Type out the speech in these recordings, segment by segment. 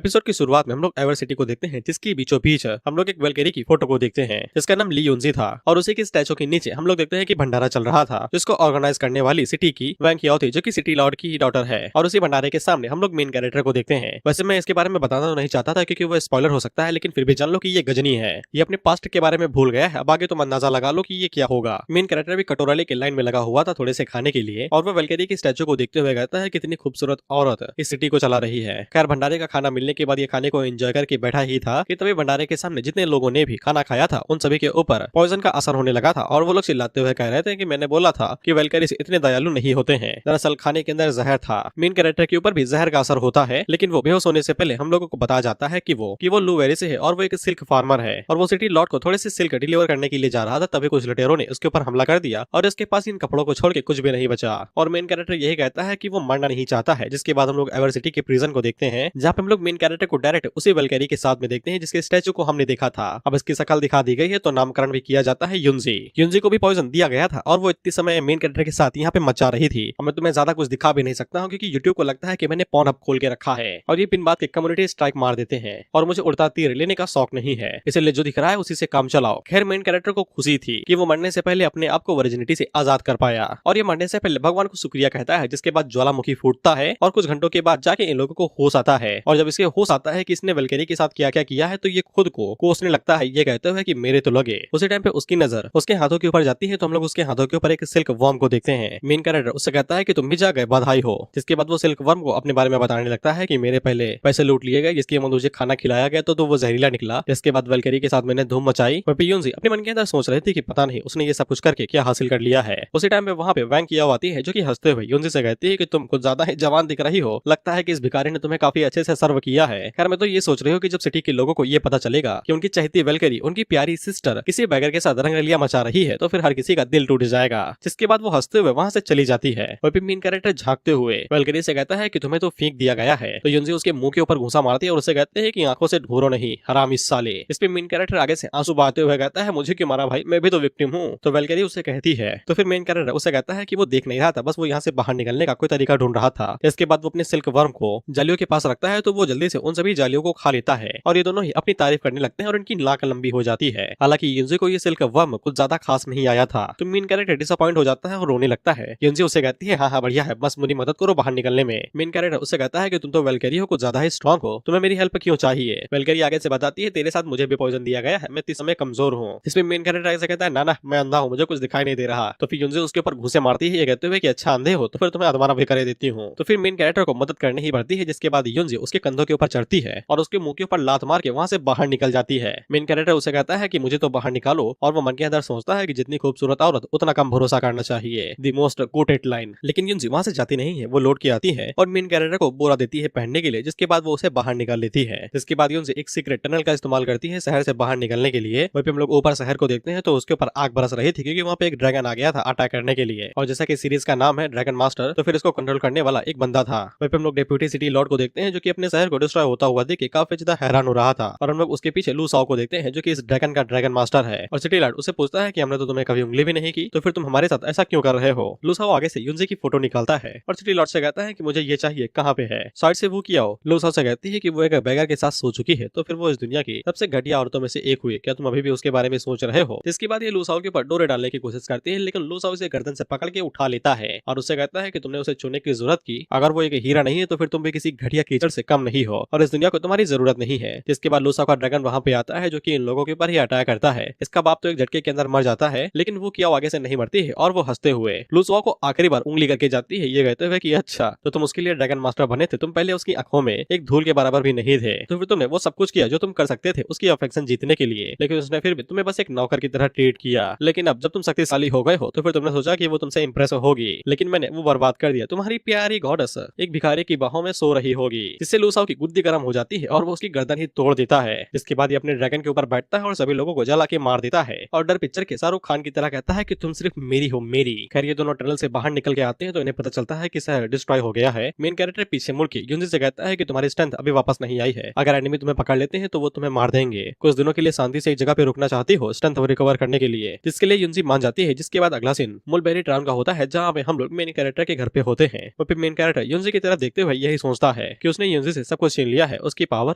Episode की शुरुआत में हम लोग एवर सिटी को देखते हैं, जिसकी बीचों बीच हम लोग एक वेलकेरी की फोटो को देखते हैं जिसका नाम ली युनजी था। और उसी की स्टैचू के नीचे हम लोग देखते हैं कि भंडारा चल रहा था, जिसको ऑर्गेनाइज करने वाली सिटी की वैंग याओ थी, जो कि सिटी लॉर्ड की डॉटर है। और उसी भंडारे के सामने हम लोग मेन कैरेक्टर को देखते हैं। वैसे मैं इसके बारे में बताना तो नहीं चाहता था क्योंकि वो स्पॉइलर हो सकता है, लेकिन फिर भी जान लो कि ये गजनी है। ये अपने पास्ट के बारे में भूल गया है। अब आगे तुम अंदाजा लगा लो कि ये क्या होगा। मेन कैरेक्टर भी कटोरा लेके लाइन में लगा हुआ था थोड़े से खाने के लिए, और वो वेलकेरी की स्टैचू को देखते हुए कहता है कितनी खूबसूरत औरत इस सिटी को चला रही है। खैर भंडारे का खाना मिलने के बाद ये खाने को एंजॉय करके बैठा ही था कि तभी भंडारे के सामने जितने लोगों ने भी खाना खाया था उन सभी के ऊपर पॉइजन का असर होने लगा था। और वो लोग चिल्लाते हुए कह रहे थे कि मैंने बोला था कि वेलकरीज इतने दयालु नहीं होते हैं। दरअसल खाने के अंदर जहर था। मेन कैरेक्टर के ऊपर भी जहर का असर होता है, लेकिन वो बेहोश होने से पहले हम लोगों को बताया जाता है कि वो लू वेरी से है और वो एक सिल्क फार्मर है। और वो सिटी लॉर्ड को थोड़े से सिल्क डिलीवर करने के लिए जा रहा था, तभी कुछ लुटेरों ने उसके ऊपर हमला कर दिया और इसके पास इन कपड़ों को छोड़ के कुछ भी नहीं बचा। और मेन कैरेक्टर यही कहता है कि वो मरना नहीं चाहता है। जिसके बाद हम लोग एवर सिटी के प्रिजन को देखते हैं, जहाँ पे हम लोग मेन कैरेक्टर को डायरेक्ट उसी वेलकेरी के साथ में देखते हैं जिसके स्टैचू को हमने देखा था। अब इसकी शकल दिखा दी गई है, तो नामकरण भी किया जाता है युनजी। युनजी को भी पॉइजन दिया गया था और वो इतने समय मेन कैरेक्टर के साथ यहाँ पे मचा रही थी। अब मैं तुम्हें ज्यादा कुछ दिखा भी नहीं सकता हूँ क्योंकि यूट्यूब को लगता है कि मैंने पॉन अप खोल के रखा है और ये पिन बात के कम्युनिटी स्ट्राइक मार देते हैं। और मुझे उड़ता तीर लेने का शौक नहीं है, इसलिए जो दिख रहा है उसी से काम चलाओ। खैर मेन कैरेक्टर को खुशी थी कि वो मरने से पहले अपने आप को वर्जिनिटी से आजाद कर पाया, और ये मरने से पहले भगवान को शुक्रिया कहता है। जिसके बाद ज्वालामुखी फूटता है और कुछ घंटों के बाद जाके इन लोगों को होश आता है। और जब इसके होश आता है कि इसने वेलकेरी के साथ क्या क्या किया है, तो ये खुद को कोसने लगता है, ये कहते हुए कि मेरे तो लगे। उसी टाइम पे उसकी नजर उसके हाथों के ऊपर जाती है, तो हम लोग उसके हाथों के ऊपर एक सिल्क वर्म को देखते हैं। मेन कैरेक्टर उससे कहता है कि तुम भी जा गए, बधाई हो। जिसके बाद वो सिल्क वर्म को अपने बारे में बताने लगता है कि मेरे पहले पैसे लूट लिए गए, जिसके बाद मुझे खाना खिलाया गया तो वो जहरीला निकला। जिसके बाद वेलकेरी के साथ मैंने धूम मचाई। युनजी अपने मन के अंदर सोच रही थी कि पता नहीं उसने ये सब कुछ करके क्या हासिल कर लिया है। उसी टाइम पे वहाँ पे वैंग याओ आती है, जो कि हंसते हुए युनजी से कहती है कि तुम कुछ ज्यादा ही जवान दिख रही हो, लगता है कि इस भिखारी ने तुम्हें काफी अच्छे से सर्व किया है। खैर मैं तो ये सोच रही हूँ कि जब सिटी के लोगों को ये पता चलेगा कि उनकी चहेती वेलकेरी उनकी प्यारी सिस्टर किसी बैगर के साथ रंगरलिया मचा रही है, तो फिर हर किसी का दिल टूट जाएगा। जिसके बाद वो हंसते हुए वहाँ से चली जाती है। और फिर मेन कैरेक्टर झांकते हुए वेलकेरी से कहता है कि तुम्हें तो फेंक दिया गया है। तो युनजी उसके मुंह के ऊपर घूंसा मारती है और उसे कहते हैं कि आंखों से ढूंढो नहीं, हरामी साले। इस पे मेन कैरेक्टर आगे से आंसू बहाते हुए कहता है मुझे क्यों मारा भाई, मैं भी तो विक्टिम हूँ। तो वेलकेरी उसे कहती है। तो फिर मेन कैरेक्टर उसे कहता है कि वो देख नहीं रहा था, बस वो यहाँ से बाहर निकलने का कोई तरीका ढूंढ रहा था। इसके बाद वो अपने सिल्क वर्म को जालियों के पास रखता है, तो वो जल्दी से उन सभी जालियों को खा लेता है और ये दोनों ही अपनी तारीफ करने लगते हैं और इनकी नाक लंबी हो जाती है। हालांकि युनजी को ये सिल्क वर्म कुछ ज्यादा खास नहीं आया था, तो मेन कैरेक्टर डिसअपॉइंट हो जाता है और रोने लगता है। युनजी उसे कहती है हाँ बढ़िया है, बस मेरी मदद करो बाहर निकलने में। मेन कैरेक्टर उसे कहता है कि तुम तो वेलकेरी हो, कुछ ज्यादा ही स्ट्रॉन्ग हो, तुम्हें मेरी हेल्प क्यों चाहिए। वेलकेरी आगे से बताती है तेरे साथ मुझे भी पॉइजन दिया गया है, मैं इस समय कमजोर हूँ। इसमें मेन कैरेक्टर ऐसे कहता है ना मैं अंधा हूँ, मुझे कुछ दिखाई नहीं दे रहा। तो फिर युनजी उसके ऊपर घूंसे मारती है, ये कहते हुए कि अच्छा अंधे हो तो फिर तुम्हें अधवारा भी कर देती हूँ। तो फिर मेन कैरेक्टर को मदद करने ही पड़ती है। जिसके बाद युनजी उसके कंधों के ऊपर चढ़ती है और उसके मुंह के ऊपर लात मार के वहाँ से बाहर निकल जाती है। मेन कैरेक्टर उसे कहता है कि मुझे तो बाहर निकालो, और वो मन के अंदर सोचता है कि जितनी खूबसूरत औरत उतना कम भरोसा करना चाहिए। The most coated line. लेकिन युनजी वहाँ से जाती नहीं है, वो लौट के आती है और मेन कैरेक्टर को बोरा देती है पहनने के लिए। जिसके बाद वो उसे बाहर निकाल लेती है। जिसके बाद युनजी एक सीक्रेट टनल का इस्तेमाल करती है शहर से बाहर निकलने के लिए। वहीं पे हम लोग ऊपर शहर को देखते हैं, तो उसके ऊपर आग बरस रही थी क्योंकि वहाँ पे एक ड्रैगन आ गया था अटैक करने के लिए। और जैसा कि सीरीज का नाम है ड्रैगन मास्टर, तो फिर इसको कंट्रोल करने वाला एक बंदा था। वहीं पे हम लोग डेप्यूटी सिटी लॉर्ड को देखते हैं, जो कि अपने शहर को डिस्ट्रॉय होता हुआ देख के काफी ज्यादा हैरान हो रहा था। और हम लोग उसके पीछे लू साओ को देखते हैं, जो कि इस ड्रैगन का ड्रैगन मास्टर है। और सिटी लॉर्ड उसे पूछता है कि हमने तो तुम्हें कभी उंगली भी नहीं की, तो फिर तुम हमारे साथ ऐसा क्यों कर रहे हो। लू साओ आगे से युनजी की फोटो निकालता है और सिटी लॉर्ड से कहता है कि मुझे ये चाहिए, कहाँ पे है। साइड से वो किया हो। लू साओ से कहती है कि वो एक बैगर के साथ सो चुकी है, तो फिर वो इस दुनिया की सबसे घटिया औरतों में से एक हुई, क्या तुम अभी भी उसके बारे में सोच रहे हो। इसके बाद ये लू साओ के ऊपर डोरे डालने की कोशिश करती है, लेकिन लू साओ इसे गर्दन से पकड़ के उठा लेता है और उससे कहता है कि तुमने उसे छूने की जरूरत की, अगर वो एक हीरा नहीं है तो फिर तुम भी किसी घटिया कीचड़ से कम नहीं हो और इस दुनिया को तुम्हारी जरूरत नहीं है। जिसके बाद लू साओ का ड्रैगन वहाँ पे आता है, जो कि इन लोगों के ऊपर ही अटैक करता है। इसका बाप तो एक झटके के अंदर मर जाता है, लेकिन वो किया आगे से नहीं मरती है और वो हंसते हुए लू साओ को आखिरी बार उंगली करके जाती है, ये कहते हुए कि अच्छा तो तुम उसके लिए ड्रैगन मास्टर बने थे, तुम पहले उसकी आंखों में एक धूल के बराबर भी नहीं थे, तो फिर तुमने वो सब कुछ किया जो तुम कर सकते थे उसकी अफेक्शन जीतने के लिए, लेकिन उसने फिर भी तुम्हें बस एक नौकर की तरह ट्रीट किया। लेकिन अब जब तुम शक्तिशाली हो गए हो, तो फिर तुमने सोचा कि वो तुमसे इंप्रेस होगी, लेकिन मैंने वो बर्बाद कर दिया। तुम्हारी प्यारी गॉडेस एक भिखारी की बाहों में सो रही होगी, जिससे लू साओ की गुद्दी गर्म हो जाती है और वो उसकी गर्दन ही तोड़ देता है। जिसके बाद ये अपने ड्रैगन के ऊपर बैठता है और सभी लोगों को जला के मार देता है और डर पिक्चर के शाहरुख खान की तरह कहता है कि तुम सिर्फ मेरी हो, मेरी। खैर ये दोनों टनल से बाहर निकल के आते हैं, तो इन्हें पता चलता है कि शहर डिस्ट्रॉय हो गया है। मेन कैरेक्टर पीछे मुड़ के युनजी से कहता है कि तुम्हारी स्ट्रेंथ अभी वापस नहीं आई है, अगर एनिमी तुम्हें पकड़ लेते हैं तो वो तुम्हें मार देंगे। कुछ दिनों के लिए शांति से एक जगह पे रुकना चाहती हो स्ट्रेंथ रिकवर करने के लिए, जिसके लिए युनजी मान जाती है। जिसके बाद अगला सीन मुलबेरी टाउन का होता है, जहाँ पे हम लोग मेन कैरेक्टर के घर पे होते हैं। और फिर मेन कैरेक्टर युनजी की तरफ देखते हुए यही सोचता है कि उसने युनजी से सब कुछ कुछ छीन लिया है, उसकी पावर,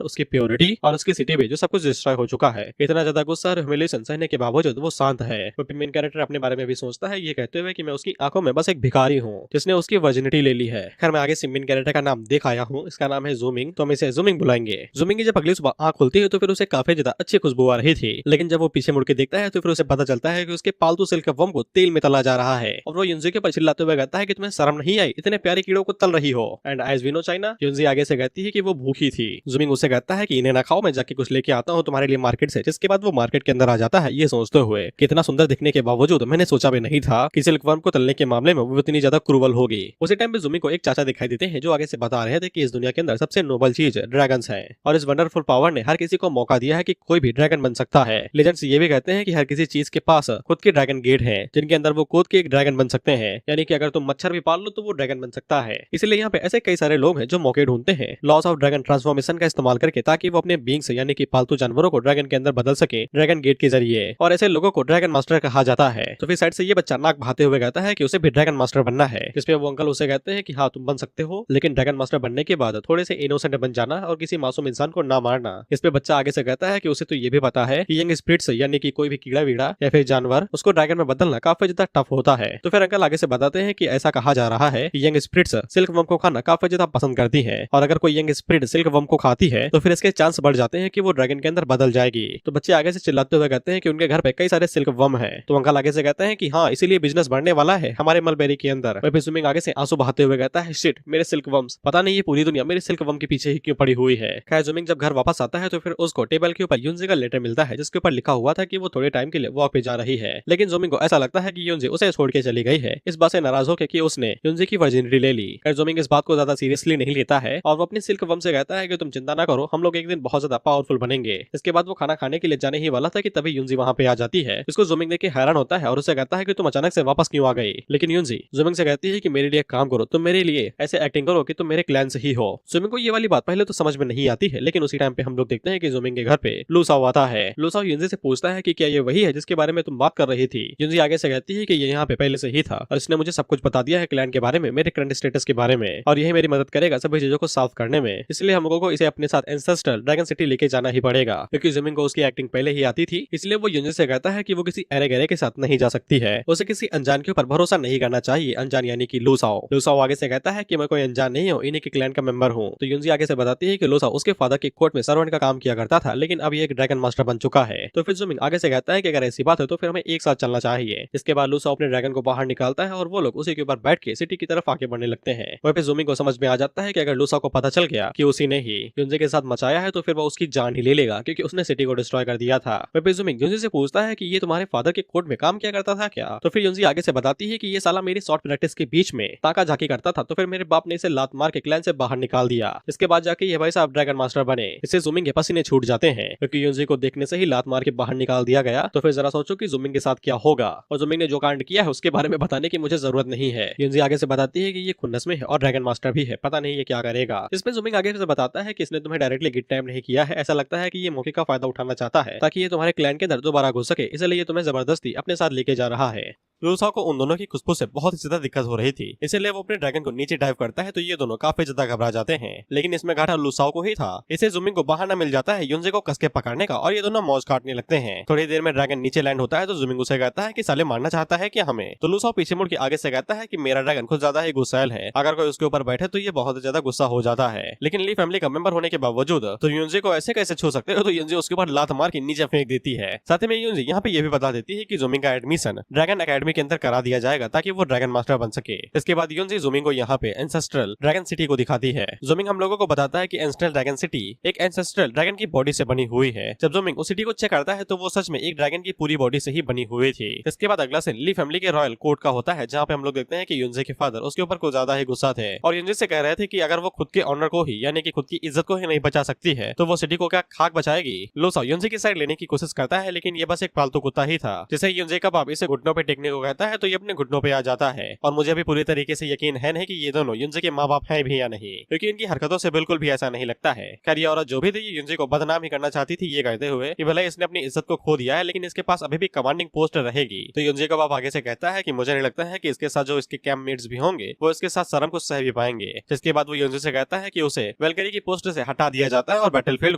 उसकी प्योरिटी और उसकी सिटी भी, जो सब कुछ डिस्ट्रॉय हो चुका है। इतना ज्यादा गुस्सा और ह्यूमिलिएशन सहने के बावजूद वो शांत है। वो मेन कैरेक्टर अपने बारे में भी सोचता है, ये कहते हुए कि मैं उसकी आंखों में बस एक भिखारी हूँ जिसने उसकी वर्जिनिटी ले ली है। खैर मैं आगे से मेन कैरेक्टर का नाम देख आया हूँ, इसका नाम है जूमिंग, तो हम इसे जूमिंग बुलाएंगे। जूमिंग की जब अगली सुबह आंख खुलती है तो फिर उसे काफी ज्यादा अच्छी खुशबू आ रही थी, लेकिन जब वो पीछे मुड़ के देखता है तो फिर उसे पता चलता है कि उसके पालतू सिल्क वर्म को तेल में तला जा रहा है। और वो युंजी के ऊपर चिल्लाते हुए कहता है कि तुम्हें शर्म नहीं आई, इतने प्यारे कीड़ों को तल रही हो। And as we know China, युंजी आगे से कहती है कि वो भूखी थी। जूमिंग उसे कहता है कि इन्हें ना खाओ, मैं जाके कुछ लेके आता हूँ तुम्हारे लिए मार्केट से। जिसके बाद वो मार्केट के अंदर आ जाता है, ये सोचते हुए कितना सुंदर दिखने के बावजूद मैंने सोचा भी नहीं था कि सिल्क वर्म को तलने के मामले में वो इतनी ज्यादा क्रूवल होगी। उसी टाइम पे जूमिंग को एक चाचा दिखाई देते हैं जो आगे से बता रहे थे कि इस दुनिया के अंदर सबसे नोबल चीज ड्रैगन्स है और इस वंडरफुल पावर ने हर किसी को मौका दिया है कि कोई भी ड्रैगन बन सकता है। लेजेंड्स ये भी कहते हैं कि हर किसी चीज के पास खुद के ड्रैगन गेट है जिनके अंदर वो कूद के एक ड्रैगन बन सकते हैं, यानी कि अगर तुम मच्छर भी पाल लो तो वो ड्रैगन बन सकता है। इसलिए यहाँ पे ऐसे कई सारे लोग हैं जो मौके ढूंढते हैं लॉस ऑफ ड्रैगन ट्रांसफॉर्मेशन का इस्तेमाल करके, ताकि वो अपने बींग्स यानी कि पालतू जानवरों को ड्रैगन के अंदर बदल सके ड्रैगन गेट के जरिए। और ऐसे लोगों को ड्रैगन मास्टर कहा जाता है। तो फिर साइड से ये बच्चा नाक बहाते हुए कहता है कि उसे भी ड्रैगन मास्टर बनना है, जिसपे वो अंकल उसे कहते हैं कि हाँ तुम बन सकते हो, लेकिन ड्रैगन मास्टर बनने के बाद थोड़े से इनोसेंट बन जाना और किसी मासूम इंसान को ना मारना। इस पे बच्चा आगे से कहता है कि उसे तो ये भी पता है कि यंग स्पिरिट्स यानी कि कोई भी कीड़ा वीड़ा या फिर जानवर, उसको ड्रैगन में बदलना काफी ज्यादा टफ होता है। तो फिर अंकल आगे से बताते हैं कि ऐसा कहा जा रहा है कि यंग स्पिरिट्स सिल्क वर्म को खाना काफी ज्यादा पसंद करती है, और अगर कोई यंग स्पिरिट सिल्क वर्म को खाती है तो फिर इसके चांस बढ़ जाते हैं कि वो ड्रैगन के अंदर बदल जाएगी। तो बच्चे आगे से चिल्लाते हुए कहते हैं कि उनके घर पे कई सारे सिल्क वर्म है। तो अंकल आगे से कहते हैं कि हाँ इसीलिए बिजनेस बढ़ने वाला है हमारे मलबेरी के अंदर। वह स्विमिंग आगे से आंसू बहाते हुए कहता है शिट, मेरे सिल्क वर्म्स, पता नहीं ये पूरी दुनिया मेरे सिल्क वर्म के पीछे ही क्यों पड़ी हुई है। खैर स्विमिंग जब घर वापस आता है तो फिर उसको टेबल के ऊपर युंजी का लेटर मिलता है जिसके ऊपर लिखा हुआ था कि वो थोड़े टाइम के लिए वॉक पे जा रही है, लेकिन जोमिंग को ऐसा लगता है कि युंजी उसे छोड़ के चली गई है। इस बात से नाराज होकर कि उसने युंजी की वर्जिनिटी ले ली। खैर जोमिंग इस बात को ज्यादा सीरियसली नहीं लेता है और वो अपनी सिल्क वर्म से कहता है कि तुम चिंता ना करो, हम लोग एक दिन बहुत ज्यादा पावरफुल बनेंगे। इसके बाद वो खाना खाने के लिए जाने ही वाला था कि तभी युंजी वहाँ पे आ जाती है। इसको जोमिंग देख के हैरान होता है और उसे कहता है कि तुम अचानक से वापस क्यों आ गई। लेकिन युंजी जोमिंग से कहती है कि मेरे लिए एक काम करो, तुम मेरे लिए ऐसे एक्टिंग करो कि तुम मेरे क्लैन से ही हो। जोमिंग को ये वाली बात पहले तो समझ में नहीं आती है, लेकिन उसी टाइम पे हम लोग देखते हैं कि जोमिंग के घर पे लूसाओ आता है। लूसाओ युंजी से पूछता है कि क्या ये वही है जिसके बारे में तुम बात कर रही थी। युंजी आगे से कहती है कि ये यहाँ पे पहले से ही था और इसने मुझे सब कुछ बता दिया है क्लैन के बारे में, मेरे करंट स्टेटस के बारे में, और यही मेरी मदद करेगा सभी चीजों को सॉल्व करने में। इसलिए हम लोगों को इसे अपने साथ एंसेस्ट्रल ड्रैगन सिटी लेके जाना ही पड़ेगा, क्योंकि जोमिंग को उसकी एक्टिंग पहले ही आती थी। इसलिए वो युंजी से कहता है कि वो किसी अरे गहरे के साथ नहीं जा सकती है, उसे किसी अनजान के ऊपर भरोसा नहीं करना चाहिए। अनजान यानी कि लूसाओ। लूसाओ आगे से कहता है कि मैं कोई अनजान नहीं हूँ, इन्हीं के क्लैन का मेंबर हूँ। तो युंजी आगे से बताती है कि लूसाओ उसके फादर के कोर्ट में सर्वेंट का काम किया करता था, लेकिन अब ये एक ड्रैगन मास्टर बन चुका है। तो फिर जोमिंग आगे से कहता है कि अगर ऐसी बात है तो फिर हमें एक साथ चलना चाहिए। इसके बाद लूसाओ अपने ड्रैगन को बाहर निकालता है और वो लोग उसी के ऊपर बैठ के सिटी की तरफ आगे बढ़ने लगते हैं। वहीं पे जोमिंग को समझ में आ जाता है कि अगर लूसाओ को पता चल गया कि उसी ने ही युंजी के साथ मचाया है तो फिर वो उसकी जान ही ले लेगा, क्योंकि उसने सिटी को डिस्ट्रॉय कर दिया था। वहीं पे जोमिंग युंजी से पूछता है कि ये तुम्हारे फादर के कोर्ट में काम किया करता था क्या। तो फिर युंजी आगे से बताती है कि ये साला मेरी शॉर्ट प्रैक्टिस के बीच में ताका झाकी करता था, तो फिर मेरे बाप ने इसे लात मार के क्लैन से बाहर निकाल दिया। इसके बाद जाके ये भाई साहब ड्रैगन मास्टर बने। इससे जोमिंग के पसीने छूट जाते हैं, क्योंकि युंजी को देखने से ही लात मार के बाहर निकाल दिया गया। तो फिर जरा सोचो कि जोमिंग के साथ क्या होगा, और जोमिंग ने जो कांड किया है उसके बारे में बताने की मुझे जरूरत नहीं है। युंजी आगे से बताती है कि ये खुन्नस में है और ड्रैगन मास्टर भी है, पता नहीं ये क्या करेगा। इसमें जोमिंग आगे से बताता है कि इसने तुम्हें डायरेक्टली किडनैप नहीं किया है, ऐसा लगता है कि ये मौके का फायदा उठाना चाहता है ताकि ये तुम्हारे क्लैन के अंदर दोबारा घुस सके, इसलिए तुम्हें जबरदस्ती अपने साथ लेके जा रहा है। लूसाओ को उन दोनों की खुशबू से बहुत ही ज्यादा दिक्कत हो रही थी, इसलिए वो अपने ड्रैगन को नीचे डाइव करता है। तो ये दोनों काफी ज्यादा घबरा जाते हैं, लेकिन इसमें घाटा लूसाओ को ही था। इसे जोमिंग को बहाना मिल जाता है युंजी को कसके पकड़ने का और ये दोनों मौज काटने लगते हैं। थोड़ी देर में ड्रैगन नीचे लैंड होता है तो जोमिंग उसे कहता है कि साले मारना चाहता है क्या हमें। तो लूसाओ पीछे मुड़ के आगे से कहता है कि मेरा ड्रैगन कुछ ज्यादा ही गुस्सैल है, अगर कोई उसके ऊपर बैठे तो ये बहुत ज्यादा गुस्सा हो जाता है। लेकिन ली फैमिली का मेंबर होने के बावजूद तो युंजी को ऐसे कैसे छू सकते हो। तो युंजी उसके ऊपर लात मार के नीचे फेंक देती है। साथ ही में युंजी यहाँ पे ये भी बता देती है कि जोमिंग का एडमिशन ड्रैगन एकेडमी के अंदर करा दिया जाएगा ताकि वो ड्रैगन मास्टर बन सके। इसके बाद युंजी जोमिंग को यहाँ पे एंसेस्ट्रल ड्रैगन सिटी को दिखाती है। जोमिंग हम लोगों को बताता है कि एंसेस्ट्रल ड्रैगन सिटी एक एंसेस्ट्रल ड्रैगन की बॉडी से बनी हुई है। जब जोमिंग उस सिटी को चेक करता है तो वो सच में एक ड्रैगन की पूरी बॉडी से ही बनी हुई थी। इसके बाद अगला सीन ली फैमिली के रॉयल कोर्ट का होता है, जहाँ पे हम लोग देखते हैं कि युंजी के फादर उसके ऊपर कुछ ज्यादा ही गुस्सा थे और युंजी से कह रहे थे कि अगर वो खुद के ऑनर को ही यानी कि खुद की इज्जत को ही नहीं बचा सकती है तो वो सिटी को क्या खाक बचाएगी। लूसाओ युंजी की साइड लेने की कोशिश करता है, लेकिन ये बस एक पालतू कुत्ता ही था। जिसे युंजी का बाप इसे घुटनों पे टेकने को कहता है तो ये अपने घुटनों पे आ जाता है। और मुझे भी पूरी तरीके से यकीन है नहीं कि ये दोनों युंजी के माँ बाप हैं भी या नहीं, क्योंकि इनकी हरकतों से बिल्कुल भी ऐसा नहीं लगता है। खैर ये औरत जो भी थी युंजी को बदनाम ही करना चाहती थी, ये कहते हुए कि भले इसने अपनी इज्जत को खो दिया है लेकिन इसके पास अभी भी कमांडिंग पोस्ट रहेगी। तो युंजी का बाप आगे से कहता है कि मुझे नहीं लगता है कि इसके साथ जो इसके कैंप मेट्स भी होंगे वो इसके साथ शर्म को सह भी पाएंगे। जिसके बाद वो युंजी से कहता है कि उसे वेलकरी की पोस्ट से हटा दिया जाता है और बैटलफील्ड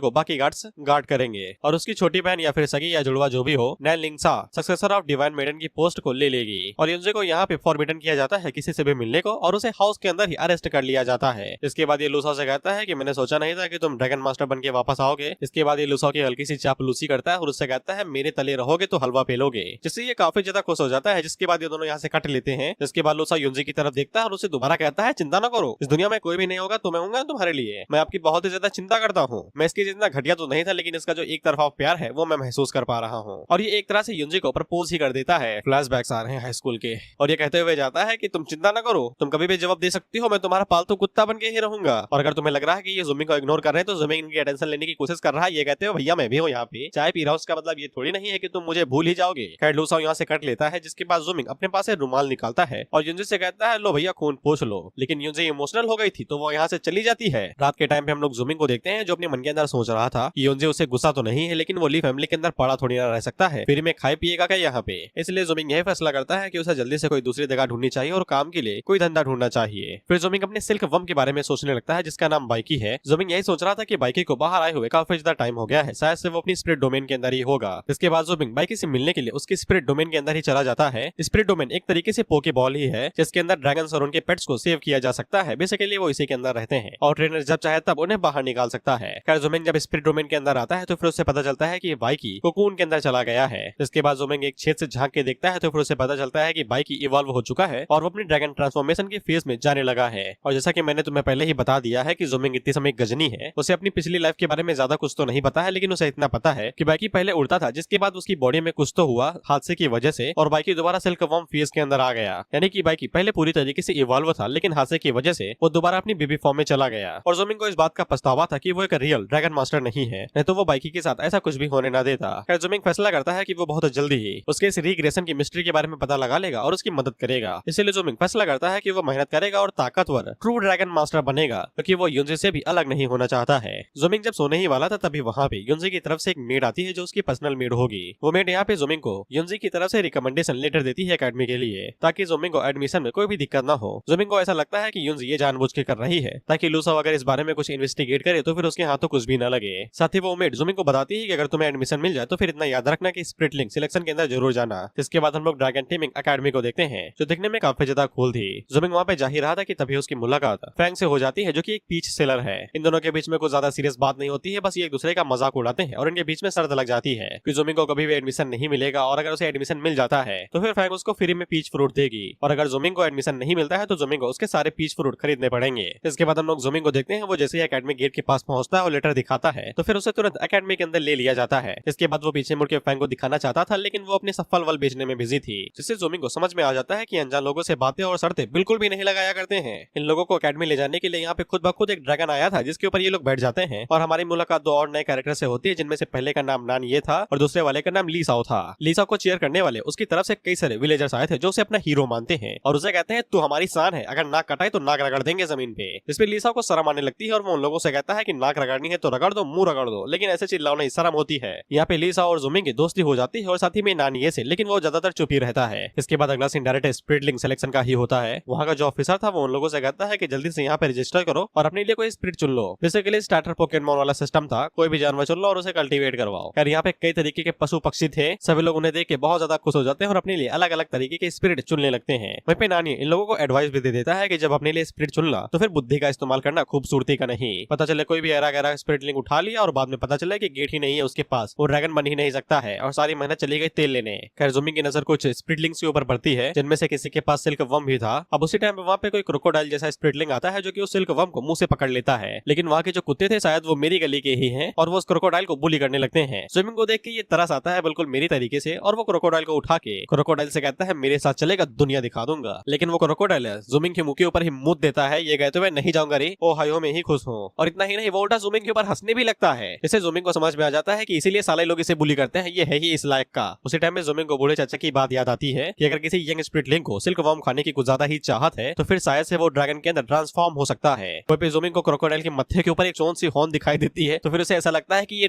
को बाकी गार्ड्स गार्ड करेंगे और उसकी छोटी बहन या फिर सगी या जुड़वा जो भी हो नैन लिंगसा सक्सेसर ऑफ डिवाइन मेडन की पोस्ट को ले लेगी और युनजे को यहाँ पे फॉरबिडन किया जाता है किसी से भी मिलने को और उसे हाउस के अंदर ही अरेस्ट कर लिया जाता है। इसके बाद ये लूसा से कहता है कि मैंने सोचा नहीं था कि तुम ड्रैगन मास्टर बन के वापस आओगे। इसके बाद ये लूसा की हल्की सी चापलूसी करता है और उससे कहता है मेरे तले रहोगे तो हलवा पेलोगे, जिससे ये काफी ज्यादा खुश हो जाता है। जिसके बाद ये दोनों यहाँ से कट लेते हैं। जिसके बाद लूसा युनजे की तरफ देखता है और उसे दोबारा कहता है चिंता न करो, इस दुनिया में कोई भी नहीं होगा तो मैं हूँ तुम्हारे लिए, मैं आपकी बहुत ही ज्यादा चिंता करता हूँ। मैं इसकी जितना घटिया तो नहीं था लेकिन इसका जो एक तरफा प्यार है वो मैं महसूस कर पा रहा हूँ। और ये एक तरह से युनजे को प्रपोज ही कर देता है। फ्लैशबैक्स आ रहे हैं हाई स्कूल के और ये कहते हुए जाता है कि तुम चिंता न करो, तुम कभी भी जवाब दे सकती हो, मैं तुम्हारा पालतू कुत्ता बन के ही रहूंगा। और अगर तुम्हें लग रहा है कि ये ज़ुमिंग को इग्नोर कर रहे हैं तो ज़ुमिंग इनकी अटेंशन लेने की कोशिश कर रहा है। ये कहते हो भैया मैं भी हूँ यहाँ पे चाय पी रहा हूँ, इसका मतलब ये थोड़ी नहीं है कि तुम मुझे भूल ही जाओगे। खैर लूसा यहाँ से कट लेता है। जिसके बाद ज़ुमिंग अपने पास से रुमाल निकालता है और युनजे से कहता है लो भैया खून पोंछ लो। लेकिन युनजे इमोशनल हो गई थी तो वो यहाँ से चली जाती है। रात के टाइम पे हम लोग ज़ुमिंग को देखते हैं जो अपने मन के अंदर सोच रहा था कि युनजे उसे गुस्सा तो नहीं है लेकिन वो ली फैमिली के अंदर पड़ा थोड़ी ना रह सकता है, फिर में खाए पिएगा क्या यहाँ पे। इसलिए ज़ुमिंग यह फैसला करता है कि उसे जल्दी से कोई दूसरी जगह ढूंढनी चाहिए और काम के लिए कोई धंधा ढूंढना चाहिए। फिर ज़ुमिंग अपने सिल्क वर्म के बारे में सोचने लगता है जिसका नाम बाइकी है। ज़ुमिंग यही सोच रहा था कि बाइकी को बाहर आए हुए काफी ज्यादा टाइम हो गया है, शायद से वो अपनी स्पिरिट डोमेन के अंदर ही होगा। इसके बाद ज़ुमिंग बाइकी से मिलने के लिए उसकी स्पिरिट डोमेन के अंदर ही चला जाता है। स्पिरिट डोमेन एक तरीके से पोकेबॉल ही है जिसके अंदर ड्रैगन्स और उनके पेट्स को सेव किया जा सकता है। बेसिकली वो इसी के अंदर रहते हैं और ट्रेनर जब चाहे तब उन्हें बाहर निकाल सकता है। खैर ज़ुमिंग जब स्पिरिट डोमेन के अंदर आता है तो फिर उसे पता चलता है कि बाइकी कोकून के अंदर चला गया है। इसके बाद ज़ुमिंग एक छेद से झांक के देखता है तो फिर उसे पता चलता है कि बाइकी इवॉल्व हो चुका है और वो अपनी ड्रैगन ट्रांसफॉर्मेशन के फेज में जाने लगा है। और जैसा कि मैंने तुम्हें पहले ही बता दिया है कि ज़ुमिंग इतनी समय गजनी है, उसे अपनी पिछली लाइफ के बारे में ज्यादा कुछ तो नहीं पता है लेकिन उसे इतना पता है कि बाइकी पहले उड़ता था जिसके बाद उसकी बॉडी में कुछ तो हुआ हादसे की वजह से और बाइकी दोबारा सिल्क वर्म फेज के अंदर आ गया। यानी कि बाइकी पहले पूरी तरीके से इवॉल्व था लेकिन हादसे की वजह से वो दोबारा अपनी बेबी फॉर्म में चला गया। और ज़ुमिंग को इस बात का पछतावा था कि वो एक रियल ड्रैगन मास्टर नहीं है, नहीं तो वो बाइकी के साथ ऐसा कुछ भी होने ना देता। खैर ज़ुमिंग फैसला करता है कि वो बहुत जल्दी ही उसके इस रिग्रेशन की मिस्ट्री के बारे में पता लगा लेगा और उसकी मदद करेगा। इसलिए ज़ुमिंग फैसला करता है कि वो मेहनत करेगा और ताकतवर ट्रू ड्रैगन मास्टर बनेगा क्योंकि वो युनजे से भी अलग नहीं होना चाहता है। ज़ुमिंग जब सोने ही वाला था तभी वहाँ पे युनजे की तरफ से एक मेड आती है जो उसकी पर्सनल मेड होगी। वो मेड यहाँ पे ज़ुमिंग को युनजे की तरफ से रिकमेंडेशन लेटर देती है एकेडमी के लिए ताकि ज़ुमिंग को एडमिशन में कोई भी दिक्कत ना हो। ज़ुमिंग को ऐसा लगता है कि युनजे ये जानबूझ के कर रही है ताकि लूसा अगर इस बारे में कुछ इन्वेस्टिगेट करे तो फिर उसके हाथों कुछ भी न लगे। साथ ही वो मेड ज़ुमिंग को बताती है कि अगर तुम्हें एडमिशन मिल जाए तो फिर इतना याद रखना कि स्प्लिट लिंक सिलेक्शन के अंदर जरूर जाना। इसके बाद हम लोग ड्रैगन टेमिंग एकेडमी को देखते हैं जो दिखने में काफी ज्यादा कूल थी। ज़ुमिंग वहाँ पे जा ही रहा था कि तभी उसकी मुलाकात फैंग से हो जाती है जो कि एक पीच सेलर है। इन दोनों के बीच में कुछ ज्यादा सीरियस बात नहीं होती है, बस ये एक दूसरे का मजाक उड़ाते हैं और इनके बीच में शर्त लग जाती है कि ज़ुमिंग को कभी भी एडमिशन नहीं मिलेगा और अगर उसे एडमिशन मिल जाता है तो फिर फैंग उसको फ्री में पीच फ्रूट देगी और अगर ज़ुमिंग को एडमिशन नहीं मिलता है तो ज़ुमिंग को उसके सारे पीच फ्रूट खरीदने पड़ेंगे। इसके बाद हम लोग ज़ुमिंग को देखते हैं वो जैसे ही एकेडमी गेट के पास पहुंचता है और लेटर दिखाता है तो फिर उसे तुरंत एकेडमी के अंदर ले लिया जाता है। इसके बाद वो पीछे मुड़ के फैंग को दिखाना चाहता था लेकिन वो अपने सफल वल बेचने में बिजी थी, जिससे ज़ुमिंग को समझ में आ जाता है कि अनजान लोगों से बातें और शर्तें बिल्कुल भी नहीं लगाया करते हैं। इन लोगों को एकेडमी ले जाने के लिए यहाँ पे खुद ब खुद एक ड्रैगन आया था जिसके ऊपर ये लोग बैठ जाते हैं और हमारी मुलाकात दो और नए कैरेक्टर से होती है जिनमें से पहले का नाम नान ये था और दूसरे वाले का नाम ली साओ था। ली साओ को चेयर करने वाले उसकी तरफ से कई सारे विलेजर्स आए थे जो उसे अपना हीरो मानते हैं और उसे कहते हैं तू हमारी शान है, अगर नाक कटाए तो नाक रगड़ देंगे जमीन पे। इस पे ली साओ को शर्म आने लगती है और वो उन लोगों से कहता है कि नाक रगड़नी है तो रगड़ दो, मुंह रगड़ दो, लेकिन ऐसे चिल्लाओ नहीं, शर्म होती है। यहाँ पे ली साओ और ज़ुमिंग की दोस्ती हो जाती है और साथ ही में नान ये से, लेकिन वो ज्यादातर चुप ही रहता है। इसके बाद अगला scene direct split link selection का ही होता है। वहाँ का जो ऑफिसर था वो उन लोगों से कहता है कि जल्दी से यहाँ पे रजिस्टर करो और अपने लिए कोई स्प्रिट चुन लो। बेसिकली स्टार्टर पोकेमॉन वाला सिस्टम था, कोई भी जानवर चुन लो और उसे कल्टीवेट करवाओ। यार यहाँ पे कई तरीके के पशु पक्षी थे, सभी लोग उन्हें देख के बहुत ज्यादा खुश हो जाते हैं और अपने लिए अलग अलग तरीके के स्पिरिट चुनने लगते हैं। वहीं पे नानी इन लोगों को एडवाइस भी दे देता है कि जब अपने लिए स्पिरिट चुनना तो फिर बुद्धि का इस्तेमाल करना, खूबसूरती का नहीं। पता चले कोई भी ऐरा गैरा स्पिरिट लिंक उठा लिया और बाद में पता चला कि गेट ही नहीं है उसके पास, वो ड्रैगन बन ही नहीं सकता है और सारी मेहनत चली गई तेल लेने। खैर ज़ुमिंग की नजर कुछ स्पिरिट लिंक्स के ऊपर पड़ती है जिनमें से किसी के पास सिल्क वर्म भी था। अब उसी टाइम पे वहाँ पे कोई क्रोकोडाइल जैसा स्पिरिट लिंक आता है जो कि उस सिल्क वर्म को मुंह से पकड़ लेता है, लेकिन वहाँ के जो कुत्ते थे शायद वो मेरी गली के ही हैं और वो उस क्रोकोडाइल को बुली करने लगते हैं। ज़ुमिंग को देख के ये तरस आता है बिल्कुल मेरी तरीके से और वो क्रोकोडाइल को उठा के क्रोकोडाइल से कहता है मेरे साथ चलेगा, दुनिया दिखा दूंगा। लेकिन वो क्रोकोडाइल ज़ुमिंग के मुंह के ऊपर ही मुंह देता है, ये कहते हुए नहीं जाऊंगा रे, ओहायो में ही खुश हूँ। और इतना ही नहीं वो उल्टा ज़ुमिंग के ऊपर हंसने भी लगता है। इससे ज़ुमिंग को समझ में आ जाता है कि इसीलिए साले लोग इसे बुली करते हैं, ये है ही इस लायक का। उसी टाइम में ज़ुमिंग को बूढ़े चाचा की बात याद आती है कि अगर किसी यंग स्पिरिट लिंक को सिल्क वर्म खाने की कुछ ज्यादा ही चाहत है तो फिर शायद से वो ड्रैगन के अंदर ट्रांसफॉर्म हो सकता है। वहीं पे ज़ुमिंग को क्रोकोडाइल के मत्थे के ऊपर एक चोंच सी हॉर्न दिखाई देती है तो फिर उसे ऐसा लगता है कि ये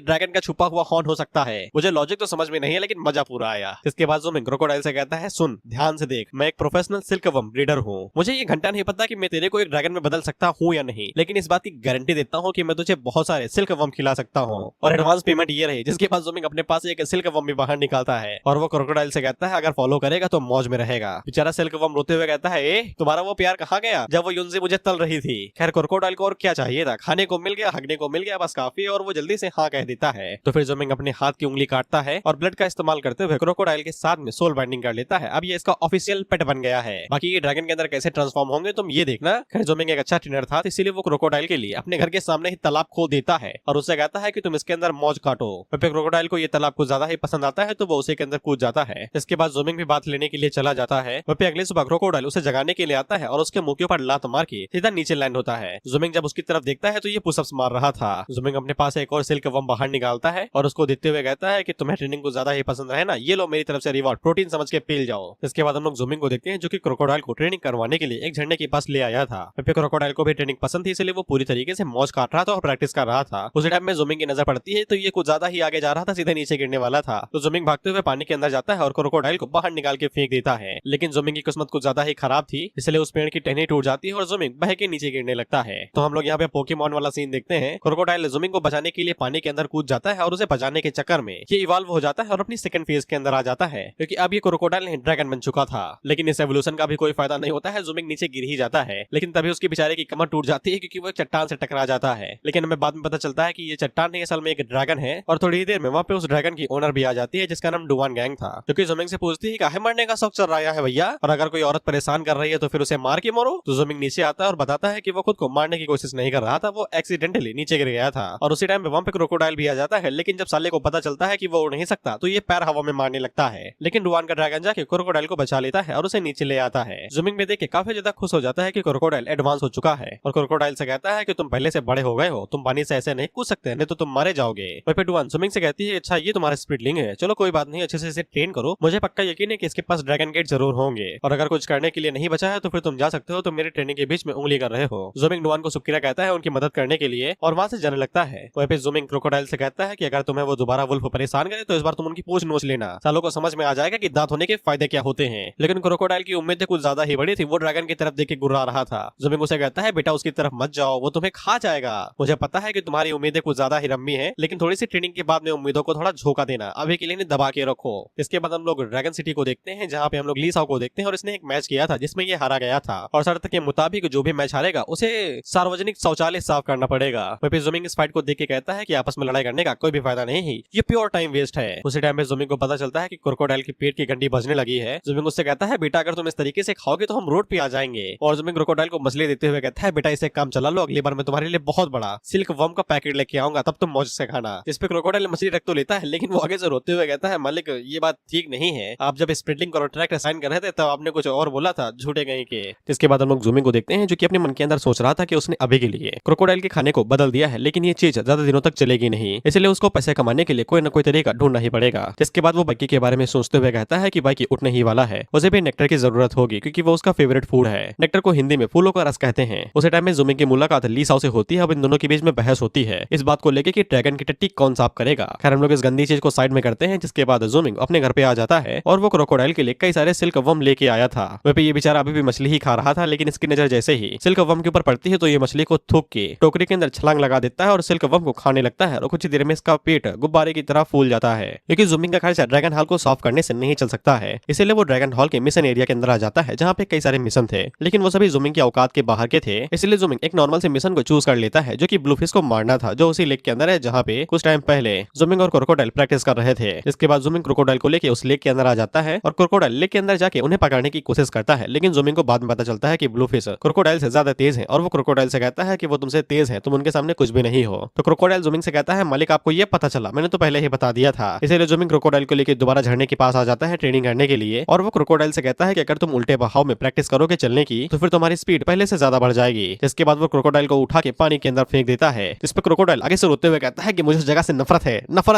ड्रैगन का छुपा हुआ हॉर्न हो सकता है। मुझे लॉजिक तो समझ में नहीं है लेकिन मजा पूरा आया। इसके बाद ज़ुमिंग क्रोकोडाइल से कहता है सुन ध्यान से देख, मैं एक प्रोफेशनल सिल्क वर्म ब्रीडर हूँ, मुझे ये घंटा नहीं पता कि मैं तेरे को एक ड्रैगन में बदल सकता हूँ या नहीं, लेकिन इस बात की गारंटी देता हूँ कि मैं तुझे बहुत सारे सिल्क वर्म खिला सकता हूँ और एडवांस पेमेंट ये रही। जिसके बाद ज़ूमिंग अपने पास एक सिल्क वर्म भी बाहर निकालता है और वो क्रोकोडाइल से कहता है अगर फॉलो करेगा तो मौज में रहेगा। बेचारा सिल्क वर्म रोते हुए कहता है ए तुम्हारा वो प्यार कहाँ गया जब वो यूनजी मुझे तल रही थी। खैर क्रोकोडाइल को और क्या चाहिए था, खाने को मिल गया, हगने को मिल गया, बस काफी है और वो जल्दी से हाँ कह देता है। तो फिर ज़ूमिंग अपने हाथ की उंगली काटता है और ब्लड का इस्तेमाल करते हुए क्रोकोडाइल के साथ में सोल बाइंडिंग कर लेता है। अब ये इसका ऑफिशियल पेट बन गया है। बाकी ये ड्रैगन के अंदर कैसे ट्रांसफॉर्म होंगे तुम ये देखना। खैर ज़ूमिंग एक अच्छा ट्रेनर था, इसीलिए वो क्रोकोडाइल के लिए अपने घर के सामने ही तालाब खोद देता है और उससे कहता है कि तुम इसके अंदर मौज काटो। फिर क्रोकोडाइल को ये तालाब कुछ ज्यादा ही पसंद आता है तो वो उसी के अंदर कूद जाता है। इसके बाद ज़ूमिंग भी बात लेने के लिए चला जाता है। वह अगले सुबह क्रोकोडाइल उसे जगाने के लिए आता है और उसके मुंह के ऊपर लात मार के सीधा नीचे लैंड होता है। ज़ूमिंग जब उसकी तरफ देखता है तो ये पुशअप्स मार रहा था। ज़ूमिंग अपने पास एक और सिल्क वर्म बाहर निकालता है और उसको देते हुए कहता है कि तुम्हें ट्रेनिंग को ज्यादा ही पसंद है ना, ये लो मेरी तरफ से रिवॉर्ड, प्रोटीन समझ के पी जाओ। इसके बाद हम लोग ज़ूमिंग को देखते हैं जो कि क्रोकोडाइल को ट्रेनिंग करवाने के लिए एक झंडे के पास ले आया था। फिर क्रोकोडाइल को भी ट्रेनिंग पसंद थी, इसलिए वो पूरी तरीके से मौज काट रहा था और प्रैक्टिस कर रहा था। उसी टाइम में ज़ूमिंग की नजर पड़ती है तो ये कुछ ज्यादा ही आगे जा रहा था, सीधे नीचे गिरने वाला था। तो ज़ूमिंग भागते हुए पानी के अंदर जाता है और क्रोकोडाइल को बाहर निकाल के फेंक देता है। लेकिन ज़ूमिंग की किस्मत कुछ ज्यादा ही खराब थी, इसलिए उस पेड़ की टहनी टूट जाती है और ज़ूमिंग बह के नीचे गिरने लगता है। तो हम लोग यहाँ पे पोकेमॉन वाला सीन देखते हैं। क्रोकोडाइल ज़ूमिंग को बचाने के लिए पानी के अंदर कूद जाता है और उसे बचाने के चक्कर में ये इवॉल्व हो जाता है और अपनी सेकंड फेज के अंदर आ जाता है, क्योंकि अब ये क्रोकोडाइल ड्रैगन बन चुका था। लेकिन इस एवोल्यूशन का भी कोई फायदा नहीं होता है, ज़ूमिंग नीचे गिर ही जाता है। लेकिन तभी उसकी बेचारे की कमर टूट जाती है क्योंकि वो एक चट्टान से टकरा जाता है। लेकिन हमें बाद में पता चलता है कि ये चट्टान नहीं, असल में एक ड्रैगन है। और थोड़ी देर में वहाँ पे उस ड्रैगन की ओनर भी आ जाती है जिसका नाम डुवान गैंग था, जो कि ज़ूमिंग से पूछती है काहे मरने का शौक चल रहा है भैया, और अगर कोई औरत परेशान कर रही है तो फिर उसे मार के मरो। तो ज़ूमिंग नीचे आता है और बताता है कि वो खुद को मारने की कोशिश नहीं कर रहा था, वो एक्सीडेंटली नीचे गिर गया था। और उसी टाइम पे वहाँ पे क्रोकोडाइल भी आ जाता है। लेकिन जब साले को पता चलता है कि वो उड़ नहीं सकता तो ये पैर हवा में मारने लगता है। लेकिन डुवान का ड्रैगन जाके क्रोकोडाइल को बचा लेता है और उसे नीचे ले आता है। ज़ूमिंग में देख के काफी ज्यादा खुश हो जाता है कि क्रोकोडाइल एडवांस हो चुका है और क्रोकोडाइल से कहता है कि तुम पहले से बड़े हो गए हो, तुम पानी से ऐसे नहीं कूद सकते, नहीं तो तुम मारे जाओगे। फिर डुवान ज़ूमिंग से कहती है अच्छा ये तुम्हारा स्प्लिटलिंग है, चलो कोई बात नहीं, अच्छे से इसे ट्रेन करो, मुझे पक्का यकीन है कि इसके पास ड्रैगन गेट जरूर होंगे, और अगर कुछ करने के लिए नहीं बचा है तो फिर तुम जा सकते हो, तुम मेरी ट्रेनिंग के बीच में उंगली कर रहे हो। ज़ूमिंग डुवान को शुक्रिया कहता है उनकी मदद करने के लिए और वहाँ से जाने लगता है। वहीं पे ज़ूमिंग क्रोकोडाइल से कहता है कि अगर तुम्हें वो दोबारा वुल्फ परेशान करे तो इस बार तुम उनकी पूंछ नोच लेना, सालों को समझ में आ जाएगा कि दांत होने के फायदे क्या होते हैं। लेकिन क्रोकोडाइल की उम्मीदें कुछ ज्यादा ही बड़ी थी, वो ड्रैगन की तरफ देख के गुर्रा रहा था। ज़ूमिंग उसे कहता है बेटा उसकी तरफ मत जाओ, वो तुम्हें खा जाएगा, मुझे पता है कि तुम्हारी उम्मीदें कुछ ज्यादा ही रम्मी है, लेकिन थोड़ी सी ट्रेनिंग के बाद में उम्मीदों को थोड़ा झोंका देना, अभी के लिए इन्हें दबा के रखो। इसके बाद हम लोग ड्रैगन सिटी को देखते हैं जहाँ पे हम लोग ली साओ को देखते हैं और इसने एक मैच किया था जिसमें ये हारा गया था और शर्त के मुताबिक जो भी मैच हारेगा उसे सार्वजनिक शौचालय साफ करना पड़ेगा। वहीं पे ज़ूमिंग इस फाइट को देख के कहता है कि आपस में लड़ाई करने का कोई भी फायदा नहीं है, ये प्योर टाइम वेस्ट है। उसी टाइम में ज़ूमिंग को पता चलता है कि क्रोकोडाइल की पेट की गंडी बजने लगी है। ज़ूमिंग उससे कहता है बेटा अगर तुम इस तरीके से खाओगे तो हम रोड पे आ जाएंगे, और ज़ूमिंग क्रोकोडाइल को मछली देते हुए कहता है बेटा इसे काम चला लो, अगली बार मैं तुम्हारे लिए बहुत बड़ा सिल्क वर्म का पैकेट लेके आऊंगा, तब तुम मौज से खाना। इस पे क्रोकोडाइल मछली रख तो लेता है लेकिन वो आगे से रोते हुए कहता है मालिक ये बात ठीक नहीं है, आप जब स्प्लिटलिंग कॉन्ट्रैक्ट साइन कर रहे थे तब आपने कुछ और बोला था, झूठे कहीं के। इसके बाद हम लोग ज़ूमिंग को देखते हैं जो कि अपने मन के अंदर सोच रहा था कि उसने अभी के लिए क्रोकोडाइल के खाने को बदल दिया है, लेकिन ये चीज ज्यादा दिनों तक चलेगी नहीं, इसलिए उसको पैसे कमाने के लिए कोई न कोई तरीका ढूंढना ही पड़ेगा। जिसके बाद वो बाइकी के बारे में सोचते हुए कहता है कि बाइकी उठने ही वाला है, उसे भी नेक्टर की जरूरत होगी क्योंकि वो उसका फेवरेट फूड है। नेक्टर को हिंदी में फूलों का रस कहते हैं। उसी टाइम में ज़ूमिंग की मुलाकात ली साओ से होती है। अब इन दोनों के बीच में बहस होती है इस बात को लेकर कि ड्रैगन की टट्टी कौन साफ करेगा। खैर हम लोग इस गंदी चीज को साइड में करते हैं, जिसके बाद ज़ूमिंग अपने घर पे आ जाता है और वो क्रोकोडाइल के लिए कई सारे सिल्क वर्म लेके आया था। वहीं पे ये बेचारा अभी भी मछली ही खा रहा था, लेकिन इसकी नजर जैसे ही सिल्क वर्म के ऊपर पड़ती है तो ये मछली को थूक के टोकरी के अंदर छलांग लगा देता है और सिल्क वर्म को खाने लगता है और कुछ देर में इसका पेट गुब्बारे की तरह फूल जाता है। क्योंकि ज़ूमिंग का खर्चा ड्रैगन हॉल को साफ करने से नहीं चल सकता है, इसलिए वो ड्रैगन हॉल के मिशन एरिया के अंदर आ जाता है जहाँ पे कई सारे मिशन थे, लेकिन वो सभी ज़ूमिंग की औकात के बाहर के थे। इसलिए ज़ूमिंग एक नॉर्मल से मिशन को चूज कर लेता है जो कि ब्लूफिश को मारना था, जो उसी लेक के अंदर है जहाँ पे कुछ टाइम पहले ज़ूमिंग और क्रोकोडाइल प्रैक्टिस कर रहे थे। इसके बाद ज़ूमिंग क्रोकोडाइल को लेके उस लेक के अंदर आ जाता है और क्रोकोडाइल लेक के अंदर जाके उन्हें पकड़ने की कोशिश करता है, लेकिन ज़ूमिंग को बाद में पता चलता है कि ब्लूफिश क्रोकोडाइल से ज्यादा तेज है और वो क्रोकोडाइल से कहता है कि वो तुमसे तेज है, तुम उनके सामने कुछ भी नहीं हो। तो क्रोकोडाइल ज़ूमिंग से कहता है मालिक आपको ये पता चला, मैंने तो पहले ही बता दिया था। इसीलिए ज़ूमिंग क्रोकोडाइल को लेकर दोबारा झरने के पास आ जाता है ट्रेनिंग करने के लिए, और वो क्रोकोडाइल से कहता है कि अगर तुम उल्टे बहाव में प्रैक्टिस करोगे चलने की तो फिर तुम्हारी स्पीड पहले से ज्यादा बढ़ जाएगी। जिसके बाद वो क्रोकोडाइल को उठा के पानी के अंदर फेंक देता है, जिस पर क्रोकोडाइल आगे से रोते हुए कहता है कि मुझे इस जगह से नफरत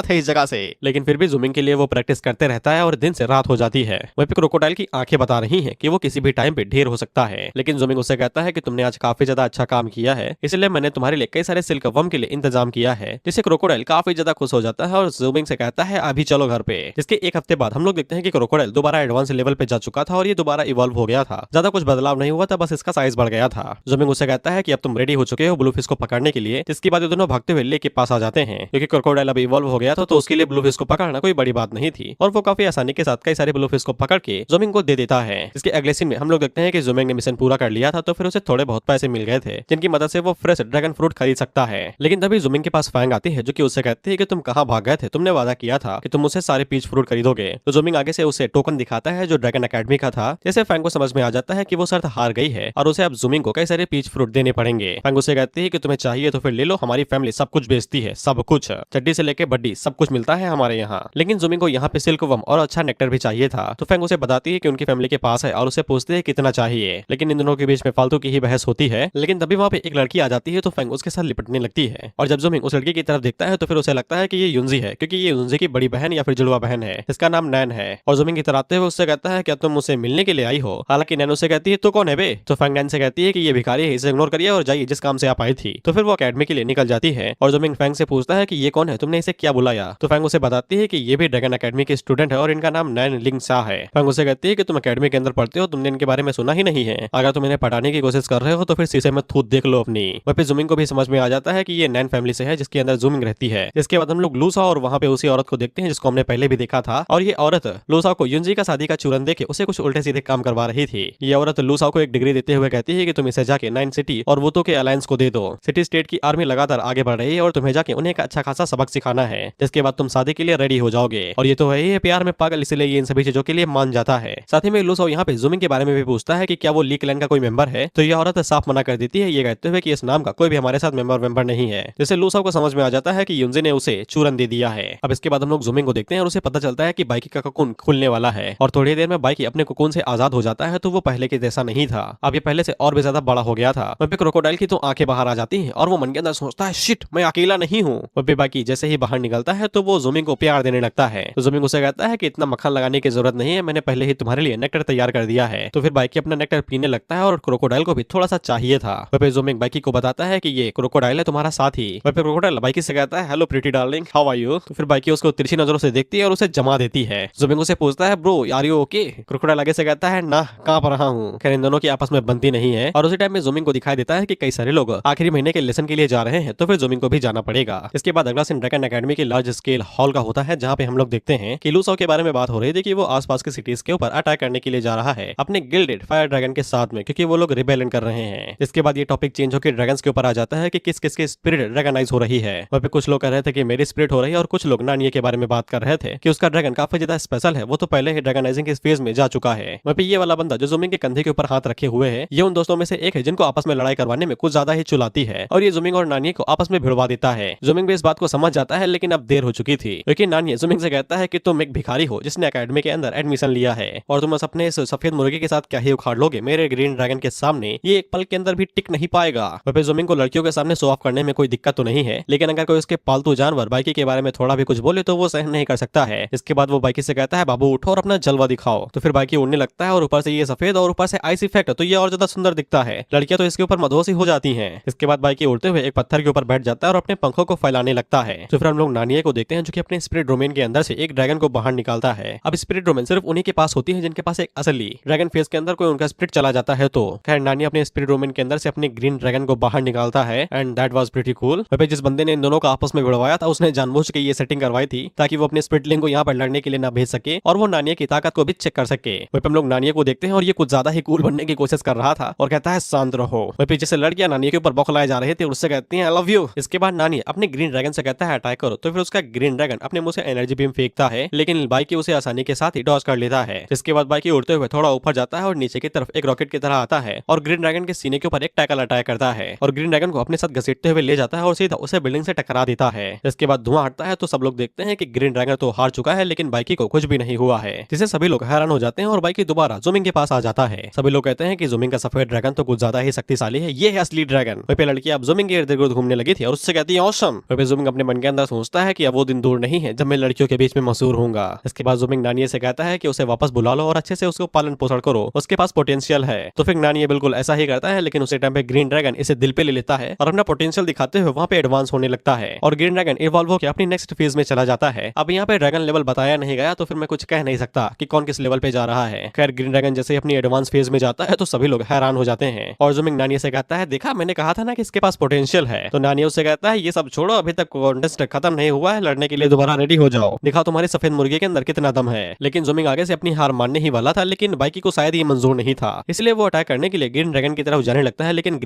है इस जगह से। लेकिन फिर भी ज़ूमिंग के लिए वो प्रैक्टिस करते रहता है और दिन से रात हो जाती है। वहीं पे क्रोकोडाइल की आंखें बता रही हैं कि वो किसी भी टाइम पे ढेर हो सकता है, लेकिन ज़ूमिंग उससे कहता है कि तुमने आज काफी ज्यादा अच्छा काम किया है, इसलिए मैंने तुम्हारे लिए कई सारे सिल्क वर्म के लिए इंतजाम किया है। जिससे क्रोकोडाइल काफी ज्यादा खुश हो जाता है और ज़ूमिंग से कहता है अभी चलो घर पे। जिसके एक हफ्ते बाद हम लोग देखते हैं कि क्रोकोडाइल दोबारा एडवांस लेवल पे जा चुका था और ये दोबारा इवॉल्व हो गया था। ज्यादा कुछ बदलाव नहीं हुआ था, बस इसका साइज बढ़ गया था। ज़ूमिंग उससे कहता है कि अब तुम रेडी हो चुके हो ब्लू फिश को पकड़ने के लिए, जिसके बाद ये दोनों भागते हुए लेक के पास आ जाते हैं क्योंकि क्रोकोडाइल अब इवॉल्व हो गया था, तो उसके लिए ब्लू फिश को पकड़ना कोई बड़ी बात नहीं थी और वो काफी आसानी के साथ कई सारे ब्लू फिश को पकड़ के ज़ोमिंग को दे देता है। इसके अगले सीन में हम लोग देखते हैं कि ज़ोमिंग ने मिशन पूरा कर लिया था, तो फिर उसे थोड़े बहुत पैसे मिल गए थे जिनकी मदद से वो फ्रेश ड्रैगन फ्रूट खरीद सकता है। लेकिन तभी ज़ोमिंग के पास फैंग आती है जो कि उससे कहती है कि तुम कहाँ भाग गए थे, तुमने वादा किया था कि तुम मुझसे सारे पीच फ्रूट खरीदोगे। तो ज़ोमिंग आगे से उसे टोकन दिखाता है जो ड्रैगन अकेडमी का था। जैसे फैंग को समझ में आ जाता है कि वो शर्त हार गई है और उसे अब ज़ोमिंग को कई सारे पीच फ्रूट देने पड़ेंगे। फैंग उसे कहती है कि तुम्हें चाहिए तो फिर ले लो, हमारी फैमिली सब कुछ बेचती है, सब कुछ, चड्डी से लेके बड्डी सब कुछ मिलता है हमारे यहाँ। लेकिन ज़ोमिंग को यहाँ पे सिल्क वर्म और अच्छा नेक्टर भी चाहिए था, तो फैंग उसे बताती है कि उनकी फैमिली के पास है और उसे पूछती है कितना चाहिए। लेकिन इन दोनों के बीच में फालतू की ही बहस होती है। लेकिन तभी वहाँ पे एक लड़की आ जाती है, तो फैंग उसके साथ लिपटने लगती है और जब ज़ोमिंग उस लड़की की तरफ देखता है तो फिर उसे लगता है कि ये युंजी है, क्योंकि ये युंजी की बड़ी बहन या फिर जुड़वा बहन है। इसका नाम नैन है और ज़ोमिंग की तरफ आते हुए उससे कहता है क्या तुम मुझसे मिलने के लिए आई हो। हालांकि नैन उसे कहती है तो कौन है बे। तो फैंग नैन से कहती है कि ये भिखारी है, इसे इग्नोर करिए और जाइए जिस काम से आप आई थी। तो फिर वो अकेडमी के लिए निकल जाती है और ज़ोमिंग फैंग से पूछता है कि ये कौन है, तुमने इसे क्या बुलाया। तो फैंग उसे बताती है कि ये भी ड्रैगन अकेडमी के स्टूडेंट है और इनका नाम नैन लिंग सा है। फैंग उसे कहती है कि तुम अकेडमी के अंदर पढ़ते हो, तुमने इनके बारे में सुना ही नहीं है, अगर तुम इन्हें पढ़ाने की कोशिश कर रहे हो तो फिर शीशे में थूत देख लो अपनी। वहीं पे ज़ोमिंग को भी समझ में आ जाता है कि ये नैन फैमिली से है जिसके अंदर ज़ोमिंग रहती है। जिसके बाद हम लोग लूसा और वहाँ पे उसी औरत को देखते हैं जिसको हमने पहले भी देखा था और ये औरत लूसा को युंजी का शादी का चूरन देके उसे कुछ उल्टे सीधे काम करवा रही थी। ये औरत लूसा को एक डिग्री देते हुए कहती है कि तुम इसे जाके नाइन सिटी और वुतो के अलायंस को दे दो। सिटी स्टेट की आर्मी लगातार आगे बढ़ रही है और तुम्हें जाके उन्हें एक अच्छा खासा सबक सिखाना है, जिसके बाद तुम शादी के लिए रेडी हो जाओगे। और ये तो है ही प्यार में पागल, इसलिए ये इन सभी चीजों के लिए मान जाता है। साथ ही में लूसा यहाँ पे ज़ोमिंग के बारे में भी पूछता है कि क्या वो ली क्लैन का कोई मेंबर है, तो यह औरत साफ मना कर देती है, ये कहते हुए कि इस नाम का कोई भी हमारे साथ मेंबर नहीं है। जिससे लूसा को समझ में आ जाता है कि युंजी ने उसे चूरन दे दिया है। अब इसके बाद हम लोग ज़ोमिंग को देखते हैं और उसे पता चलता है कि बाइकी का कोकून खुलने वाला है और थोड़ी देर में बाइकी अपने कोकून से आजाद हो जाता है। तो वो पहले के जैसा नहीं था, अब ये पहले से और भी ज्यादा बड़ा हो गया था। वहीं पे क्रोकोडाइल की तो आंखें बाहर आ जाती हैं और वो मन के अंदर सोचता है शिट, मैं अकेला नहीं हूँ। वहीं पे बाइकी जैसे ही बाहर निकलता है तो वो ज़ोमिंग को प्यार देने लगता है। तो ज़ोमिंग उसे कहता है कि इतना मक्खन लगाने की जरूरत नहीं है, मैंने पहले ही तुम्हारे लिए नेक्टर तैयार कर दिया है। तो फिर बाइकी अपना नेक्टर पीने लगता है और क्रोकोडाइल को भी थोड़ा सा चाहिए था। वहीं पे ज़ोमिंग बाइकी को बताता है कि ये क्रोकोडाइल है तुम्हारा साथी। वहीं पे क्रोकोडाइल बाइकी से कहता है hello pretty darling, how are you. तो फिर बाइकी उसको तिरछी नजरों से देखती है और उसे जमा देती है। ज़ोमिंग उसे पूछता है bro are you okay. Crocodile आगे से कहता है ना, कांप रहा हूँ। खैर इन दोनों की आपस में बनती नहीं है और उसी टाइम में ज़ोमिंग को दिखाई देता है कि कई सारे लोग आखिरी महीने के लेसन के लिए जा रहे हैं, तो फिर ज़ोमिंग को भी जाना पड़ेगा। इसके बाद अगला सीन ड्रैगन अकेडमी के लार्ज स्केल हॉल का होता है, जहाँ पे हम लोग देखते हैं कि लूसा के बारे में बात हो रही थी कि वो आसपास की सिटीज के ऊपर अटैक करने के लिए जा रहा है अपने गिल्डेड फायर ड्रैगन के साथ में, क्योंकि वो लोग रिबेलियन कर रहे हैं। इसके बाद ये टॉपिक चेंज होकर ड्रैगन्स के ऊपर आ जाता है कि किस किस की स्पिरिट ड्रैगनाइज हो रही है। वहाँ पे कुछ लोग कह रहे थे कि मेरी स्पिरिट हो रही है और कुछ लोग नानिये के बारे में बात कर रहे थे कि उसका ड्रैगन काफी ज्यादा स्पेशल है, वो तो पहले ही ड्रैगनाइजिंग के फेज में जा चुका है। वहाँ पे ये वाला बंदा जो ज़ोमिंग के कंधे के ऊपर हाथ रखे हुए है, ये उन दोस्तों में से एक है जिनको आपस में लड़ाई करवाने में कुछ ज्यादा ही चुलाती है और ये ज़ोमिंग और नानिये को आपस में भिड़वा देता है। ज़ोमिंग भी इस बात को समझ जाता है, लेकिन अब देर हो चुकी थी, क्योंकि नानिये ज़ोमिंग से कहता है कि तुम एक भिखारी हो जिसने अकेडमी के अंदर एडमिशन लिया है और तुम बस अपने इस सफेद मुर्गे के साथ क्या ही उखाड़ लोगे, मेरे ग्रीन ड्रैगन के सामने ये एक पल के अंदर भी टिक नहीं पाएगा। वहाँ पे ज़ोमिंग को लड़कियों के सामने शो ऑफ करने में कोई दिक्कत तो नहीं है, लेकिन अगर कोई उसके पालतू जानवर बाइकी के बारे में थोड़ा भी कुछ बोले तो वो सहन नहीं कर सकता है। इसके बाद वो बाइकी से कहता है बाबू उठो और अपना जलवा दिखाओ। तो फिर बाइकी उड़ने लगता है और ऊपर से ये सफेद और ऊपर से आइस इफेक्ट, तो ये और ज्यादा सुंदर दिखता है। लड़कियां तो इसके ऊपर मदहोशी हो जाती हैं। इसके बाद बाइकी उड़ते हुए एक पत्थर के ऊपर बैठ जाता है और अपने पंखों को फैलाने लगता है। तो फिर हम लोग नानिये को देखते हैं जो कि अपने स्पिरिट डोमेन के अंदर से एक ड्रैगन को बाहर निकालता है। अब स्पिरिट डोमेन सिर्फ उन्हीं के पास होती है जिनके पास एक असली ड्रैगन फेस के अंदर कोई उनका स्पिरिट चला जाता है। तो खैर नानिया अपने स्पिरिट डोमेन के अंदर से अपने ग्रीन ड्रैगन को बाहर निकालता है and that was pretty cool. जिस बंदे ने इन दोनों को आपस में भिड़वाया था उसने जानबूझ के ये सेटिंग करवाई थी ताकि वो अपने स्पिरिट लिंग को यहाँ पर लड़ने के लिए ना भेज सके और वो नानिया की ताकत को भी चेक कर सके। वहीं पे हम लोग नानिया को देखते हैं और ये कुछ ज्यादा ही कूल बनने की कोशिश कर रहा था और कहता है शांत रहो। वहीं पीछे से लड़कियां नानिया के ऊपर बौखलाए जा रहे थे और उससे कहती हैं आई लव यू। इसके बाद नानिया अपने ग्रीन ड्रैगन से कहता है अटैक करो, तो फिर उसका ग्रीन ड्रैगन अपने मुंह से एनर्जी बीम फेंकता है, लेकिन बाइकी उसे आसानी के साथ ही डॉज कर लेता है। जिसके बाद बाइकी उड़ते हुए थोड़ा ऊपर जाता है और नीचे की तरफ एक रॉकेट की तरह आता है और ग्रीन ड्रैगन के सीने के ऊपर एक टैकल अटैक करता है और ग्रीन ड्रैगन को अपने साथ घसीटते हुए ले जाता है और सीधा उसे बिल्डिंग से टकरा देता है। इसके बाद धुआं हटता है तो सब लोग देखते हैं कि ग्रीन ड्रैगन तो हार चुका है, लेकिन बाइकी को कुछ भी नहीं हुआ है, जिससे सभी लोग हैरान हो जाते हैं और बाइकी दोबारा ज़ोमिंग के पास आ जाता है। सभी लोग कहते हैं कि ज़ोमिंग का सफेद ड्रैगन तो कुछ ज्यादा ही शक्तिशाली है, ये है असली ड्रैगन। वहीं पे लड़की अब ज़ोमिंग के इर्द गिर्द घूमने लगी थी और उससे कहती है ऑसम। वहीं पे ज़ोमिंग अपने मन के अंदर सोचता है कि अब वो दिन दूर नहीं है जब मैं लड़कियों के बीच में मशहूर होऊंगा। इसके बाद ज़ोमिंग नानिये से कहता है कि उसे वापस बुला लो और अच्छे से उसको पालन पोषण करो, उसके पास पोटेंशियल है। तो फिर नानिये बिल्कुल ऐसा ही करता है, लेकिन उसी टाइम पे ग्रीन ड्रैगन इसे दिल पे ले लेता है और अपना पोटेंशियल दिखाते हुए वहाँ पे एडवांस होने लगता है और ग्रीन ड्रैगन इवॉल्व होकर अपनी नेक्स्ट फेज में चला जाता है। अब यहाँ पे ड्रैगन लेवल बताया नहीं गया तो फिर मैं कुछ कह नहीं सकता कि कौन किस लेवल पे जा रहा है। खैर ग्रीन ड्रैगन जैसे अपनी एडवांस फेज में जाता है तो सभी लोग हैरान हो जाते हैं और ज़ोमिंग नानिये से कहता है देखा मैंने कहा था ना कि इसके पास पोटेंशियल है। तो नानी उससे कहता है ये सब छोड़ो, अभी तक कॉन्टेस्ट खत्म नहीं हुआ है, लड़ने के लिए दोबारा रेडी हो जाओ, दिखाओ तुम्हारे सफेद मुर्गे के अंदर कितना दम है। लेकिन ज़ूमिंग आगे से अपनी हार मानने ही वाला था, लेकिन बाइकी को शायद ये मंजूर नहीं था, इसलिए वो अटैक करने के लिए ग्रीन ड्रैगन की तरफ जाने लगता है। लेकिन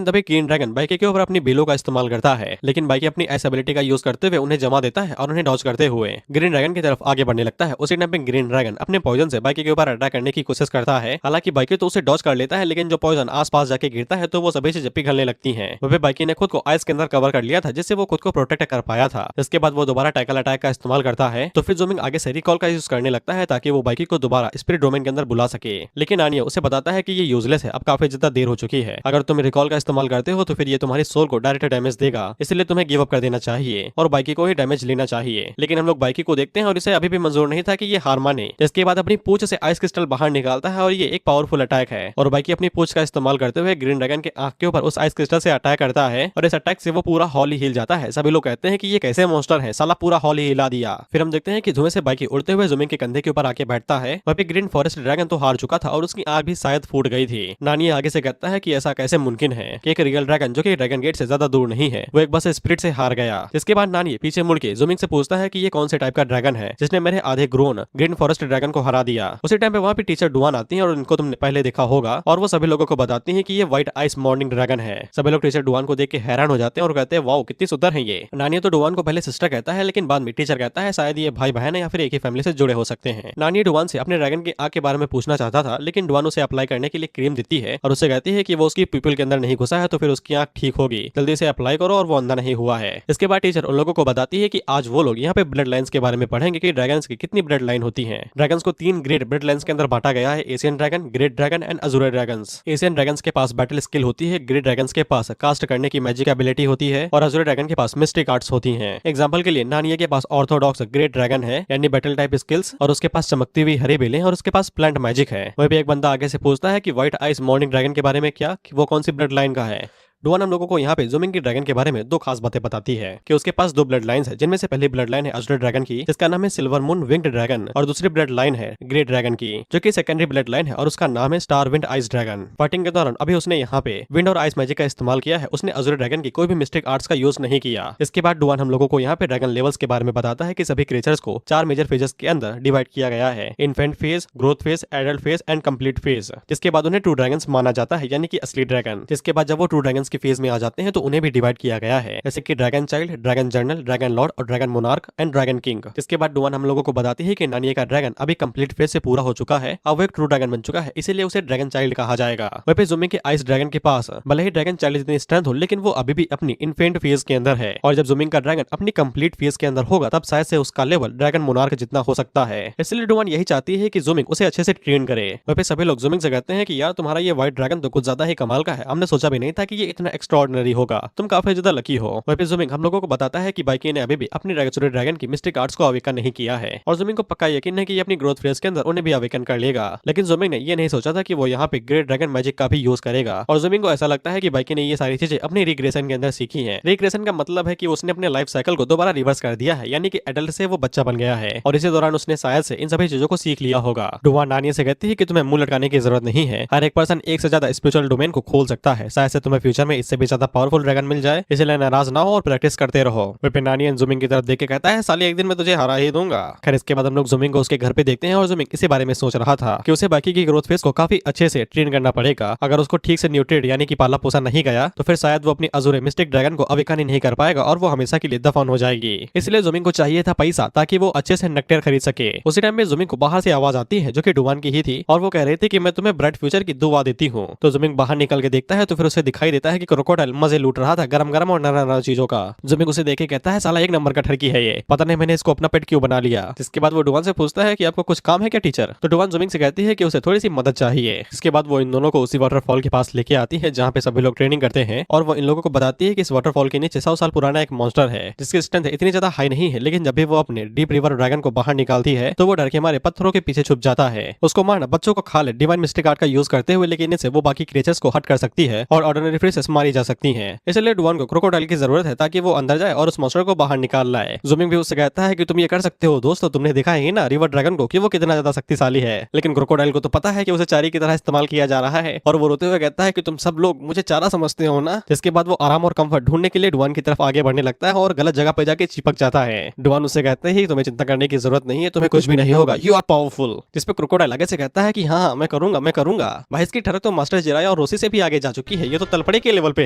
तभी ग्रीन ड्रैगन बाइकी के ऊपर अपनी बिलों का इस्तेमाल करता है, लेकिन बाइकी अपनी एस एबिलिटी का यूज करते हुए उन्हें जमा देता है और उन्हें डॉज करते हुए ग्रीन ड्रैगन की तरफ आगे बढ़ने लगता है। उसी टाइम पे ग्रीन ड्रैगन अपने पॉइजन से बाइकी के ऊपर अटैक करने की कोशिश करता है। हालांकि बाइकी तो उसे डॉज कर लेता है, लेकिन जो पॉइजन आसपास जाके गिरता है तो वो सभी से पिघलने लगती है। वह बाइकी ने खुद को आइस के अंदर कवर कर लिया था, जिससे वो खुद को प्रोटेक्ट कर पाया था। इसके बाद वो दोबारा टैकल अटैक का इस्तेमाल करता है। तो फिर ज़ूमिंग आगे से रिकॉल का यूज करने लगता है ताकि वो बाइकी को दोबारा स्पिरिट डोमेन के अंदर बुला सके। लेकिन आनिया उसे बताता है कि ये यूजलेस है, अब काफी ज्यादा देर हो चुकी है। अगर तुम रिकॉल का इस्तेमाल करते हो तो फिर ये तुम्हारी सोल को डायरेक्ट डैमेज देगा, इसलिए तुम्हें गिव अप कर देना चाहिए और बाइकी को ही डैमेज लेना चाहिए। लेकिन हम लोग बाइकी को देखते हैं और इसे अभी भी मंजूर नहीं था कि ये हार माने। इसके बाद अपनी पूंछ से आइस क्रिस्टल बाहर निकालता है और ये एक पावरफुल अटैक है। और बाइकी अपनी पूंछ का इस्तेमाल करते हुए ग्रीन ड्रैगन के आंख के ऊपर उस आइस क्रिस्टल से अटैक करता है और इस अटैक से वो पूरा हॉल ही हिल जाता है। सभी लोग कहते हैं कि ये कैसे मॉन्स्टर है, साला पूरा हॉल ही हिला दिया। फिर हम देखते हैं कि धुएं से बाइकी उड़ते हुए ज़ूमिंग के कंधे के ऊपर आके बैठता है। वहीं पे ग्रीन फॉरेस्ट ड्रैगन तो हार चुका था और उसकी आंख भी शायद फूट गई थी। नानी आगे से कहता है कि ऐसा कैसे मुमकिन है कि एक रियल ड्रैगन जो कि ड्रैगन गेट से ज्यादा दूर नहीं है, वो एक बस स्पिरिट से हार गया। जिसके बाद नानी पीछे मुड़ के ज़ूमिंग से पूछता है कि ये कौन से टाइप का ड्रैगन है जिसने मेरे आधे ग्रोन ग्रीन फॉरेस्ट ड्रैगन को हरा दिया। उसी टाइम पे वहाँ पे टीचर डुआन आती है और इनको तुमने पहले देखा होगा और वो सभी लोगों को बताती है कि ये व्हाइट आइस मॉर्निंग ड्रैगन है। सभी लोग टीचर डुआन को देख के हैरान हो जाते हैं और कहते हैं वाओ कितनी सुंदर है ये। नानी तो डुआन को पहले सिस्टर कहता है, लेकिन बाद में टीचर कहता है शायद ये भाई बहन है या फिर एक ही फैमिली से जुड़े हो सकते हैं। नानी डुआन से अपने ड्रैगन की आंख के बारे में पूछना चाहता था, लेकिन डुआन उसे अप्लाई करने के लिए क्रीम देती है और उसे कहती है कि वो उसकी पीपल के अंदर नहीं घुसा है तो फिर उसकी आंख ठीक होगी, जल्दी से अप्लाई करो और वो अंधा नहीं हुआ है। इसके बाद टीचर उन लोगों को बताती है कि आज वो लोग यहाँ पे ब्लड लाइन्स के बारे में पढ़ेंगे कि ड्रैगन्स की कितनी ब्लड लाइन होती है। ड्रैगन्स को 3 ग्रेड ब्लड लाइन्स के अंदर बांटा गया है, Asian dragon, great dragon and Azzur dragons. Asian dragons के पास बैटल स्किल होती है, ग्रेट ड्रैगन्स के पास कास्ट करने की मैजिक एबिलिटी होती है और अजूर ड्रैगन के पास मिस्टिक आर्ट्स होती हैं। एग्जांपल के लिए नानिया के पास ऑर्थोडॉक्स ग्रेट ड्रैगन है यानी बैटल टाइप स्किल्स और उसके पास चमकती हुई हरी बेलें और उसके पास प्लांट मैजिक है। वहीं पे एक बंदा आगे से पूछता है कि व्हाइट आइस मॉर्निंग ड्रैगन के बारे में क्या, कि वो कौन सी ब्लड लाइन का है। डुआन हम लोगों को यहाँ पे ज़ूमिंग की ड्रैगन के बारे में 2 खास बातें बताती है कि उसके पास 2 ब्लड लाइन्स है, जिनमें से पहली ब्लड लाइन है अजूर ड्रैगन की जिसका नाम है सिल्वर मून विंग्ड ड्रैगन और दूसरी ब्लड लाइन है ग्रेट ड्रैगन की जो कि सेकेंडरी ब्लड लाइन है और उसका नाम है star wind ice dragon. Fighting के दौरान अभी उसने यहाँ पे विंड और आइस मैजिक का इस्तेमाल किया है, उसने अजूर ड्रैगन की कोई भी मिस्टिक आर्ट्स का यूज नहीं किया। इसके बाद डुआन हम लोगों को यहाँ पे ड्रैगन लेवल्स के बारे में बताता है कि सभी क्रिएचर्स को 4 मेजर फेजेस के अंदर डिवाइड किया गया है, infant phase, growth phase, adult phase and complete phase. जिसके बाद उन्हें ट्रू ड्रैगन्स माना जाता है यानी कि असली ड्रैगन। जिसके बाद जब वो ट्रू ड्रैगन्स के फेज में आ जाते हैं तो उन्हें भी डिवाइड किया गया है, जैसे कि dragon child, dragon general, dragon lord और dragon monarch and dragon king. जिसके बाद डुआन हम लोगों को बताती है कि नानिया का ड्रैगन अभी कंप्लीट फेज से पूरा हो चुका है, अब वो एक ट्रू ड्रैगन बन चुका है, इसीलिए उसे ड्रैगन चाइल्ड कहा जाएगा। वहीं पे ज़ूमिंग के आइस ड्रैगन के पास भले ही ड्रैगन चाइल्ड जितनी स्ट्रेंथ हो, लेकिन वो अभी भी अपनी इन्फेंट फेज के अंदर है और जब ज़ूमिंग का ड्रैगन अपनी कंप्लीट फेज के अंदर होगा तब शायद से उसका लेवल ड्रैगन मोनार्क जितना हो सकता है। इसलिए डुआन यही चाहती है कि ज़ूमिंग उसे अच्छे से ट्रेन करे। वहीं पे सभी लोग ज़ूमिंग से कहते हैं कि यार तुम्हारा ये व्हाइट ड्रैगन तो कुछ ज्यादा ही कमाल का है, हमने सोचा भी नहीं था कि ये इतना एक्स्ट्राऑर्डिनरी होगा, तुम काफी ज्यादा लकी हो। वहीं पे ज़ूमिंग हम लोगों को बताता है कि बाइकी ने अभी भी अपनी ड्रैगन की मिस्टिक आर्ट्स को अवेकन नहीं किया है और ज़ूमिंग को पक्का यकीन है कि ये अपनी ग्रोथ फेज के अंदर उन्हें भी अवेकन कर लेगा। लेकिन ज़ूमिंग ने ये नहीं सोचा था कि वो यहाँ पे ग्रेट ड्रैगन मैजिक का भी यूज करेगा और ज़ूमिंग को ऐसा लगता है कि बाइकी ने ये सारी चीजें अपनी रिग्रेशन के अंदर सीखी है। रिग्रेशन का मतलब है कि उसने अपने लाइफ साइकिल को दोबारा रिवर्स कर दिया है, यानी कि एडल्ट से वो बच्चा बन गया है और इसी दौरान उसने शायद से इन सभी चीजों को सीख लिया होगा। डुआन नानिया से कहती है कि तुम्हें मुंह लटकाने की जरूरत नहीं है, हर एक पर्सन एक से ज्यादा स्पिरिचुअल डोमेन को खोल सकता है, शायद से तुम्हें फ्यूचर में इससे भी ज्यादा पावरफुल ड्रैगन मिल जाए, इसलिए नाराज ना हो और प्रैक्टिस करते रहो। फिर नानिया ज़ूमिंग की तरफ देख के कहता है साली एक दिन मैं तुझे हरा ही दूंगा। खैर इसके बाद हम लोग ज़ूमिंग को उसके घर पे देखते हैं और ज़ूमिंग इसी बारे में सोच रहा था कि उसे बाकी की ग्रोथ फेज को काफी अच्छे से ट्रेन करना पड़ेगा। अगर उसको ठीक से न्यूट्रिएंट यानी कि पाला पोसा नहीं गया तो फिर शायद वो अपनी अजूर मिस्टिक ड्रैगन को अवेकन ही नहीं कर पाएगा और वो हमेशा के लिए दफन हो जाएगी। इसलिए ज़ूमिंग को चाहिए था पैसा ताकि वो अच्छे से नेक्टर खरीद सके। उसी टाइम में ज़ूमिंग को बाहर से आवाज आती है जो कि डुआन की ही थी और वो कह रही थी कि मैं तुम्हें ब्राइट फ्यूचर की दुआ देती हूँ। तो ज़ूमिंग बाहर निकल के देखता है तो फिर उसे दिखाई देता है कि क्रोकोडाइल मजे लूट रहा था गरम गरम और नरम नरम चीजों का। ज़ूमिंग उसे देखे कहता है साला एक नंबर का ठरकी है ये, पता नहीं मैंने इसको अपना पेट क्यों बना लिया। जिसके बाद वो डुआन से पूछता है कि आपको कुछ काम है क्या टीचर। तो डुआन ज़ूमिंग से कहती है कि उसे थोड़ी सी मदद चाहिए। इसके बाद वो इन दोनों को उसी वाटरफॉल के पास लेके आती है जहाँ पे सभी लोग ट्रेनिंग करते हैं और वो इन लोगों को बताती है कि इस वाटरफॉल के नीचे 100 साल पुराना एक मॉन्स्टर है जिसकी स्ट्रेंथ इतनी ज्यादा हाई नहीं है, लेकिन जब भी वो अपने डीप रिवर ड्रैगन को बाहर निकालती है तो वो डर के मारे पत्थरों के पीछे छुप जाता है। उसको मारना बच्चों को खा ले डिवाइन मिस्टिक आर्ट का यूज करते हुए, लेकिन इससे वो बाकी क्रिएचर्स को हट कर सकती है और ऑर्डिनरी फिश बस मारी जा सकती हैं। इसलिए डुआन को क्रोकोडाइल की जरूरत है ताकि वो अंदर जाए और उस मॉन्स्टर को बाहर निकाल लाए। ज़ूमिंग भी उससे कहता है कि तुम ये कर सकते हो दोस्त, तुमने देखा है ना रिवर ड्रैगन को कि वो कितना ज्यादा शक्तिशाली है। लेकिन क्रोकोडाइल को तो पता है कि उसे चारी की तरह इस्तेमाल किया जा रहा है और वो रोते हुए कहता है कि तुम सब लोग मुझे चारा समझते हो ना। जिसके बाद वो आराम और कंफर्ट ढूंढने के लिए डुआन की तरफ आगे बढ़ने लगता है और गलत जगह पे जाके चिपक जाता है। डुआन उससे कहते हैं तुम्हें चिंता करने की जरूरत नहीं है, तुम्हें कुछ भी नहीं होगा, यू आर पावरफुल। जिस पे क्रोकोडाइल आगे से कहता है कि हाँ मैं करूंगा। भाई इसकी ठरक तो मास्टर जिराया और रोसी से भी आगे जा चुकी है, ये तो तलपड़े के लेवल पे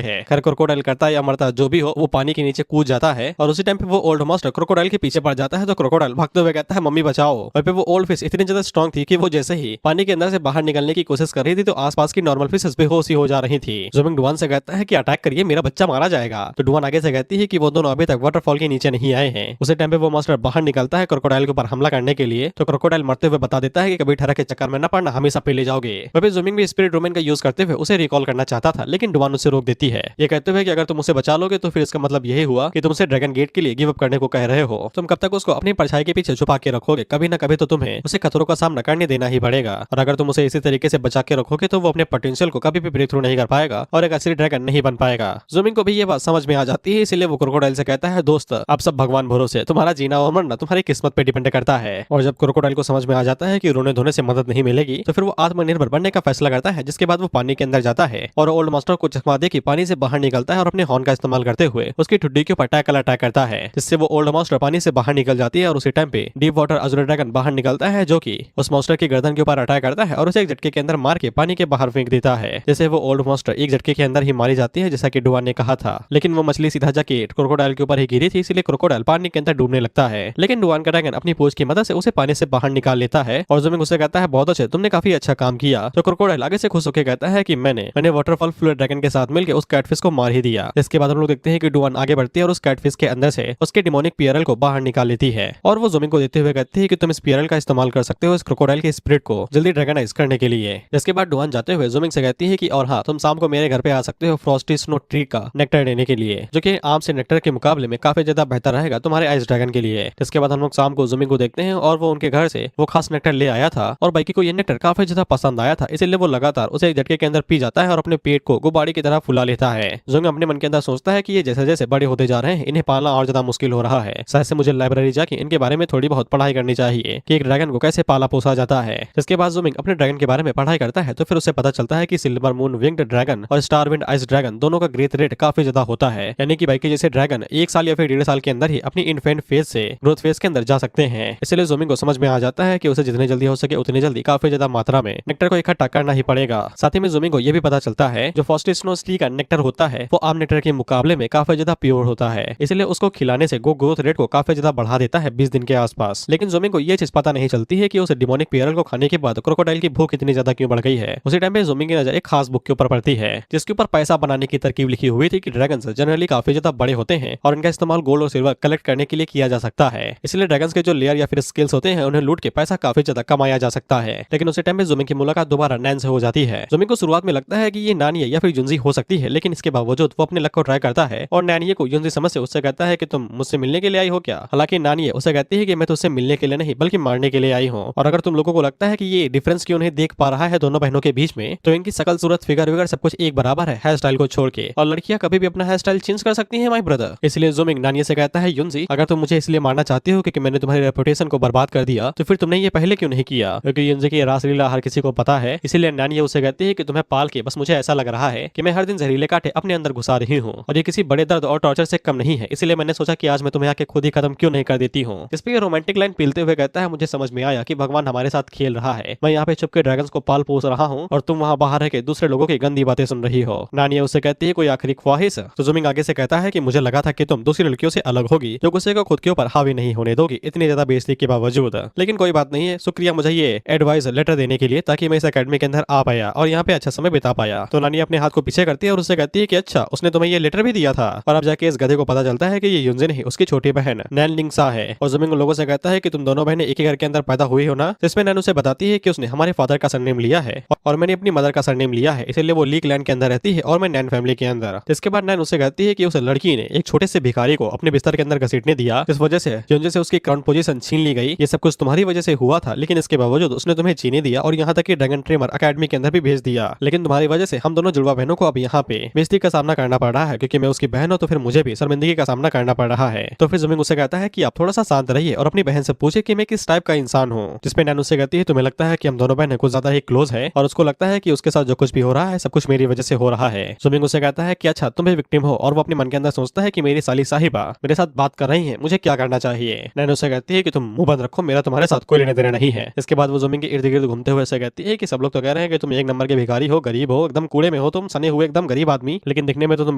है। खैर क्रोकोडाइल करता या मरता जो भी हो वो पानी के नीचे कूद जाता है और उसी टाइम पे वो ओल्ड मास्टर क्रोकोडाइल के पीछे पड़ जाता है। तो क्रोकोडाइल भागते हुए कहता है मम्मी बचाओ। वहीं पे वो ओल्ड फिश इतनी ज्यादा स्ट्रॉन्ग थी कि वो जैसे ही पानी के अंदर से बाहर निकलने की कोशिश कर रही थी तो आसपास की नॉर्मल फिशेस बेहोश ही हो जा रही थी। ज़ूमिंग डुआन से कहता है कि अटैक करिए, मेरा बच्चा मारा जाएगा। तो डुआन आगे से कहती है कि वो दोनों अभी तक वाटरफॉल के नीचे नहीं आए हैं। उसी टाइम पे वो मास्टर बाहर निकलता है क्रोकोडाइल के ऊपर हमला करने के लिए। तो क्रोकोडाइल मरते हुए बता देता है कि कभी ठरक के चक्कर में न पड़ना, हमेशा पे ले जाओगे। वहीं ज़ूमिंग भी स्पिरिट डोमेन का यूज करते हुए उसे रिकॉल करना चाहता था लेकिन डुआन उसे रोक देती है, ये कहते हुए कि अगर तुम उसे बचा लोगे तो फिर इसका मतलब यही हुआ कि तुम उसे ड्रैगन गेट के लिए गिव अप करने को कह रहे हो। तुम कब तक उसको अपनी परछाई के पीछे छुपा के रखोगे, कभी न कभी तो तुम्हें उसे खतरों का सामना करने देना ही पड़ेगा। और अगर तुम उसे इसी तरीके से बचा के रखोगे तो वो अपने पोटेंशियल को कभी भी ब्रेक थ्रू नहीं कर पाएगा और एक असली ड्रैगन नहीं बन पाएगा। ज़ूमिंग को भी ये बात समझ में आ जाती है, इसलिए वो क्रोकोडाइल से कहता है दोस्त आप सब भगवान भरोसे, तुम्हारा जीना और मरना तुम्हारी किस्मत पे डिपेंड करता है। और जब क्रोकोडाइल को समझ में आ जाता है कि रोने धोने से मदद नहीं मिलेगी तो फिर वो आत्मनिर्भर बनने का फैसला करता है। जिसके बाद वो पानी के अंदर जाता है और ओल्ड मास्टर को चकमा दे कि पानी से बाहर निकलता है और अपने हॉर्न का इस्तेमाल करते हुए उसकी ठुड्डी के ऊपर टैकल अटैक करता है, जिससे वो ओल्ड मास्टर पानी से बाहर निकल जाती है। और उसी टाइम पे डीप वाटर अज़ूर ड्रैगन बाहर निकलता है जो कि उस मास्टर की गर्दन के ऊपर अटैक करता है और उसे एक झटके के अंदर मार के पानी के बाहर फेंक देता है। जैसे वो ओल्ड मास्टर एक झटके के अंदर ही मारी जाती है जैसा कि डुआन ने कहा था। लेकिन वो मछली सीधा जाके क्रोकोडाइल के ऊपर ही गिरी थी, इसलिए क्रोकोडाइल पानी के अंदर डूबने लगता है। लेकिन डुआन का ड्रैगन अपनी पूंछ की मदद से उसे पानी से बाहर निकाल लेता है और ज़ूमिंग उसे कहता है बहुत अच्छे, तुमने काफी अच्छा काम किया। तो क्रोकोडाइल आगे से खुश होकर कहता है कि मैंने वाटरफॉल फ्लूइड ड्रैगन के साथ मिलकर उस कैटफिश को मार ही दिया। इसके बाद हम लोग देखते हैं कि डुआन आगे बढ़ती है और उस कैटफिश के अंदर से उसके डिमोनिक पियरल को बाहर निकाल लेती है और वो ज़ूमिंग को देते हुए कहती है कि तुम इस पियरल का इस्तेमाल कर सकते हो इस क्रोकोडाइल के स्पिरिट को जल्दी ड्रैगनाइज करने के लिए। इसके बाद डुआन जाते हुए ज़ूमिंग से कहती है कि और हाँ तुम शाम को मेरे घर पे आ सकते हो फ्रॉस्टी स्नो ट्री का नेक्टर लेने के लिए, जो कि आम से नेक्टर के मुकाबले में काफी ज्यादा बेहतर रहेगा तुम्हारे आइस ड्रैगन के लिए। इसके बाद हम लोग शाम को ज़ूमिंग को देखते हैं और वो उनके घर से वो खास नेक्टर ले आया था और बाइकी को ये नेक्टर काफी ज्यादा पसंद आया था, इसलिए वो लगातार उसे एक झटके के अंदर पी जाता है और अपने पेट को गुब्बारे की तरह फुला लेता है। ज़ूमिंग अपने मन के अंदर सोचता है कि ये जैसे जैसे बड़े होते जा रहे हैं इन्हें पालना और ज्यादा मुश्किल हो रहा है, शायद से मुझे लाइब्रेरी जाके इनके बारे में थोड़ी बहुत पढ़ाई करनी चाहिए कि एक ड्रैगन को कैसे पाला पोसा जाता है। इसके बाद ज़ूमिंग अपने ड्रैगन के बारे में पढ़ाई करता है तो फिर उसे पता चलता है कि सिल्वर मून विंग्ड ड्रैगन और स्टार विंड आइस ड्रैगन दोनों का ग्रोथ रेट काफी ज्यादा होता है, यानी कि बाइकी जैसे ड्रैगन 1 साल या फिर 1.5 साल के अंदर ही अपनी इन्फेंट फेज से ग्रोथ फेज के अंदर जा सकते हैं। इसलिए ज़ूमिंग को समझ में आ जाता है कि उसे जितने जल्दी हो सके उतनी जल्दी काफी ज्यादा मात्रा में नेक्टर को इकट्ठा करना ही पड़ेगा। साथ ही में ज़ूमिंग को यह भी पता चलता है जो फ्रॉस्टी स्नो ट्री का नेक्टर होता है वो आम नेक्टर के मुकाबले में काफी ज्यादा प्योर होता है, इसलिए उसको खिलाने से ग्रोथ रेट को काफी ज्यादा बढ़ा देता है 20 दिन के आसपास। लेकिन ज़ूमिंग को यह चीज पता नहीं चलती है कि उस डिमोनिक पियरल को खाने के बाद क्रोकोडाइल की भूख इतनी ज्यादा क्यों बढ़ गई है। उसी टाइम पे ज़ूमिंग की नजर एक खास बुक के ऊपर पड़ती है जिसके ऊपर पैसा बनाने की तरकीब लिखी हुई थी कि ड्रैगन्स जनरली काफी ज्यादा बड़े होते हैं और इनका इस्तेमाल गोल्ड और सिल्वर कलेक्ट करने के लिए किया जा सकता है, इसलिए ड्रैगन्स के जो लेयर या फिर स्किल्स होते हैं उन्हें लूट के पैसा काफी ज्यादा कमाया जा सकता है। लेकिन उसी टाइम पे ज़ूमिंग की मुलाकात दोबारा नैन से हो जाती है। ज़ूमिंग को शुरुआत में लगता है कि ये नानिये या फिर जुंजी हो सकती है, लेकिन इसके बावजूद वो अपने लक को ट्राई करता है और नानिये को जुंजी समझ से उससे कहता है कि तुम मुझसे मिलने के लिए आई हो क्या। हालांकि नानिये उसे कहती है कि मैं तुझसे मिलने के लिए नहीं बल्कि मारने के लिए आई हूँ, और अगर तुम लोगों को लगता है कि ये डिफरेंस क्यों नहीं देख पा रहा है दोनों बहनों के बीच में तो इनकी शकल सूरत फिगर विगर सब कुछ एक बराबर है हेयर स्टाइल को छोड़ के, और लड़कियां कभी भी अपना हेयर स्टाइल चेंज कर सकती है माय ब्रदर। इसलिए ज़ूमिंग नानिये से कहता है युंजी अगर तुम मुझे इसलिए मारना चाहती हो क्योंकि मैंने तुम्हारी रेपुटेशन को बर्बाद कर दिया तो फिर तुमने ये पहले क्यों नहीं किया, क्योंकि युंजी की रासलीला हर किसी को पता है। इसलिए नानिये उसे कहती है कि तुम्हें पाल के बस मुझे ऐसा लग रहा है कि मैं हर दिन जहरीले कांटे अपने अंदर घुसा रही हूँ और ये किसी बड़े दर्द और टॉर्चर से कम नहीं है, इसलिए मैंने सोचा कि आज मैं तुम्हें आके खुद ही खत्म क्यों नहीं कर देती हूँ। इस पे रोमांटिक लाइन पीलते हुए कहता है मुझे समझ में आया कि भगवान हमारे साथ खेल रहा है, मैं यहाँ पे छुप के ड्रैगन्स को पाल पोस रहा हूँ और तुम वहाँ बाहर रह के दूसरे लोगों की गंदी बातें सुन रही हो। नानिये उससे कहती है कोई आखिरी ख्वाहिश। तो ज़ूमिंग आगे से कहता है कि मुझे लगा था कि तुम दूसरी लड़कियों से अलग होगी जो गुस्से को खुद के ऊपर हावी नहीं होने दोगी इतनी ज्यादा बेइज्जती के बावजूद, लेकिन कोई बात नहीं है, शुक्रिया मुझे ये एडवाइस लेटर देने के लिए ताकि मैं इस एकेडमी के अंदर आ पाया और यहाँ पे अच्छा समय बिता पाया। तो नानी अपने हाथ को पीछे करती है और उससे कहती है कि अच्छा उसने तुम्हें ये लेटर भी दिया था, और अब जाके इस गधे को पता चलता है कि ये युंजी नहीं उसकी छोटी बहन नैन लिंगसा है। और ज़ूमिंग उन लोगों से कहता है कि तुम दोनों बहनें एक ही घर के अंदर पैदा हुई हो ना, जिसमें नैन उसे बताती है कि उसने हमारे फादर का सरनेम लिया है और मैंने अपनी मदर का सरनेम लिया है, इसलिए वो लीक लैंड के अंदर रहती है और मैं नैन फैमिली के अंदर। इसके बाद नैन उसे कहती है कि उस लड़की ने एक छोटे से भिखारी को अपने बिस्तर के अंदर घसीटने दिया, इस वजह से युंजी से उसकी क्राउन पोजीशन छीन ली गई। ये सब कुछ तुम्हारी वजह से हुआ था, लेकिन इसके बावजूद उसने तुम्हें जीने दिया और यहाँ तक कि ड्रैगन ट्रेमर अकेडमी के अंदर भी भेज दिया, लेकिन तुम्हारी वजह से हम दोनों जुड़वा बहनों को अब यहाँ यहाँ पे बेइज्जती का सामना करना पड़ रहा है क्योंकि मैं उसकी बहन हूँ, तो फिर मुझे भी शर्मिंदगी का सामना करना पड़ रहा है। तो फिर जुमिंग उससे कहता है कि आप थोड़ा सा शांत रहिए और अपनी बहन से पूछे कि मैं किस टाइप का इंसान हूँ। जिसपे नैन उससे कहती है तुम्हें लगता है कि हम दोनों बहन कुछ ज्यादा ही क्लोज है और उसको लगता है कि उसके साथ जो कुछ भी हो रहा है सब कुछ मेरी वजह से हो रहा है। जुमिंग उससे कहता है कि अच्छा तुम भी विक्टिम हो, और वो अपने मन के अंदर सोचता है कि मेरी साली साहिबा मेरे साथ बात कर रही है, मुझे क्या करना चाहिए। नैन उससे कहती है कि तुम मुंह बंद रखो, मेरा तुम्हारे साथ कोई लेने देना नहीं है। इसके बाद वो जुमिंग के इर्द गिर्द घूमते हुए कहती है कि सब लोग तो कह रहे हैं कि तुम एक नंबर के भिखारी हो, गरीब हो, एकदम कूड़े में हो, तुम सने हुए एकदम गरीब आदमी, लेकिन दिखने में तो तुम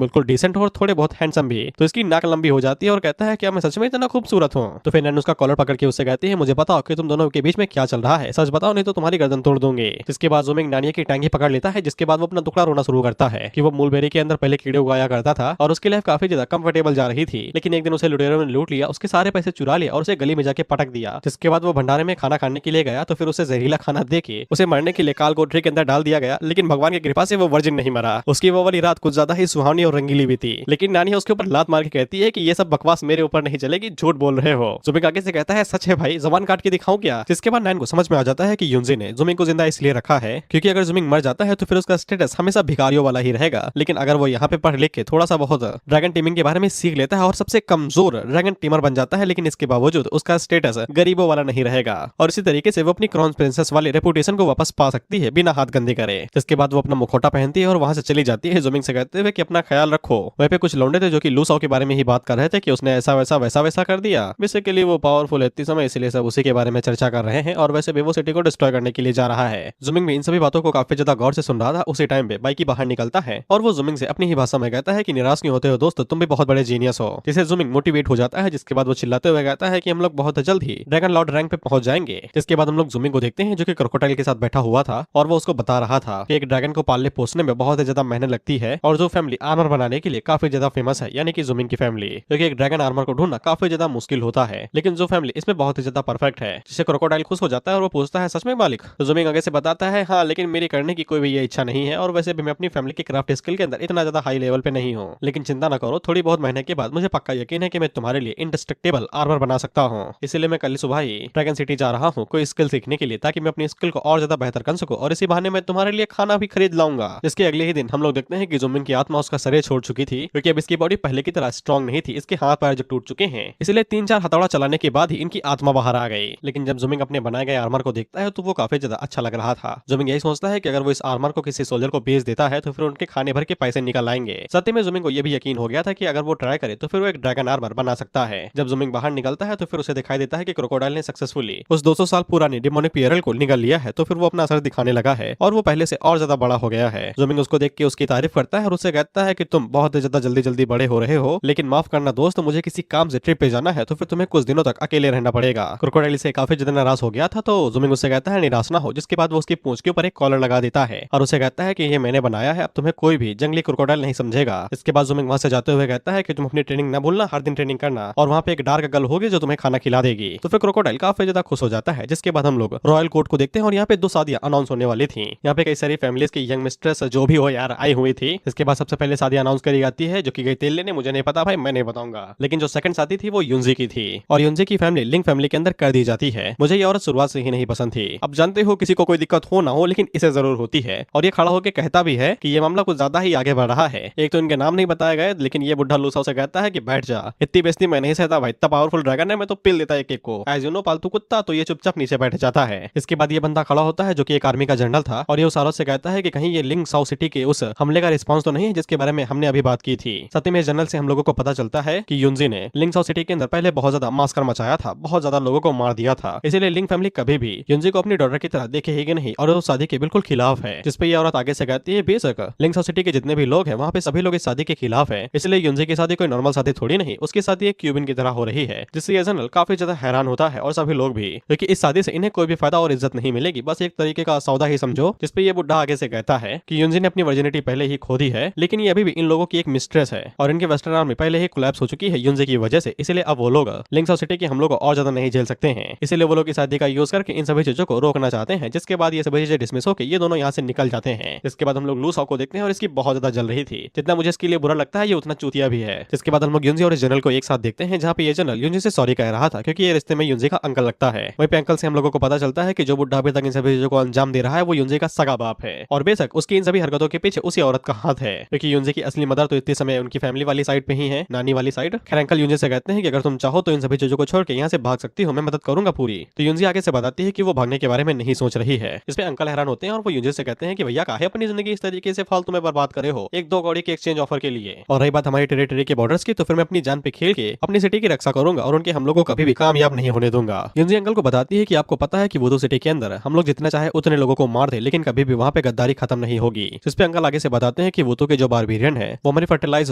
बिल्कुल डिसेंट हो और थोड़े बहुत हैंडसम भी। तो इसकी नाक लंबी हो जाती है और कहता है क्या मैं सच में इतना खूबसूरत हूँ। तो फिर नैन उसका कॉलर पकड़ के उससे कहती है मुझे बताओ कि तुम दोनों के बीच में क्या चल रहा है, सच बताओ नहीं तो तुम्हारी गर्दन तोड़ दूंगी। जिसके बाद जुमिंग नानिया की टांगी पकड़ लेता है, जिसके बाद वो अपना टुकड़ा रोना शुरू करता है कि वो मूलबेरी के अंदर पहले कीड़े उगाया करता था और उसकी लाइफ काफी ज्यादा कंफर्टेबल जा रही थी, लेकिन एक दिन उसे लुटेरों ने लूट लिया, उसके सारे पैसे चुरा लिया और उसे गली में जाके पटक दिया। जिसके बाद वो भंडारे में खाना खाने के लिए गया तो फिर उसे जहरीला खाना दे के उसे मरने के लिए काल कोठरी के अंदर डाल दिया गया, लेकिन भगवान की कृपा से वो वर्जिन नहीं मरा। उसकी वो वाली रात कुछ ज्यादा ही सुहावनी और रंगीली भी थी, लेकिन नानिया उसके ऊपर लात मार के कहती है कि ये सब बकवास मेरे ऊपर नहीं चलेगी, झूठ बोल रहे हो। जुमिंग आगे से कहता है सच है भाई, जबान काट के दिखाऊं क्या। जिसके बाद नैन को समझ में आ जाता है कि युनजी ने जुमिंग को जिंदा इसलिए रखा है क्योंकि अगर जुमिंग मर जाता है तो फिर उसका स्टेटस हमेशा भिखारियों वाला ही रहेगा, लेकिन अगर वो यहाँ पे पढ़ लिख के थोड़ा सा बहुत ड्रैगन टीमिंग के बारे में सीख लेता है और सबसे कमजोर ड्रैगन टीमर बन जाता है, लेकिन इसके बावजूद उसका स्टेटस गरीबों वाला नहीं रहेगा और इसी तरीके से वो अपनी क्राउन प्रिंसेस वाले रेपुटेशन को वापस पा सकती है बिना हाथ गंदे करे। जिसके बाद वो अपना मुखौटा पहनती है और वहां से चली जाती है, जुमिंग से कहते हुए कि अपना ख्याल रखो। वहीं पे कुछ लौंडे थे जो कि लू साओ के बारे में ही बात कर रहे थे कि उसने ऐसा वैसा वैसा वैसा कर दिया। बेसिकली वो पावरफुल है इतनी समय, इसलिए सब उसी के बारे में चर्चा कर रहे हैं और वैसे भी वो सिटी को डिस्ट्रॉय करने के लिए जा रहा है। जुमिंग भी इन सभी बातों को काफी ज्यादा गौर से सुन रहा था। उसी टाइम पे बाइकी बाहर निकलता है और वो जुमिंग से अपनी ही भाषा में कहता है कि निराश क्यों होते हो दोस्त, तुम भी बहुत बड़े जीनियस हो। जिसे जुमिंग मोटिवेट हो जाता है, जिसके बाद वो चिल्लाते हुए कहता है कि हम लोग बहुत जल्द ही ड्रैगन लॉर्ड रैंक पे पहुंच जाएंगे। जिसके बाद हम लोग जुमिंग को देखते हैं जो कि क्रोकोडाइल के साथ बैठा हुआ था और वो उसको बता रहा था कि एक ड्रैगन को पालने पोसने में बहुत ज्यादा मेहनत लगती है और जो फैमिली आर्मर बनाने के लिए काफी ज्यादा फेमस है, यानी कि जुमिंग की फैमिली, क्योंकि एक ड्रैगन आर्मर को ढूंढना काफी ज्यादा मुश्किल होता है, लेकिन जो फैमिली इसमें बहुत ही ज्यादा परफेक्ट है। जिससे क्रोकोडाइल खुश हो जाता है और वो पूछता है सच में मालिक। तो जुमिंग आगे से बताता है हाँ, लेकिन मेरी करने की कोई भी ये इच्छा नहीं है और वैसे भी मैं अपनी फैमिली के क्राफ्ट स्किल के अंदर इतना ज्यादा हाई लेवल पे नहीं हूँ, लेकिन चिंता न करो, थोड़ी बहुत मेहनत के बाद मुझे पक्का यकीन है कि मैं तुम्हारे लिए इंडेस्ट्रक्टेबल आर्मर बना सकता हूँ। इसलिए मैं कल सुबह ही ड्रैगन सिटी जा रहा हूँ कोई स्किल सीखने के लिए, ताकि मैं अपनी स्किल को और ज्यादा बेहतर कर सकूं और इसी बहाने मैं तुम्हारे लिए खाना भी खरीद लाऊंगा। जिसके अगले ही दिन हम लोग देखते हैं कि जुमिंग की आत्मा उसका शरीर छोड़ चुकी थी, क्योंकि अब इसकी बॉडी पहले की तरह स्ट्रॉन्ग नहीं थी, इसके हाथ पैर जो टूट चुके हैं, इसलिए 3-4 हथौड़ा चलाने के बाद ही इनकी आत्मा बाहर आ गई। लेकिन जब जुमिंग अपने बनाए गए आर्मर को देखता है तो वो काफी ज्यादा अच्छा लग रहा था। जुमिंग यही सोचता है कि अगर वो इस आर्मर को किसी सोल्जर को बेच देता है तो फिर उनके खाने भर के पैसे निकल आएंगे। सत्य में जुमिंग को यह भी यकीन हो गया था कि अगर वो ट्राई करे तो फिर वो एक ड्रैगन आर्मर बना सकता है। जब जुमिंग बाहर निकलता है तो फिर उसे दिखाई देता है कि क्रोकोडाइल ने सक्सेसफुली उस 200 साल पुरानी डिमोनिक पियरल को निगल लिया है, तो फिर वो अपना असर दिखाने लगा है और वो पहले से और ज्यादा बड़ा हो गया है। जुमिंग उसको देख के उसकी तारीफ करता है और उससे कहता है कि तुम बहुत ज्यादा जल्दी जल्दी बड़े हो रहे हो, लेकिन माफ करना दोस्त, मुझे किसी काम से ट्रिप पे जाना है तो फिर तुम्हें कुछ दिनों तक अकेले रहना पड़ेगा। क्रोकोडाइल से काफी ज्यादा नाराज हो गया था, तो जुमिंग उससे कहता है निराश ना हो। जिसके बाद वो उसकी पूंछ के ऊपर एक कॉलर लगा देता है और उसे कहता है कि ये मैंने बनाया है, अब तुम्हें कोई भी जंगली क्रोकोडाइल नहीं समझेगा। इसके बाद जुमिंग वहां से जाते हुए कहता है कि तुम अपनी ट्रेनिंग न भूलना, हर दिन ट्रेनिंग करना और वहाँ पे एक डार्क गर्ल होगी जो तुम्हें खाना खिला देगी। तो फिर क्रोकोडाइल काफी ज्यादा खुश हो जाता है। जिसके बाद हम लोग रॉयल कोर्ट को देखते हैं और यहाँ पे 2 शादियां अनाउंस होने वाली थी। यहाँ पे कई सारी फैमिलीज की यंग मिस्ट्रेस जो भी हो यार आई हुई थी। इसके बाद सबसे पहले शादी अनाउंस करी जाती है जो कि गई तेल लेने, मुझे नहीं पता भाई, मैं नहीं बताऊंगा, लेकिन जो सेकंड शादी थी वो युनजी की थी और युनजी की फैमिली लिंग फैमिली के अंदर कर दी जाती है। मुझे ये औरत शुरुआत से ही नहीं पसंद थी। अब जानते हो किसी को कोई दिक्कत हो ना हो, लेकिन इसे जरूर होती है और ये खड़ा होकर कहता भी है कि ये मामला कुछ ज्यादा ही आगे बढ़ रहा है। एक तो इनके नाम नहीं बताए गए, लेकिन ये बुढ़ा लूसा से कहता है कि बैठ जा, इतनी बेइज्जती मैं नहीं सहता भाई, इतना पावरफुल ड्रैगन है, मैं तो पिल देता एक एक को। एज यू नो पालतू कुत्ता, तो ये चुपचाप नीचे बैठ जाता है। इसके बाद ये बंदा खड़ा होता है जो कि एक आर्मी का जनरल था और ये उस औरत से कहता है कि कहीं ये लिंग साउ सिटी के उस हमले का रिस्पांस तो नहीं है जिसके बारे में हमने अभी बात की थी। सत्य में इस जनरल से हम लोगों को पता चलता है कि युनजी ने लिंग साउ सिटी के अंदर पहले बहुत ज्यादा मास्कर मचाया था, बहुत ज्यादा लोगों को मार दिया था, इसीलिए लिंग फैमिली कभी भी युनजी को अपनी डॉटर की तरह देखेगी नहीं और वो शादी के बिल्कुल खिलाफ है। जिसपे ये औरत आगे से कहती है बेशक लिंग साउ सिटी के जितने भी लोग हैं वहाँ पे सभी लोग इस शादी के खिलाफ है, इसलिए युनजी की शादी कोई नॉर्मल शादी थोड़ी नहीं, उसकी शादी एक क्यूबिन की तरह हो रही है। जिससे ये जनरल काफी ज्यादा हैरान होता है और सभी लोग भी, क्योंकि इस शादी से इन्हें कोई भी फायदा और इज्जत नहीं मिलेगी, बस एक तरीके का सौदा ही समझो। जिसपे ये बुढ़ा आगे से कहता है कि युनजी ने अपनी वर्जिनिटी पहले ही खो दी है, लेकिन ये अभी भी इन लोगों की एक मिस्ट्रेस है और इनके वेस्टर्न आर्मी पहले ही कोलैप्स हो चुकी है युनजी की वजह से, इसलिए अब वो लोग लिंग साउ सिटी के हमलों को और ज्यादा नहीं झेल सकते हैं, इसलिए वो लोग इस शादी का यूज करके इन सभी चीजों को रोकना चाहते हैं। जिसके बाद ये सभी चीजें डिसमिस होकर ये दोनों यहाँ से निकल जाते हैं। इसके बाद हम लोग लू साओ को देखते हैं और इसकी बहुत ज्यादा जल रही थी। जितना मुझे इसके लिए बुरा लगता है ये उतना चूतिया भी है। जिसके बाद हम लोग युनजी और इस जनरल को एक साथ देखते हैं, जहाँ पे ये जनरल युनजी से सॉरी कह रहा था क्योंकि ये रिश्ते में युनजी का अंकल लगता है। वहीं पे अंकल से हम लोगों को पता चलता है कि जो बुढ़ा अभी तक इन सभी चीजों को अंजाम दे रहा है वो युनजी का सगा बाप है और बेशक उसकी इन सभी हरकतों के पीछे उसी औरत का हाथ है, क्योंकि यूनजे की असली मदर तो इतने समय उनकी फैमिली वाली साइड पे ही है, नानी वाली साइड। खैर अंकल यूनजे से कहते हैं कि अगर तुम चाहो तो इन सभी चीजों को छोड़ के यहाँ से भाग सकती हो, मैं मदद करूंगा पूरी। तो यूनजे आगे से बताती है कि वो भागने के बारे में नहीं सोच रही है। इस पे अंकल हैरान होते हैं और वो यूनजे से कहते हैं कि भैया काहे अपनी जिंदगी इस तरीके से फालतू में बर्बाद करे हो, एक दो कौड़ी के एक्सचेंज ऑफर के लिए। और रही बात हमारी टेरिटरी के बॉर्डर्स की, तो फिर मैं अपनी जान पे खेल के अपनी सिटी की रक्षा करूंगा और उनके हमलों को कभी भी कामयाब नहीं होने दूंगा। यूनजे अंकल को बताती है कि आपको पता है कि वुडू सिटी के अंदर हम लोग जितना चाहे उतने लोगों को मार दे, लेकिन कभी भी वहाँ पे गद्दारी खत्म नहीं होगी। जिस पे अंकल आगे से बताते हैं कि वुडू के जो बारबेरियन है वो हमारी फर्टिलाइज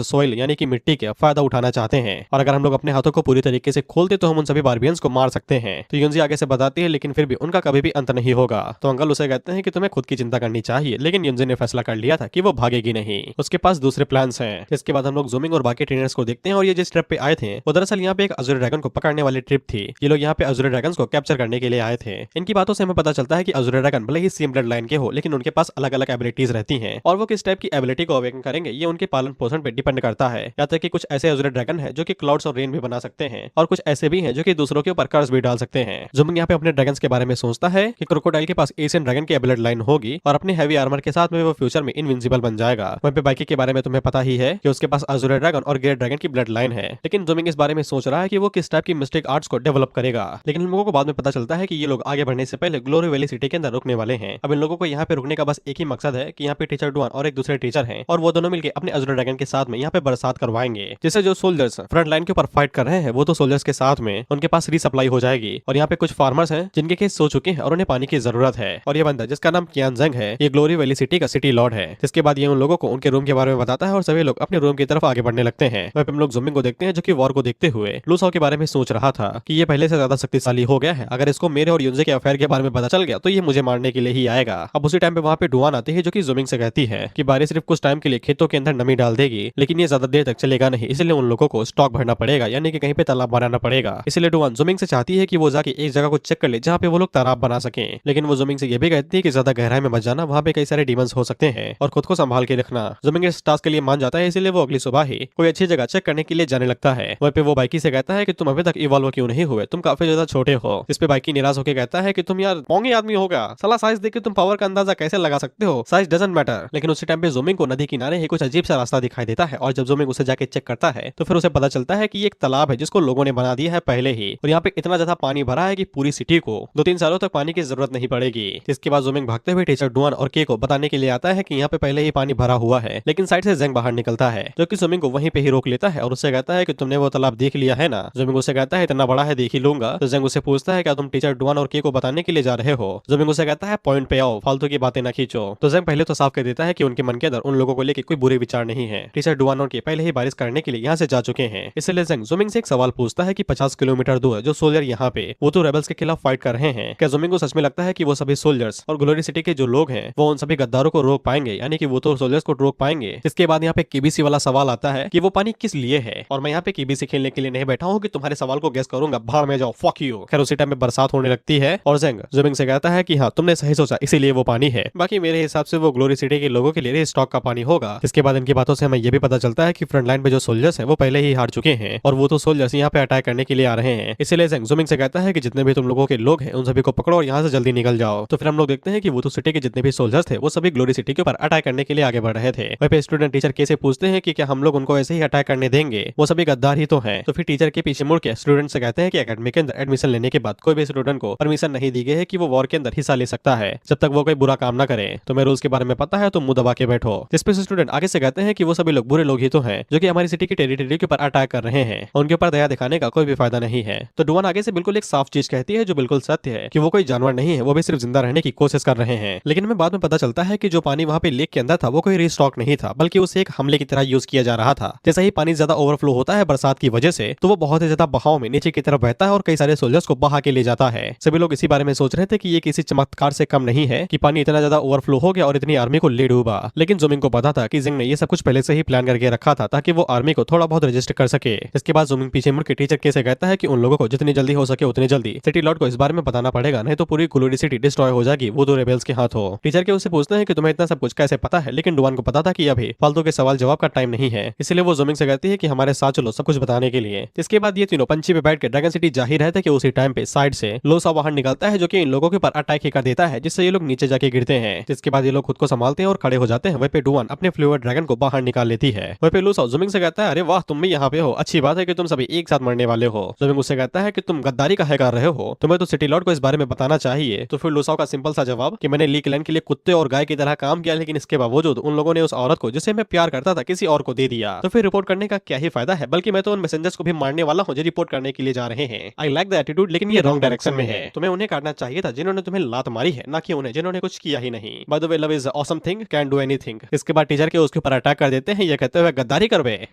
सॉइल यानी कि मिट्टी का फायदा उठाना चाहते हैं, और अगर हम लोग अपने हाथों को पूरी तरीके से खोलते तो हम उन सभी बारबेरियंस को मार सकते हैं। तो यूनजे आगे से बताती है लेकिन फिर भी उनका कभी भी अंत नहीं होगा। तो अंकल उसे कहते हैं कि तुम्हें खुद की चिंता करनी चाहिए, लेकिन यूनजे ने फैसला कर लिया था कि वो भागेगी नहीं, उसके पास दूसरे प्लान्स हैं। इसके बाद हम लोग जूमिंग और बाकी ट्रेनर्स को देखते हैं और ये जिस ट्रिप पे आए थे वो दरअसल यहाँ पे एक अज़ूर ड्रैगन को पकड़ने वाली ट्रिप थी। ये लोग यहाँ पे अज़ूर ड्रैगन्स को कैप्चर करने के लिए आए थे। इनकी बातों से हमें पता चलता है कि अज़ूर ड्रैगन भले ही सेम ब्लड लाइन के हो, लेकिन उनके पास अलग अलग एबिलिटीज रहती हैं और वो किस टाइप की एबिलिटी को अवेकन करेंगे ये उनके पालन पोषण पे डिपेंड करता है। यहाँ तक कि कुछ ऐसे अज़ूर ड्रैगन है जो कि क्लाउड्स और रेन भी बना सकते हैं, और कुछ ऐसे भी हैं जो कि दूसरों के ऊपर कर्ज भी डाल सकते हैं। जूमिंग यहाँ पे अपने ड्रैगन्स के बारे में सोचता है कि क्रोकोडाइल के पास एशियन ड्रैगन की ब्लड लाइन होगी और अपने हैवी आर्मर के साथ में वो फ्यूचर में इनविंसिबल बन जाएगा। वहीं पे बाकी के बारे में तुम्हें पता ही है कि उसके पास अज़ूर ड्रैगन और ग्रेट ड्रैगन की ब्लड लाइन है, लेकिन जूमिंग इस बारे में सोच रहा है कि वो किस टाइप की मिस्टिक आर्ट्स को डेवलप करेगा। लेकिन इन लोगों को बाद में पता चलता है कि ये लोग आगे बढ़ने से पहले ग्लोरी वैली सिटी के अंदर रुकने वाले हैं। अब इन लोगों को यहाँ पे रुकने का बस एक ही मकसद है कि यहाँ पे टीचर डुआन और एक दूसरे टीचर हैं और वो दोनों मिलकर अपने अज़ूर ड्रैगन के साथ में यहाँ पे बरसात करवाएंगे, जिससे जो सोल्जर्स फ्रंट लाइन के ऊपर फाइट कर रहे हैं वो तो सोल्जर्स के साथ में उनके पास रीसप्लाई हो जाएगी। और यहाँ पे कुछ फार्मर्स हैं जिनके खेत सो चुके हैं और उन्हें पानी की जरूरत है, और ये बंदा जिसका नाम कियान जंग है ये ग्लोरी वैली सिटी का सिटी लॉर्ड है। जिसके बाद ये उन लोगों को उनके रूम के बारे में बताता है और सभी लोग अपने रूम की तरफ आगे बढ़ने लगते हैं। वहीं पे हम लोग जूमिंग को देखते हैं जो कि वॉर को देखते हुए लू साओ के बारे में सोच रहा था कि ये पहले से ज्यादा शक्तिशाली हो गया है, अगर इसको मेरे और यूनजे के अफेयर के बारे में पता चल गया तो ये मुझे मारने के लिए ही आएगा। अब उसी टाइम पे वहाँ पे डुआन आती है जो कि जूमिंग से कहती है कि बारिश सिर्फ कुछ टाइम के लिए खेतों के अंदर नमी डाल देगी, लेकिन ये ज्यादा देर तक चलेगा नहीं, इसलिए उन लोगों को स्टॉक भरना पड़ेगा, यानी कि कहीं पे तालाब बनाना पड़ेगा। इसलिए डुआन जूमिंग से चाहती है कि वो जाके एक जगह को चेक कर ले जहाँ पे वो लोग तालाब बना सके, लेकिन वो जूमिंग से ये भी कहती है कि ज्यादा गहराई में मत जाना, वहाँ पे कई सारे डीमंस हो सकते हैं और खुद को संभाल के रखना। जूमिंग इस टास्क के लिए मान जाता है, इसलिए वो अगली सुबह ही कोई अच्छी जगह चेक करने के लिए जाने लगता है। वहीं पे वो बाइकी से कहता है कि तुम अभी तक इवॉल्व क्यों नहीं हुए, तुम काफी ज्यादा छोटे हो। इस पे बाइकी निराश होकर कहता है कि तुम यार मोंगी आदमी होगा, साला साइज देख के तुम पावर का अंदाजा कैसे लगा सकते हो, साइज डजंट मैटर। लेकिन उसी टाइम पे जूमिंग को नदी किनारे ही कुछ अजीब सा रास्ता दिखाई देता है, और जब जूमिंग उसे जाके चेक करता है तो फिर उसे पता चलता है कि ये एक तालाब है जिसको लोगों ने बना दिया है पहले ही, और यहाँ पे इतना ज्यादा पानी भरा है कि पूरी सिटी को 2-3 सालों तक पानी की जरूरत नहीं पड़ेगी। जिसके बाद जूमिंग भागते हुए टीचर डुआन और के को बताने के लिए आता है कि यहाँ पे पहले ही पानी भरा हुआ है, लेकिन साइड से जंग बाहर निकलता है जो कि जूमिंग को वहीं पे ही रोक लेता है और उससे कहता है कि तुमने वो तालाब देख लिया है ना। जूमिंग उसे कहता है इतना बड़ा है देख ही लूंगा। तो जंग उसे पूछता है क्या तुम टीचर डुआन और के को बताने के लिए जा रहे हो। जूमिंग उसे कहता है पॉइंट पे आओ, फालतू की बातें ना खींचो। तो जंग पहले तो साफ कर देता है कि उनके मन के अंदर उन लोगों को लेकर कोई बुरे विचार नहीं है। टीचर डुआन और के पहले ही बारिश करने के लिए यहाँ से जा चुके हैं, इसलिए जंग जूमिंग से एक सवाल पूछता है कि 50 किलोमीटर दूर जो सोल्जर यहाँ पे वो तो रेबल्स के खिलाफ फाइट कर रहे हैं, क्या जूमिंग को सच में लगता है कि वो सभी सोल्जर्स और ग्लोरी सिटी के जो लोग हैं वो उन सभी गद्दारों को रोक पाएंगे, यानी कि वो तो सोल्जर्स को रोक पाएंगे। इसके बाद यहाँ पे केबीसी वाला सवाल आता है कि वो पानी किस लिए है, और मैं यहाँ पे केबीसी खेलने के लिए नहीं बैठा हूँ कि तुम्हारे सवाल को गेस करूंगा, भाड़ में जाओ, फक यू। खैर उसी टाइम में बरसात होने लगती है और जंग जूमिंग से कहता है कि हाँ तुमने सही सोचा, इसीलिए वो पानी है, बाकी मेरे हिसाब से वो ग्लोरी सिटी के लोगों के लिए स्टॉक का पानी होगा। इसके बाद इनकी बातों से हमें ये भी पता चलता है कि फ्रंट लाइन पे जो सोल्जर्स हैं वो पहले ही हार चुके हैं और वो तो सोल्जर्स यहाँ पे अटैक करने के लिए आ रहे हैं। इसलिए जंग जूमिंग से कहता है कि जितने भी तुम लोगों के लोग हैं उन सभी को पकड़ो और यहाँ से जल्दी निकल जाओ। तो फिर हम लोग देखते हैं कि वो तो सिटी के जितने भी सोल्जर्स थे वो सभी ग्लोरी सिटी के ऊपर अटैक करने के लिए आगे बढ़ रहे थे। वहीं पे स्टूडेंट टीचर के से पूछते हैं कि क्या हम लोग उनको ऐसे ही अटैक करने देंगे, वो सभी गद्दार ही तो हैं। तो फिर टीचर के पीछे मुड़ के स्टूडेंट से कहते हैं कि एकेडमी के अंदर एडमिशन लेने के बाद कोई भी स्टूडेंट को परमिशन नहीं दी गई है कि वो वॉर के अंदर हिस्सा ले सकता है जब तक वो कोई बुरा काम ना करे। तो मैं रूल्स के बारे में पता है तो मुंह दबा के बैठो। जिस पे स्टूडेंट आगे से कहते हैं कि वो सभी लोग बुरे लोग ही तो हैं जो कि हमारी सिटी की टेरिटरी के ऊपर अटैक कर रहे हैं, उनके ऊपर दया दिखाने का कोई भी फायदा नहीं है। तो डुआन आगे से बिल्कुल एक साफ चीज कहती है जो बिल्कुल सत्य है कि वो कोई जानवर नहीं है, वो भी सिर्फ जिंदा रहने की कोशिश कर रहे हैं। लेकिन हमें बाद में पता चलता है कि जो पानी वहाँ पे लेक के अंदर था वो कोई रीस्टॉक नहीं था, बल्कि उसे एक हमले की तरह यूज किया जा रहा था। जैसे ही पानी ज्यादा ओवरफ्लो होता है बरसात की वजह से तो वो बहुत ही ज्यादा बहाव में नीचे की तरफ बहता है और कई सारे सोल्जर्स को बहा के ले जाता है। सभी लोग इसी बारे में सोच रहे थे कि ये किसी चमत्कार से कम नहीं है कि पानी इतना ज्यादा ओवरफ्लो हो गया और इतनी आर्मी को ले डूबा। लेकिन जूमिंग को पता था कि जिंग ने ये सब कुछ पहले से ही प्लान करके रखा था ताकि वो आर्मी को थोड़ा बहुत रजिस्ट कर सके। इसके बाद जूमिंग पीछे मुड़ के टीचर के से कहता है कि उन लोगों को जितनी जल्दी हो सके उतनी जल्दी सिटी लॉर्ड को इस बारे में बताना पड़ेगा, नहीं तो पूरी ग्लोरी सिटी डिस्ट्रॉय हो जाएगी वो दो रेबेल्स के हाथों। टीचर के उससे पूछते हैं कि तुम्हें इतना सब कुछ कैसे पता है, लेकिन डुआन को पता था कि अभी फालतू के सवाल जवाब का टाइम नहीं है, इसलिए वो जूमिंग से कहती है कि हमारे साथ चलो सब कुछ बताने के लिए। इसके बाद ये तीनों पंछी पे बैठ के ड्रैगन सिटी जा ही रहे थे कि उसी टाइम पे साइड से लो साओ निकलता है जो कि इन लोगों के ऊपर अटैक ही कर देता है, जिससे ये लोग नीचे जाके गिरते हैं। जिसके बाद ये लोग खुद को संभालते हैं और खड़े हो जाते हैं वहीं पे डुआन अपने फ्लूइड ड्रैगन को बाहर निकाल लेती है। वहीं पे लूसाओ ज़ूमिंग से कहता है, अरे वाह तुम भी यहाँ पे हो, अच्छी बात है कि तुम सभी एक साथ मरने वाले हो। ज़ूमिंग उससे कहता है कि तुम गद्दारी काहे कर रहे हो, तुम्हें तो सिटी लॉर्ड को इस बारे में बताना चाहिए। तो फिर लूसाओ का सिंपल सा जवाब कि मैंने ली क्लैन के लिए कुत्ते और गाय की तरह काम किया, लेकिन इसके बावजूद उन लोगों ने उस औरत को जिसे मैं प्यार करता था किसी और को दे दिया, तो फिर रिपोर्ट करने का क्या ही फायदा है, बल्कि मैं तो उन मैसेंजर्स को भी मारने वाला हूँ जो रिपोर्ट करने के लिए जा रहे हैं। आई लाइक द एटीट्यूड, लेकिन ये रॉन्ग डायरेक्शन में है। तुम्हें उन्हें काटना चाहिए था जिन्होंने तुम्हें लात मारी है, ना कि उन्हें जिन्होंने कुछ किया ही नहीं। By the way love is awesome thing, can do anything. इसके बाद टीचर के उसके ऊपर अटैक कर देते हैं, ये कहते हुए गद्दारी कर बे।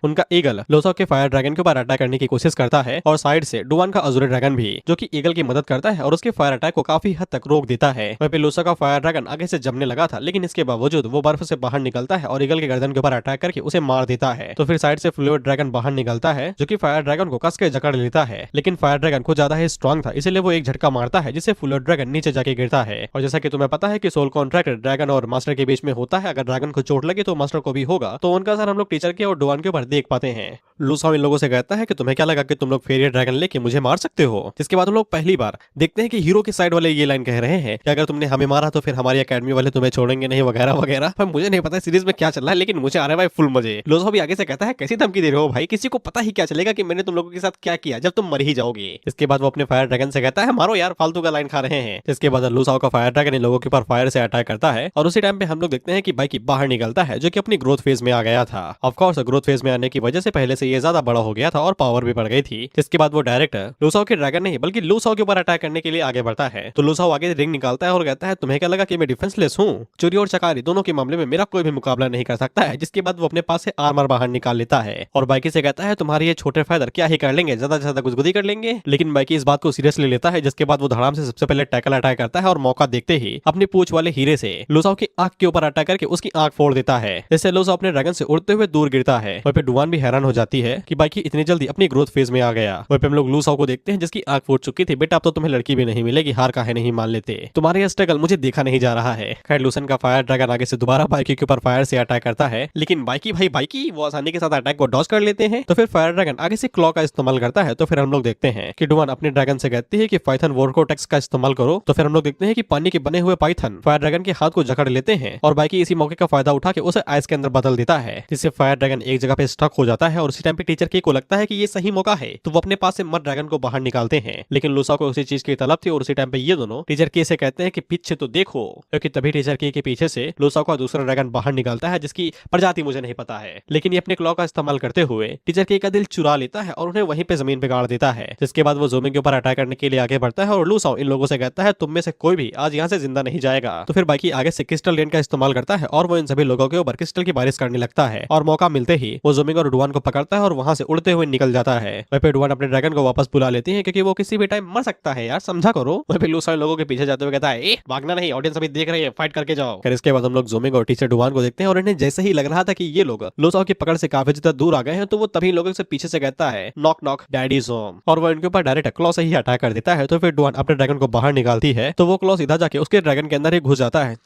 उनका ईगल लूसाओ के फायर ड्रैगन के ऊपर अटैक करने की कोशिश करता है और साइड से डुआन का अज़ूरे ड्रैगन भी, जो कि ईगल की मदद करता है और उसके फायर अटैक को काफी हद तक रोक देता है। वहीं पे लूसाओ का फायर ड्रैगन आगे से जमने लगा था, लेकिन इसके बावजूद वो बर्फ से बाहर निकलता है और ईगल के गर्दन के ऊपर अटैक करके उसे मार देता है। तो फिर साइड से फ्लूइड ड्रैगन बाहर निकलता है, जो कि फायर ड्रैगन को कस के जकड़ लेता है, लेकिन फायर ड्रैगन को ज्यादा ही स्ट्रॉन्ग था, इसलिए वो एक झटका मारता है जिससे फ्लूइड ड्रैगन नीचे जाके गिरता है। और जैसा कि तुम्हें पता है कि सोल कॉन्ट्रैक्ट ड्रैगन और मास्टर के बीच में होता है, अगर ड्रैगन को चोट लगे तो मास्टर को भी होगा, तो उनका असर हम लोग टीचर के और डुआन के ऊपर देख पाते हैं। लूसाओ इन लोगों से कहता है कि तुम्हें क्या लगा कि तुम लोग फेरियर ड्रैगन लेके मुझे मार सकते हो। जिसके बाद हम लोग पहली बार देखते हैं कि हीरो की साइड वाले ये लाइन कह रहे हैं कि अगर तुमने हमें मारा तो फिर हमारी एकेडमी वाले तुम्हें छोड़ेंगे नहीं, वगैरह वगैरह। पर मुझे नहीं पता सीरीज में क्या चल रहा है, लेकिन मुझे आ रहा है भाई फुल मजे। लूसाओ भी आगे से कहता है, कैसी धमकी दे रहे हो भाई, किसी को पता ही क्या चलेगा कि मैंने तुम लोगों के साथ क्या किया जब तुम मर ही जाओगे। इसके बाद वो अपने फायर ड्रैगन से कहता है, मारो यार, फालतू का लाइन खा रहे हैं। इसके बाद लूसाओ का फायर ड्रैगन इन लोगों के ऊपर फायर से अटैक करता है और उसी टाइम पे हम लोग देखते हैं कि बाइकी बाहर निकलता है, जो कि अपनी ग्रोथ फेज में आ गया था। ऑफ कोर्स ग्रोथ फेज में आने की वजह से पहले से ये ज्यादा बड़ा हो गया था और पावर भी बढ़ गई थी। जिसके बाद वो डायरेक्ट लूसाओ के ड्रैगन नहीं बल्कि लूसाओ के ऊपर अटैक करने के लिए आगे बढ़ता है। तो लूसाओ आगे रिंग निकालता है और कहता है, तुम्हें क्या लगा कि मैं डिफेंसलेस हूँ? चोरी और चकारी दोनों के मामले में मेरा कोई भी मुकाबला नहीं कर सकता है। जिसके बाद वो अपने पास से आर्मर बाहर निकाल लेता है और बाइकी से कहता है, तुम्हारे ये छोटे फायदर क्या ही कर लेंगे, ज्यादा से ज्यादा गुदगुदी कर लेंगे। लेकिन बाइकी इस बात को सीरियसली लेता है। जिसके बाद वो धड़ाम से सबसे पहले टैकल अटैक करता है और मौका देखते ही अपनी पूंछ वाले हीरे से लूसाओ की आंख के ऊपर अटैक करके उसकी आंख फोड़ देता है। इससे लूसाओ अपने ड्रैगन से उड़ते हुए दूर गिरता है। वहीं पे डुआन भी हैरान हो जाती है कि बाइकी इतनी जल्दी अपनी ग्रोथ फेज में आ गया। वहीं पे हम लोग लूसाओ को देखते हैं जिसकी आंख फूट चुकी थी। बेटा अब तो तुम्हें लड़की भी नहीं मिलेगी, हार काहे नहीं मान लेते, तुम्हारे ये स्ट्रगल मुझे देखा नहीं जा रहा है। खैर लूसन का फायर ड्रैगन आगे से दोबारा बाइकी के ऊपर फायर से अटैक करता है, लेकिन बाइकी वो आसानी के साथ अटैक को डॉज कर लेते हैं। तो फिर फायर ड्रैगन आगे से क्लॉ का इस्तेमाल करता है। तो फिर हम लोग देखते हैं कि डुआन अपने ड्रैगन से कहती है कि पाइथन वोर्कोटेक्स का इस्तेमाल करो। तो फिर हम लोग देखते हैं कि पानी के बने हुए पाइथन फायर ड्रैगन के हाथ को जकड़ लेते हैं और बाइकी इसी मौके का फायदा उठा के उसे आइस के अंदर बदल देता है, जिससे फायर ड्रैगन एक जगह पे स्टक हो जाता है। और उसी टाइम पे टीचर के को लगता है कि ये सही मौका है, तो वो अपने पास से मर ड्रैगन को बाहर निकालते हैं। लेकिन लूसाओ को उसी चीज की तलब थी और उसी टाइम पे ये दोनों टीचर के से कहते हैं कि पीछे तो देखो, क्योंकि तभी टीचर के पीछे से लूसाओ का दूसरा ड्रैगन बाहर निकलता है, जिसकी प्रजाति मुझे नहीं पता है, लेकिन ये अपने क्लॉ का इस्तेमाल करते हुए टीचर के का दिल चुरा लेता है और उन्हें वहीं पे जमीन पे गाड़ देता है। जिसके बाद वो ज़ूमिंग के ऊपर अटैक करने के लिए आगे बढ़ता है और लूसाओ इन लोगों से कहता है, तुम में से कोई भी आज यहाँ से जिंदा नहीं जाएगा। तो फिर बाइकी आगे से क्रिस्टल रेन का इस्तेमाल करता है और वो इन सभी लोगों के ऊपर क्रिस्टल की बारिश करने लगता है और मौका मिलते ही वो ज़ूमिंग और डुआन को पकड़ता है और वहां से उड़ते हुए निकल जाता है। वहीं पे डुआन अपने ड्रैगन को वापस बुला लेती है, क्योंकि वो किसी भी टाइम मर सकता है यार, समझा करो। वहीं पे लूसाओ लोगों के पीछे जाते हुए कहता है, भागना नहीं, ऑडियंस अभी देख रही है, फाइट करके जाओ। फिर इसके बाद हम लोग ज़ूमिंग और टीचर डुआन को देखते हैं और इन्हें जैसे ही लग रहा था कि ये लोग लूसाओ की पकड़ से काफी ज्यादा दूर आ गए हैं, तो वो तभी लोगों से पीछे से कहता है, नॉक नॉक डैडीज होम, और वो इनके ऊपर डायरेक्ट क्लॉ से ही अटैक कर देता है। तो फिर डुआन अपने ड्रैगन को बाहर निकालती है, तो वो क्लॉ सीधा जाके उसके ड्रैगन के अंदर ही घुस जाता है,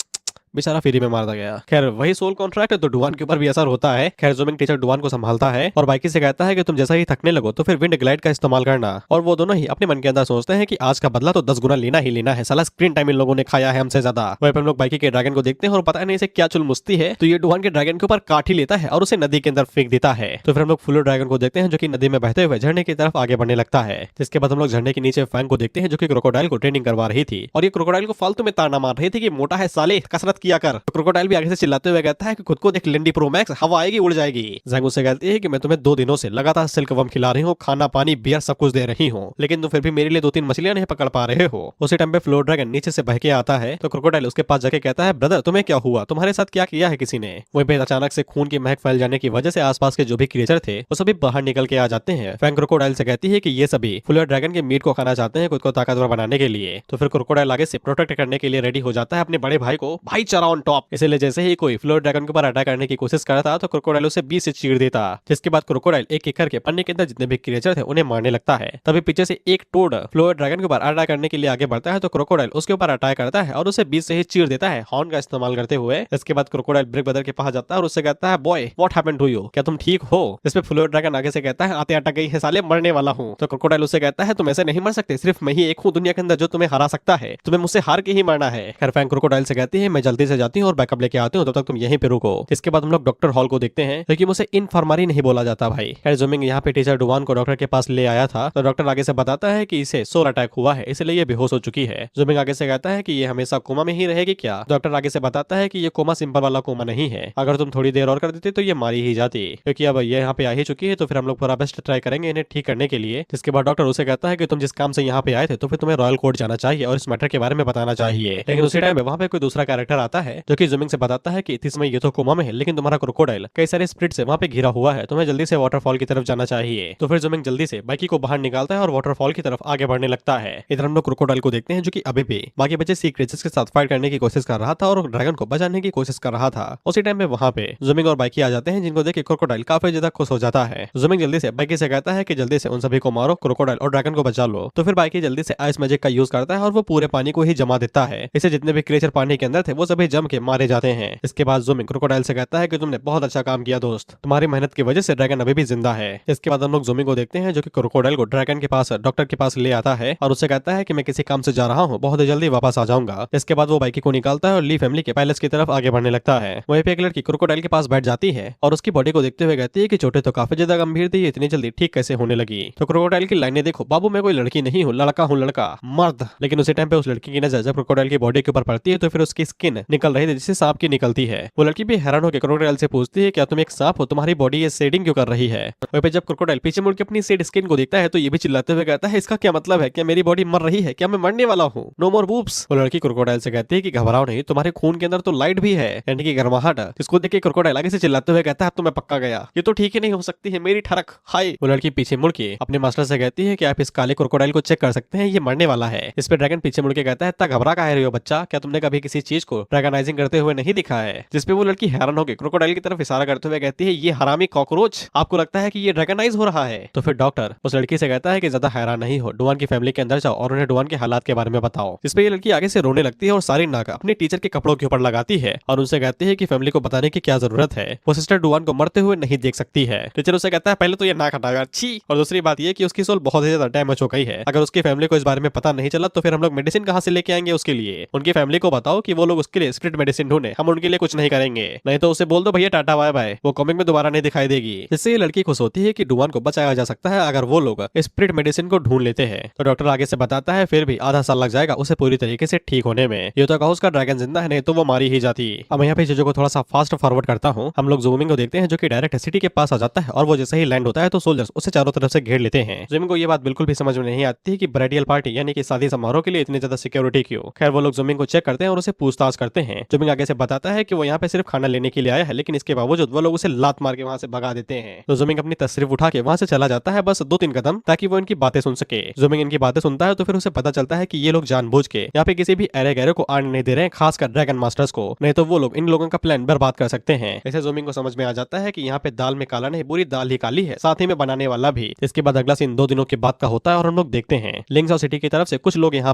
बेचारा फ्री में मार दिया गया। खैर वही सोल कॉन्ट्रैक्ट है तो डुआन के ऊपर भी असर होता है। खैर ज़ूमिंग टीचर डुआन को संभालता है और बाइकी से कहता है कि तुम जैसा ही थकने लगो तो फिर विंड ग्लाइड का इस्तेमाल करना। और वो दोनों ही अपने मन के अंदर सोचते हैं कि आज का बदला तो 10 गुना लेना ही लेना है, साला स्क्रीन टाइम इन लोगों ने खाया है हमसे ज्यादा। वहीं पर हम लोग बाइकी के ड्रैगन को देखते हैं और पता नहीं इसे क्या चुलमुस्ती है, तो ये डुआन के ड्रैगन के ऊपर काठी लेता है और उसे नदी के अंदर फेंक देता है। तो फिर हम लोग फ्लूइड ड्रैगन को देखते हैं जो कि नदी में बहते हुए झरने की तरफ आगे बढ़ने लगता है। जिसके बाद हम लोग झरने के नीचे फैंग को देखते हैं जो कि क्रोकोडाइल को ट्रेनिंग करवा रही थी और ये क्रोकोडाइल को फालतू में ताना मार रही थी कि मोटा है साले, कसरत किया कर। क्रोकोडाइल भी आगे से चिल्लाते हुए कहता है कि खुद को देख लेंडी प्रो मैक्स, हवा आएगी उड़ जाएगी। जैंग उससे कहती है कि मैं तुम्हें 2 दिनों से लगातार सिल्क वर्म खिला रही हूँ, खाना पानी बियर सब कुछ दे रही हूँ, लेकिन तुम फिर भी मेरे लिए 2-3 मछलियां नहीं पकड़ पा रहे हो। उसी टाइम पे फ्लोर ड्रैगन नीचे से बह के आता है तो क्रोकोडाइल उसके पास जाके कहता है, ब्रदर तुम्हें क्या हुआ, तुम्हारे साथ क्या किया है किसी ने। वहीं पे अचानक से खून की महक फैल जाने की वजह से आसपास के जो भी क्रिएचर थे वो सभी बाहर निकल के आ जाते हैं। फैंग क्रोकोडाइल से कहती है कि ये सभी फ्लोर ड्रैगन के मीट को खाना चाहते हैं खुद को ताकतवर बनाने के लिए। तो फिर क्रोकोडाइल आगे से प्रोटेक्ट करने के लिए रेडी हो जाता है अपने बड़े भाई को, भाईचारा ऑन टॉप। इसलिए जैसे ही कोई फ्लोर ड्रैगन के ऊपर अटैक करने की कोशिश कर रहा था तो क्रोकोडाइल उसे 20 से चीर देता। जिसके बाद क्रोकोडाइल एक एक करके पन्ने के अंदर जितने भी क्रिएचर थे उन्हें मारने लगता है। तभी पीछे से एक टोड फ्लोर ड्रैगन के ऊपर अटैक करने के लिए आगे बढ़ता है तो क्रोकोडाइल उसके ऊपर अटैक करता है और उसे 20 से ही चीर देता है हॉर्न का इस्तेमाल करते हुए। इसके बाद क्रोकोडाइल ब्रेक ब्रदर के पास जाता है और उससे कहता है, boy what happened to you, क्या तुम ठीक हो। इसमें फ्लोर ड्रैगन आगे से कहता है, आते अटक गई है साले, मरने वाला हूँ। तो क्रोकोडाइल उससे कहता है, तुम ऐसे नहीं मर सकते, सिर्फ मैं ही एक हूँ दुनिया के अंदर जो तुम्हें हरा सकता है, तुम्हें मुझसे हार के ही मरना है। खैर फैंग क्रोकोडाइल से कहती है, मैं जल्द जल्दी से जाती हूँ और बैकअप लेके आती हूँ, तब तक तुम यहीं पे रुको। इसके बाद हम लोग डॉक्टर हॉल को देखते हैं, लेकिन उसे इनफार्मरी नहीं बोला जाता भाई। खैर ज़ूमिंग यहाँ पे टीचर डुवान को डॉक्टर के पास ले आया था, तो डॉक्टर आगे से बताता है कि इसे सोल अटैक हुआ है, इसलिए ये बेहोश हो चुकी है। ज़ूमिंग आगे से कहता है कि ये हमेशा कोमा में ही रहेगी क्या? डॉक्टर आगे से बताता है कि ये कोमा सिंपल वाला कोमा नहीं है, अगर तुम थोड़ी देर और कर देते तो ये मारी ही जाती, क्योंकि अब ये यहाँ पे आ ही चुकी है, तो फिर हम लोग पूरा बेस्ट ट्राई करेंगे इन्हें ठीक करने के लिए। जिसके बाद डॉक्टर उसे कहता है कि तुम जिस काम से यहाँ पे आए थे तो फिर तुम्हें रॉयल कोर्ट जाना चाहिए और इस मैटर के बारे में बताना चाहिए। लेकिन उसी टाइम वहाँ पे कोई दूसरा कैरेक्टर आता है जो कि ज़ूमिंग से बताता है कि इसमें ये तो कोमा में है, लेकिन तुम्हारा क्रोकोडाइल कई सारे स्पिरिट से वहाँ पे घिरा हुआ है, तुम्हें जल्दी से वाटरफॉल की तरफ जाना चाहिए। तो फिर ज़ूमिंग जल्दी से बाकी को बाहर निकालता है और वाटरफॉल की तरफ आगे बढ़ने लगता है। इधर हम लोग क्रोकोडाइल को देखते हैं जो कि अभी भी बाकी बचे सी क्रीचर्स के साथ फाइट करने की कोशिश कर रहा था और ड्रैगन को बचाने की कोशिश कर रहा था। उसी टाइम में वहाँ पे ज़ूमिंग और बाकी आ जाते हैं, जिनको देख के क्रोकोडाइल काफी ज्यादा खुश हो जाता है। ज़ूमिंग जल्दी से बाकी से कहता है कि जल्दी से उन सभी को मारो, क्रोकोडाइल और ड्रैगन को बचा लो। तो फिर बाकी जल्दी से आइस मैजिक का यूज करता है और वो पूरे पानी को ही जमा देता है। इसे जितने भी क्रीचर पानी के अंदर थे वो सभी जम के मारे जाते हैं। इसके बाद ज़ूमिंग क्रोकोडाइल से कहता है कि तुमने बहुत अच्छा काम किया दोस्त, तुम्हारी मेहनत की वजह से ड्रैगन अभी भी जिंदा है। इसके बाद हम लोग ज़ूमिंग को देखते हैं जो कि क्रोकोडाइल को ड्रैगन के पास डॉक्टर के पास ले आता है और उससे कहता है कि मैं किसी काम से जा रहा हूँ, बहुत जल्दी वापस आ जाऊंगा। इसके बाद वो बाइकी को निकालता है और ली फैमिली के पैलेस की तरफ आगे बढ़ने लगता है। वहीं पे एक लड़की क्रोकोडाइल के पास बैठ जाती है और उसकी बॉडी को देखते हुए कहती है कि चोटें तो काफी ज्यादा गंभीर थी, इतनी जल्दी ठीक कैसे होने लगी? तो क्रोकोडाइल की लाइनें देखो, बाबू मैं कोई लड़की नहीं हूँ, लड़का हूँ, लड़का मर्द। लेकिन उसी टाइम पे उस लड़की की नजर जब क्रोकोडाइल की बॉडी के ऊपर पड़ती है तो फिर उसकी स्किन निकल रही थी जिससे सांप की निकलती है। वो लड़की भी हैरान होकर क्रोकोडाइल से पूछती है क्या तुम एक सांप हो, तुम्हारी बॉडी ये शेडिंग क्यों कर रही है? वहीं पे जब क्रोकोडाइल पीछे मुड़ के अपनी शेड स्किन को देखता है तो ये भी चिल्लाते हुए कहता है इसका क्या मतलब है, क्या मेरी बॉडी मर रही है, क्या मैं मरने वाला हूँ? नो मोर बूब्स। वो लड़की क्रोकोडाइल से कहती है कि घबराओ नहीं, तुम्हारे खून के अंदर तो लाइट भी है, यानी कि गर्माहट। इसको देख के क्रोकोडाइल आगे से चिल्लाते हुए कहता है अब तो मैं पक्का गया, ये तो ठीक ही नहीं हो सकती है मेरी ठरक, हाय। वो लड़की पीछे मुड़ के अपने मास्टर से कहती है कि आप इस काले क्रोकोडाइल को चेक कर सकते हैं, ये मरने वाला है। इस पे ड्रैगन पीछे मुड़ के कहता है इतना घबरा काहे रहे हो बच्चा, क्या तुमने कभी किसी चीज को ड्रैगनाइजिंग करते हुए नहीं दिखा है? जिसपे वो लड़की हैरान होकर क्रोकोडाइल की तरफ इशारा करते हुए कहती है ये हरामी कॉकरोच, आपको लगता है कि ये ड्रैगनाइज हो रहा है? तो फिर डॉक्टर उस लड़की से कहता है कि ज्यादा हैरान नहीं हो, डुवान की फैमिली के अंदर जाओ और उन्हें डुवान के हालात के बारे में बताओ। जिसपे ये लड़की आगे से रोने लगती है और सारी नाक अपने टीचर के कपड़ों के ऊपर लगाती है और उनसे कहती है कि फैमिली को बताने की क्या जरूरत है, वो सिस्टर डुवान को मरते हुए नहीं देख सकती है। टीचर उसे कहता है पहले तो ये नाक हटाओ अच्छी, और दूसरी बात ये कि उसकी सोल बहुत ही ज्यादा डैमेज हो गई है, अगर उसकी फैमिली को इस बारे में पता नहीं चला तो फिर हम लोग मेडिसिन कहाँ से लेके आएंगे उसके लिए? उनकी फैमिली को बताओ कि वो लोग उसके लिए स्पिरिट मेडिसिन ढूंढे, हम उनके लिए कुछ नहीं करेंगे, नहीं तो उसे बोल दो भैया टाटा बाय बाय, वो कॉमिक में दोबारा नहीं दिखाई देगी। जिससे ये लड़की खुश होती है कि डुवान को बचाया जा सकता है अगर वो लोग स्पिरिट मेडिसिन को ढूंढ लेते हैं। तो डॉक्टर आगे से बताता है फिर भी आधा साल लग जाएगा उसे पूरी तरीके से ठीक होने में, ये तो कहो उसका ड्रैगन जिंदा है, नहीं तो वो मारी ही जाती। अब यहाँ पे चीजों को थोड़ा सा फास्ट फॉरवर्ड करता हूँ, हम लोग ज़ूमिंग को देखते हैं जो कि डायरेक्ट सिटी के पास आ जाता है और वो जैसे ही लैंड होता है तो सोल्जर्स उसे चारों तरफ से घेर लेते हैं। ज़ूमिंग को ये बात बिल्कुल भी समझ में नहीं आती कि ब्राइडल पार्टी यानी कि शादी समारोह के लिए इतनी ज्यादा सिक्योरिटी क्यों। खैर वो लोग ज़ूमिंग को चेक करते हैं और उसे पूछताछ करते हैं। ज़ूमिंग आगे से बताता है कि वो यहाँ पे सिर्फ खाना लेने के लिए आया है, लेकिन इसके बावजूद वो लोग उसे लात मार के वहाँ से भगा देते हैं। तो ज़ूमिंग अपनी तशरीफ उठा के वहाँ से चला जाता है बस 2-3 कदम, ताकि वो इनकी बातें सुन सके। ज़ूमिंग इनकी बातें सुनता है तो फिर उसे पता चलता है कि ये लोग जानबूझ के यहाँ पे किसी भी अरे गहरे को आने नहीं दे रहे हैं, खासकर ड्रैगन मास्टर्स को, नहीं तो वो लोग इन लोगों का प्लान बर्बाद कर सकते हैं। ऐसे ज़ूमिंग को समझ में आ जाता है कि यहाँ पे दाल में काला नहीं, पूरी दाल ही काली है, साथ ही में बनाने वाला भी। इसके बाद अगला सीन 2 दिनों के बाद का होता है और हम लोग देखते हैं लिंग्स सिटी की तरफ से कुछ लोग यहाँ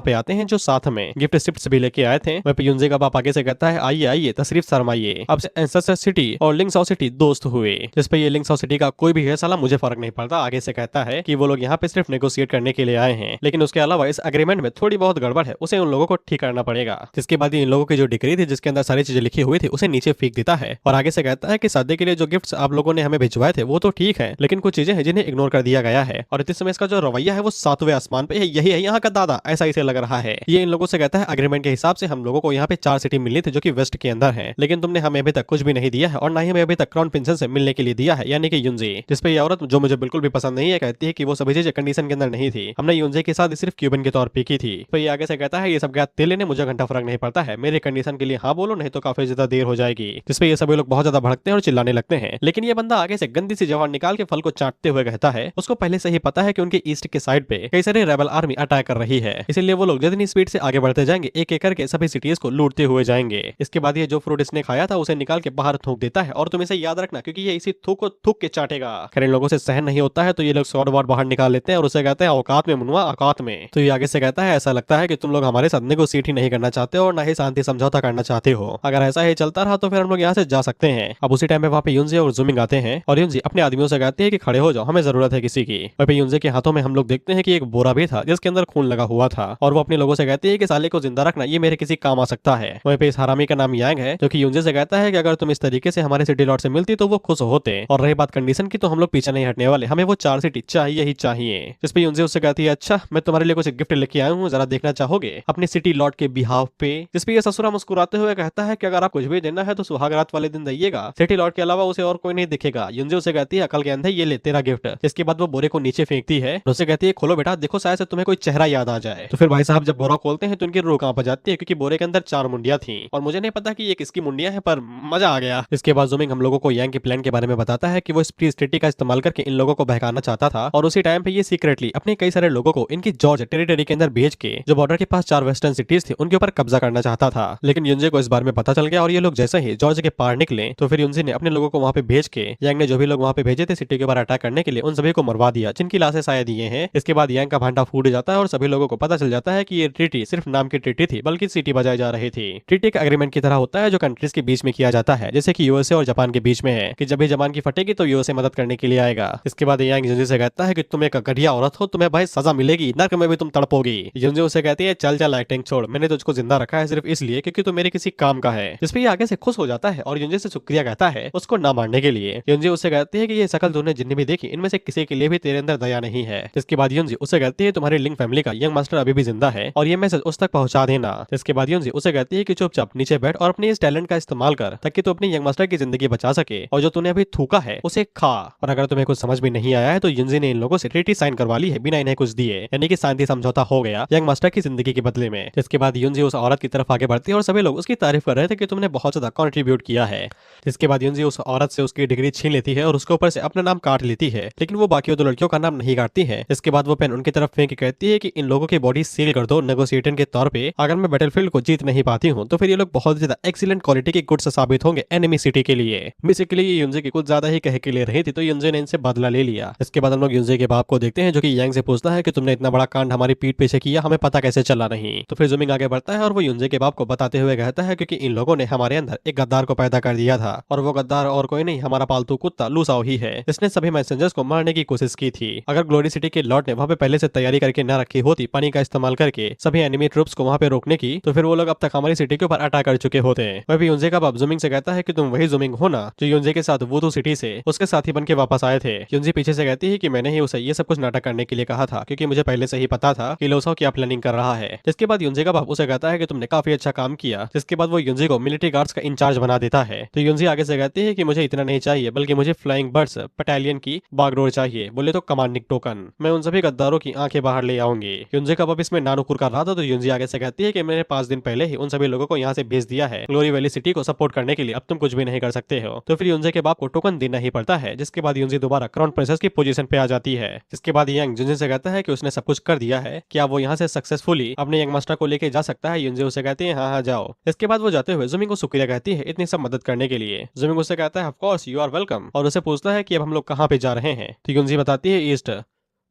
पे आते हैं जो साथ में गिफ्ट शिफ्ट भी लेके आए थे। वहीं पे युनजे का बाप आगे से कहता है आइए आइए तशरीफ फरमाइए, अब से एंसेस्टर सिटी और लिंक्स सिटी दोस्त हुए। जिस पे ये लिंक्स सिटी का कोई भी है साला मुझे फर्क नहीं पड़ता, आगे से कहता है कि वो लोग यहाँ पे सिर्फ नेगोशिएट करने के लिए आए हैं, लेकिन उसके अलावा इस एग्रीमेंट में थोड़ी बहुत गड़बड़ है, उसे उन लोगों को ठीक करना पड़ेगा। जिसके बाद इन लोगों की जो डिग्री थी जिसके अंदर सारी चीजें लिखी हुई थी उसे नीचे फेंक देता है और आगे से कहता है कि शादी के लिए जो गिफ्ट्स आप लोगों ने हमें भिजवाए थे वो तो ठीक है, लेकिन कुछ चीजें हैं जिन्हें इग्नोर कर दिया गया है और इस समय इसका जो रवैया है वो 7वें आसमान पे है, यही है यहाँ का दादा, ऐसा इसे लग रहा है। ये इन लोगों से कहता है एग्रीमेंट के हिसाब से हम लोगों को यहाँ पे 4 सिटी मिलनी थी जो कि वेस्ट के अंदर है, लेकिन तुमने हमें अभी तक कुछ भी नहीं दिया है और ना ही हमें अभी तक क्राउन प्रिंसेस से मिलने के लिए दिया है, यानी कि युनजे। जिस पे ये औरत जो मुझे बिल्कुल भी पसंद नहीं है कहती है कि वो सभी चीजें कंडीशन के अंदर नहीं थी, हमने युनजे के साथ सिर्फ क्यूबन के तौर पे की थी। तो ये आगे से कहता है ये सब क्या तेल लेने मुझे घंटा फर्क नहीं पड़ता है, मेरे कंडीशन के लिए हाँ बोलो नहीं तो काफी ज्यादा देर हो जाएगी। जिसपे ये सभी लोग बहुत ज्यादा भड़कते हैं और चिल्लाने लगते हैं, लेकिन ये बंदा आगे से गंदी सी जवान निकाल के फल को चाटते हुए कहता है उसको पहले से ही पता है कि उनके ईस्ट के साइड पे कई सारे रेबल आर्मी अटैक कर रही है, इसलिए वो लोग जितनी स्पीड से आगे बढ़ते जाएंगे एक एक करके सभी सिटीज को लूटते हुए जाएंगे। इसके बाद ये जो फ्रूट इसने खाया था उसे निकाल के बाहर थूक देता है और तुम इसे याद रखना क्योंकि ये इसी थूक को थूक के चाटेगा। खैर इन लोगों से सहन नहीं होता है तो ये लोग स्वॉर्ड वॉर्ड बाहर निकाल लेते हैं और उसे कहते हैं औकात में मुनवा, औकात में। तो ये आगे से कहता है ऐसा लगता है कि तुम लोग हमारे साथ नेगोशिएट ही नहीं करना चाहते और ना ही शांति समझौता करना चाहते हो, अगर ऐसा ही चलता रहा तो फिर हम लोग यहाँ से जा सकते हैं। अब उसी टाइम में वहाँ पे युनजे और ज़ूमिंग आते हैं और युनजे अपने आदमियों से कहते हैं कि खड़े हो जाओ, हमें जरूरत है किसी की। वहीं पे युनजे के हाथों में हम लोग देखते हैं कि एक बोरा भी था जिसके अंदर खून लगा हुआ था और वो अपने लोगों से कहते हैं कि साले को जिंदा रखना, ये मेरे किसी काम आ सकता है। वहीं वहीं पे इस हरामी का नाम यांग है जो कि यूनजे से कहता है कि अगर तुम इस तरीके से हमारे सिटी लॉर्ड से मिलती तो वो खुश होते, और रही बात कंडीशन की तो हम लोग पीछे नहीं हटने वाले, हमें वो 4 सिटी चाहिए ही चाहिए। जिस पे यूनजे उससे कहती है अच्छा मैं तुम्हारे लिए कुछ गिफ्ट लेके आया हूँ, जरा देखना चाहोगे अपने सिटी लॉर्ड के बिहाफ पे। जिस पे ये ससुरा मुस्कुराते हुए कहता है कि अगर आप कुछ भी देना है तो सुहागरात वाले दिन दीजिएगा, सिटी लॉर्ड के अलावा उसे और कोई नहीं दिखेगा। यूनजे उसे कहती है अकल के अंधे ये ले तेरा गिफ्ट। इसके बाद वो बोरे को नीचे फेंकती है, उसे कहती है खोलो बेटा देखो शायद से तुम्हें कोई चेहरा याद आ जाए। तो फिर भाई साहब जब बोरा खोलते हैं तो उनकी रूह कांप जाती है क्योंकि बोरे के अंदर 4 मुंडिया थी, और मुझे नहीं पता कि ये किसकी मुंडिया है पर मजा आ गया। इसके बाद ज़ूमिंग हम लोगों को यांग के प्लान के बारे में बताता है कि वो स्ट्रेटेजी का इस्तेमाल करके इन लोगों को बहकाना चाहता था, और उसी टाइम पे ये सीक्रेटली अपने कई सारे लोगों को इनकी जॉर्ज टेरिटरी के अंदर भेज के जो बॉर्डर के पास 4 वेस्टर्न सिटीज थी उनके ऊपर कब्जा करना चाहता था। लेकिन युनजे को इस बारे में पता चल गया और ये लोग जैसे ही जॉर्ज के पार निकले तो फिर युनजे ने अपने लोगों को वहां पे भेज के यांग ने जो भी लोग वहां पे भेजे थे सिटी के ऊपर अटैक करने के लिए उन सभी को मरवा दिया जिनकी लाशें शायद ये हैं। इसके बाद यांग का भांडा फूट जाता है और सभी लोगों को पता चल जाता है कि ये ट्रीटी सिर्फ नाम की ट्रीटी थी बल्कि सिटी बजाई जा रही थी। ट्रीटी एक एग्रीमेंट की तरह होता है जो कंट्रीज के बीच में किया जाता है, जैसे कि यूएसए और जापान के बीच में है कि जब भी जापान की फटेगी तो यूएसए मदद करने के लिए आएगा। इसके बाद यांग युनजे से कहता है कि तुम एक घटिया औरत हो, तुम्हें भाई सजा मिलेगी, नर्क में भी तुम तड़पोगी। युनजे उसे कहती है चल चल एक्टिंग छोड़, मैंने तुझको जिंदा रखा है सिर्फ इसलिए क्योंकि तू मेरे किसी काम का है। जिस पे ये आगे से खुश हो जाता है और युनजे से शुक्रिया कहता है उसको ना मारने के लिए। युनजे उसे कहती है कि ये शकल तूने जितनी भी देखी इनमें से किसी के लिए भी तेरे अंदर दया नहीं है। जिसके बाद युनजे उसे कहती है तुम्हारी लिंक फैमिली का यंग मास्टर अभी भी जिंदा है और ये मैसेज उस तक पहुंचा देना। जिसके बाद युनजे उसे कहती है कि चुपचाप नीचे बैठ और अपने इस टैलेंट का इस्तेमाल कर ताकि तू अपनी यंग मास्टर की जिंदगी बचा सके, और जो तूने अभी थूका है उसे खा। और अगर तुम्हें कुछ समझ में नहीं आया है तो युनजे ने इन लोगों से ट्रीटी साइन करवा ली है बिना इन्हें कुछ दिए, यानी कि शांति समझौता हो गया यंग मास्टर की जिंदगी के बदले में। जिसके बाद युनजे उस औरत की तरफ आगे बढ़ती है और सभी लोग उसकी तारीफ कर रहे थे कि तुमने बहुत ज्यादा कंट्रीब्यूट किया है। जिसके बाद युनजे उस औरत से उसकी डिग्री छीन लेती है और उसके ऊपर से अपना नाम काट लेती है, लेकिन वो बाकी 2 लड़कियों का नाम नहीं काटती है। इसके बाद वो पेन उनकी तरफ फेंक के कहती है कि इन लोगों की बॉडी सील कर दो नेगोशिएटर के तौर पे, अगर मैं बैटलफील्ड को जीत नहीं पाती हूँ तो फिर ये लोग बहुत ज्यादा एक्सीलेंट क्वालिटी के गुड्स साबित होंगे एनिमी सिटी के लिए। बेसिकली ये युनजे की कुछ ज्यादा ही कह के ले रही थी तो युनजे ने इनसे बदला ले लिया। इसके बाद हम लोग युनजे के बाप को देखते हैं जो कि यांग से पूछता है कि तुमने इतना बड़ा कांड हमारी पीठ पीछे किया, हमें पता कैसे चला नहीं। तो फिर ज़ूमिंग आगे बढ़ता है और वो युनजे के बाप को बताते हुए कहता है क्योंकि इन लोगों ने हमारे अंदर एक गद्दार को पैदा कर दिया था, और वो गद्दार और कोई नहीं हमारा पालतू कुत्ता लूसाओ ही है। इसने सभी मैसेंजर्स को मारने की कोशिश की थी। अगर ग्लोरी सिटी के लॉर्ड ने वहाँ पे पहले से तैयारी करके न रखी होती पानी का इस्तेमाल करके सभी एनिमी ट्रूप्स को वहाँ पे रोकने की, तो फिर वो लोग अब तक हमारी सिटी के ऊपर अटैक कर चुके होते। वह भी युनजे का बाप ज़ूमिंग से कहता है कि तुम वही ज़ूमिंग हो ना जो युनजे के साथ वुडू सिटी से उसके साथी बन के वापस आए थे। युनजे पीछे से कहती है कि मैंने ही उसे ये सब कुछ नाटक करने के लिए कहा था क्योंकि मुझे पहले से ही पता था कि लोसाओ क्या प्लानिंग कर रहा है। जिसके बाद युनजे का बाप उसे कहता है कि तुमने काफी अच्छा काम किया। जिसके बाद वो युनजे को मिलिट्री गार्ड्स का इंचार्ज बना देता है। तो युनजे आगे से कहती है कि मुझे इतना नहीं चाहिए बल्कि मुझे फ्लाइंग बर्ड्स बटालियन की बागडोर चाहिए, बोले तो कमांडिंग टोकन। मैं उन सभी गद्दारों की आंखें बाहर ले आऊंगी। युनजे का बाप इसमें नानुकुर कर रहा था तो युनजे आगे से कहती है कि मैंने 5 दिन पहले ही उन सभी लोगों को यहाँ से भेज दिया है ग्लोरी वैली सिटी को सपोर्ट करने के लिए, अब तुम कुछ भी नहीं कर सकते हो। तो फिर युनजे के बाप को टोकन देना ही पड़ता है। जिसके बाद युनजे दोबारा क्राउन प्रिंसेस की पोजीशन पे आ जाती है। जिसके बाद यंग युनजे से कहता है कि उसने सब कुछ कर दिया है, क्या वो यहाँ से सक्सेसफुली अपने यंग मास्टर को लेके जा सकता है। युनजे उसे कहते हैं हाँ हाँ जाओ। इसके बाद वो जाते हुए ज़ूमिंग को शुक्रिया कहती है इतनी सब मदद करने के लिए। ज़ूमिंग उसे कहता है of course you are welcome, और उसे पूछता है कि अब हम लोग कहाँ पे जा रहे हैं। तो युनजे बताती है ईस्ट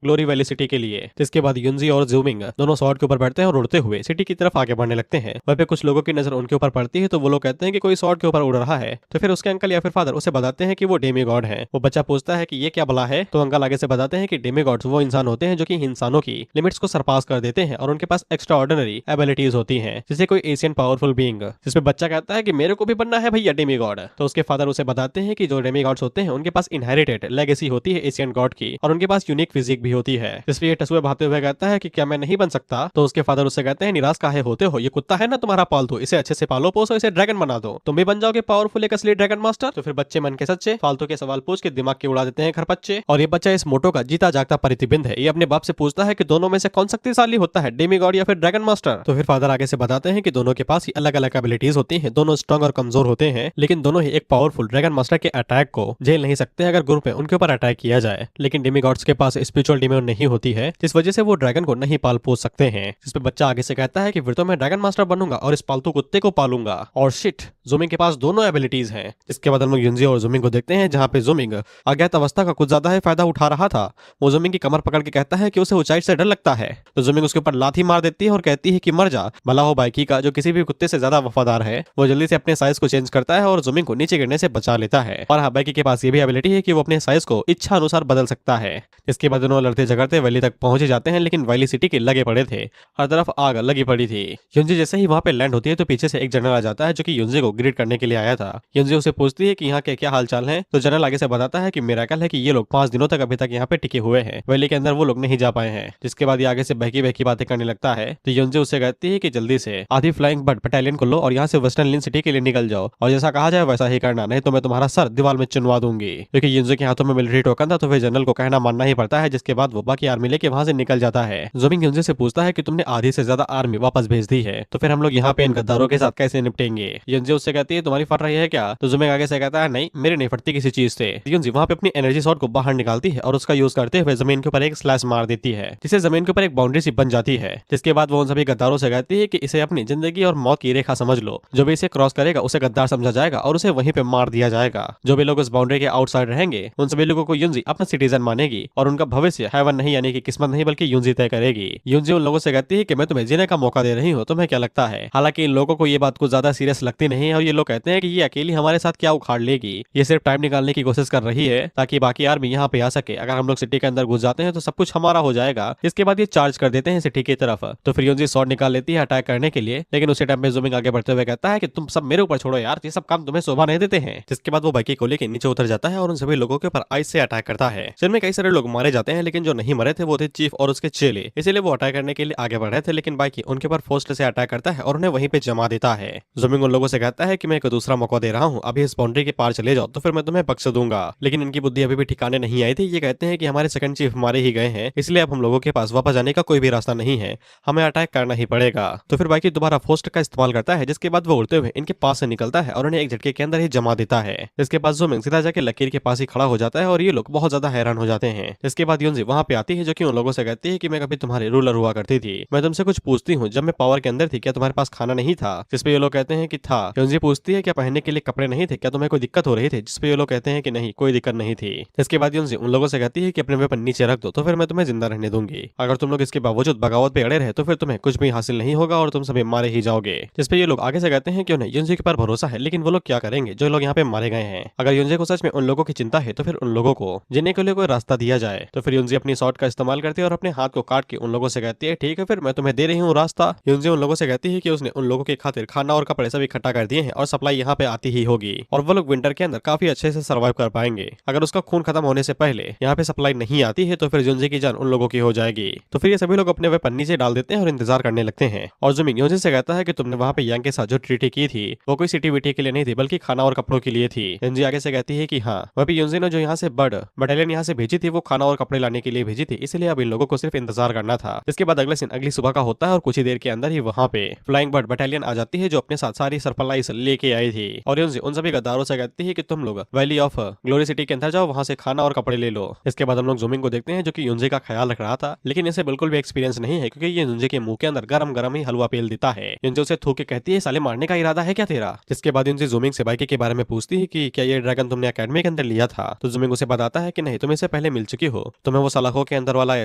ग्लोरी वैली सिटी के लिए। जिसके बाद युनजी और ज़ूमिंग दोनों स्वॉर्ड के ऊपर बैठते हैं और उड़ते हुए सिटी की तरफ आगे बढ़ने लगते हैं। वहाँ पे कुछ लोगों की नजर उनके ऊपर पड़ती है तो वो लोग कहते हैं कि कोई स्वॉर्ड के ऊपर उड़ रहा है। तो फिर उसके अंकल या फिर फादर उसे बताते हैं कि वो डेमी गॉड है। वो बच्चा पूछता है कि ये क्या भला है, तो अंकल आगे से बताते हैं कि डेमी गॉड्स वो इंसान होते हैं जो कि इंसानों की लिमिट्स को सरपास कर देते हैं और उनके पास एक्स्ट्रा ऑर्डिनरी एबिलिटीज होती है, जैसे कोई एशियन पावरफुल बीइंग। जिसपे बच्चा कहता है कि मेरे को भी बनना है भैया डेमी गॉड। तो उसके फादर उसे बताते हैं कि जो डेमी गॉड्स होते हैं उनके पास इनहेरिटेड लेगेसी होती है एशियन गॉड की, और उनके पास यूनिक फिजिक भी होती है। इसलिए टसुए भागते हुए कहता है कि क्या मैं नहीं बन सकता। तो उसके फादर उससे कहते हैं निराश काहे होते हो, ये कुत्ता है ना तुम्हारा पालतू, इसे अच्छे से पालो पोसो, इसे ड्रैगन बना दो, तुम भी बन जाओगे पावरफुल एक असली ड्रैगन मास्टर। तो फिर बच्चे मन के सच्चे फालतू के सवाल पूछ के दिमाग के उड़ा देते हैं खरपच्चे। और ये बच्चा इस मोटो का जीता जागता प्रतिबिंब है। ये अपने बाप से पूछता है कि दोनों में से कौन शक्तिशाली होता है, डेमी गॉड या फिर ड्रैगन मास्टर। तो फिर फादर आगे से बताते हैं कि दोनों के पास ही अलग अलग एबिलिटीज होती हैं, दोनों स्ट्रॉन्ग और कमजोर होते हैं, लेकिन दोनों ही एक पावरफुल ड्रैगन मास्टर के अटैक को झेल नहीं सकते अगर ग्रुप में उनके ऊपर अटैक किया जाए। लेकिन डेमी गॉड्स के पास स्पिरिचुअल डिमेन नहीं होती है, जिस वजह से वो ड्रैगन को नहीं पाल पोस सकते हैं। जिस पे बच्चा आगे से कहता है कि फिर तो मैं ड्रैगन मास्टर बनूंगा और इस पालतू कुत्ते को पालूंगा। और शिट, ज़ूमिंग के पास दोनों एबिलिटीज हैं। इसके बाद हम लोग युनजी और ज़ूमिंग को देखते हैं जहाँ पे ज़ूमिंग अज्ञात अवस्था का कुछ ज्यादा ही फायदा उठा रहा था। वो ज़ूमिंग की कमर पकड़ के कहता है कि उसे ऊंचाई से डर लगता है। तो ज़ूमिंग उसके ऊपर लाठी मार देती है और कहती है कि मर जा, भला हो बाइकी का जो किसी भी कुत्ते से ज्यादा वफादार है। वो जल्दी से अपने साइज को चेंज करता है और ज़ूमिंग को नीचे गिरने से बचा लेता है। और हाँ, बाइकी के पास ये भी एबिलिटी है कि वो अपने साइज को इच्छा अनुसार बदल सकता है। इसके बाद दोनों लड़ते झगड़ते वैली तक पहुंचे जाते हैं, लेकिन वैली सिटी के लगे पड़े थे। हर तरफ आग लगी पड़ी थी। युंजी जैसे ही वहां पे लैंड होती है तो पीछे से एक जनरल आ जाता है जो कि युंजी को ग्रीट करने के लिए आया था। युंजी उसे पूछती है कि यहाँ के क्या हाल चाल है, तो जनरल आगे से बताता है कि मिरेकल है कि ये लोग 5 दिनों तक अभी तक यहाँ पे टिके हुए हैं, वैली के अंदर वो लोग नहीं जा पाए हैं। जिसके बाद ये आगे से बहकी बहकी बातें करने लगता है। तो युंजी उससे कहती है कि जल्दी से आधी फ्लाइंग बर्ड बटालियन को लो और यहाँ से वेस्टर्न लिन सिटी के लिए निकल जाओ, और जैसा कहा जाए वैसा ही करना, नहीं तो मैं तुम्हारा सर दीवार में चुनवा दूंगी। क्योंकि युंजी के हाथों में मिलिट्री टोकन था तो फिर जनरल को कहना मानना ही पड़ता है। जिसके बाद वो बाकी आर्मी लेके वहां से निकल जाता है। ज़ोमिंग युंजी से पूछता है कि तुमने आधी से ज्यादा आर्मी वापस भेज दी है, तो फिर हम लोग यहाँ पे इन गद्दारों के साथ कैसे निपटेंगे। युंजी उससे कहती है तुम्हारी फट रही है क्या, तो ज़ोमिंग आगे से कहता है नहीं मेरी नहीं फटती किसी चीज से। युंजी वहां पे अपनी एनर्जी शॉट को बाहर निकालती है और उसका यूज करते हुए जमीन के ऊपर एक स्लैश मार देती है, जिससे जमीन के ऊपर एक बाउंड्री सी बन जाती है। जिसके बाद वो उन सभी गद्दारों से कहती है कि इसे अपनी जिंदगी और मौत की रेखा समझ लो, जो भी इसे क्रॉस करेगा उसे गद्दार समझा जाएगा और उसे वहीं पे मार दिया जाएगा। जो भी लोग इस बाउंड्री के आउटसाइड रहेंगे उन सभी लोगों को युंजी अपना सिटीजन मानेगी और उनका भविष्य हेवन नहीं यानी कि किस्मत नहीं बल्कि युंजी तय करेगी। युंजी उन लोगों से कहती है कि मैं तुम्हें जीने का मौका दे रही हूँ, तुम्हें क्या लगता है। हालांकि इन लोगों को ये बात कुछ ज्यादा सीरियस लगती नहीं है और ये लोग कहते हैं कि ये अकेली हमारे साथ क्या उखाड़ लेगी, ये सिर्फ टाइम निकालने की कोशिश कर रही है ताकि बाकी आर्मी यहाँ पे आ सके। अगर हम लोग सिटी के अंदर घुस जाते हैं तो सब कुछ हमारा हो जाएगा। इसके बाद ये चार्ज कर देते हैं सिटी की तरफ। तो फिर युंजी शॉट निकाल लेती है अटैक करने के लिए, लेकिन उसी टाइम पे ज़ूमिंग आगे बढ़ते हुए कहता है कि तुम सब मेरे ऊपर छोड़ो यार, ये सब काम तुम्हें शोभा नहीं देते हैं। जिसके बाद वो बाइकी को लेकर नीचे उतर जाता है और उन सभी लोगों के ऊपर आइस से अटैक करता है। जिनमें कई सारे लोग मारे जाते हैं, लेकिन जो नहीं मरे थे वो थे चीफ और उसके चेले, इसीलिए वो अटैक करने के लिए आगे बढ़ रहे थे। लेकिन बाइकी उनके ऊपर फोर्स से अटैक करता है और उन्हें वहीं पे जमा देता है। ज़ूमिंग उन लोगों से कहता है कि मैं एक दूसरा मौका दे रहा हूँ, अभी इस बाउंड्री के पार चले जाओ तो फिर मैं तुम्हें बख्श दूंगा। लेकिन इनकी बुद्धि अभी भी ठिकाने नहीं आई थी। ये कहते हैं कि हमारे सेकंड चीफ मारे ही गए हैं, इसलिए अब हम लोगों के पास वापस जाने का कोई भी रास्ता नहीं है, हमें अटैक करना ही पड़ेगा। तो फिर बाइकी दोबारा फोर्स का इस्तेमाल करता है, जिसके बाद वो उड़ते हुए इनके पास से निकलता है और उन्हें एक झटके के अंदर ही जमा देता है। इसके बाद ज़ूमिंग सीधा जाके लकीर के पास ही खड़ा हो जाता है और ये लोग बहुत ज्यादा हैरान हो जाते हैं। इसके बाद युंजी वहां पे आती है जो कि उन लोगों से कहती है कि मैं कभी तुम्हारे रूलर हुआ करती थी, मैं तुमसे कुछ पूछती हूँ, जब मैं पावर के अंदर थी क्या तुम्हारे पास खाना नहीं था। जिसपे ये लोग कहते हैं कि था। युंजी पूछती है क्या पहनने के लिए कपड़े नहीं थे, क्या तुम्हें कोई दिक्कत हो रही थी। जिसपे ये लोग कहते हैं कि नहीं कोई दिक्कत नहीं थी। इसके बाद युंजी उन लोगों से कहती है कि अपने वेपन नीचे रख दो तो फिर मैं तुम्हें जिंदा रहने दूंगी, अगर तुम लोग इसके बावजूद बगावत पे अड़े रहे तो फिर तुम्हें कुछ भी हासिल नहीं होगा और तुम सभी मारे ही जाओगे। जिसपे ये लोग आगे से कहते हैं कि उन्हें युंजी के ऊपर भरोसा है, लेकिन वो लोग क्या करेंगे जो लोग यहाँ पे मारे गए हैं। अगर युंजी को सच में उन लोगों की चिंता है तो फिर उन लोगों को जीने के लिए कोई रास्ता दिया जाए। तो फिर युंजी अपनी शॉट का इस्तेमाल करती है और अपने हाथ को काट के उन लोगों से कहती है ठीक है फिर मैं तुम्हें दे रही हूँ रास्ता। युंजी उन लोगों से कहती है कि उसने उन लोगों की खातिर खाना और कपड़े सब इकट्ठा कर दिए हैं और सप्लाई यहाँ पे आती ही होगी और वो लोग विंटर के अंदर काफी अच्छे से सर्वाइव कर पाएंगे। अगर उसका खून खत्म होने से पहले यहाँ पे सप्लाई नहीं आती है तो फिर युंजी की जान उन लोगों की हो जाएगी। तो फिर ये सभी लोग अपने वेपन नीचे डाल देते हैं और इंतजार करने लगते हैं। और ज़ूमिंग युंजी से कहता है कि तुमने वहाँ पे यांग के साथ जो ट्रीटी की थी वो कोई सिटी विटी के लिए नहीं थी बल्कि खाना और कपड़ों के लिए थी। युंजी आगे से कहती है कि हाँ, वह भी युंजी ने जो यहाँ से बटालियन यहाँ से भेजी थी वो खाना और कपड़े लाने के लिए भेजी थी, इसलिए अब इन लोगों को सिर्फ इंतजार करना था। इसके बाद अगले दिन अगली सुबह का होता है और कुछ ही देर के अंदर ही वहाँ पे फ्लाइंग बर्ड बटालियन आ जाती है जो अपने साथ सारी सप्लाईज लेके आई थी। और युंजी उन सभी गद्दारों से कहती है कि तुम लोग वैली ऑफ ग्लोरी सिटी के अंदर जाओ, वहाँ से खाना और कपड़े ले लो। इसके बाद हम लोग ज़ूमिंग को देखते हैं जो कि युंजी का ख्याल रख रहा था, लेकिन इसे बिल्कुल भी एक्सपीरियंस नहीं है क्योंकि ये युंजी के मुंह के अंदर गरम गरम ही हलवा पेल देता है। युंजी उसे थूक के कहती है साले मारने का इरादा है क्या तेरा। जिसके बाद युंजी ज़ूमिंग से बाइकी के बारे में पूछती है कि क्या ये ड्रैगन तुमने अकेडमी के अंदर लिया था। तो ज़ूमिंग उसे बताता है कि नहीं, तुम इससे पहले मिल चुकी हो, तुम्हें वो सलाखों के अंदर वाला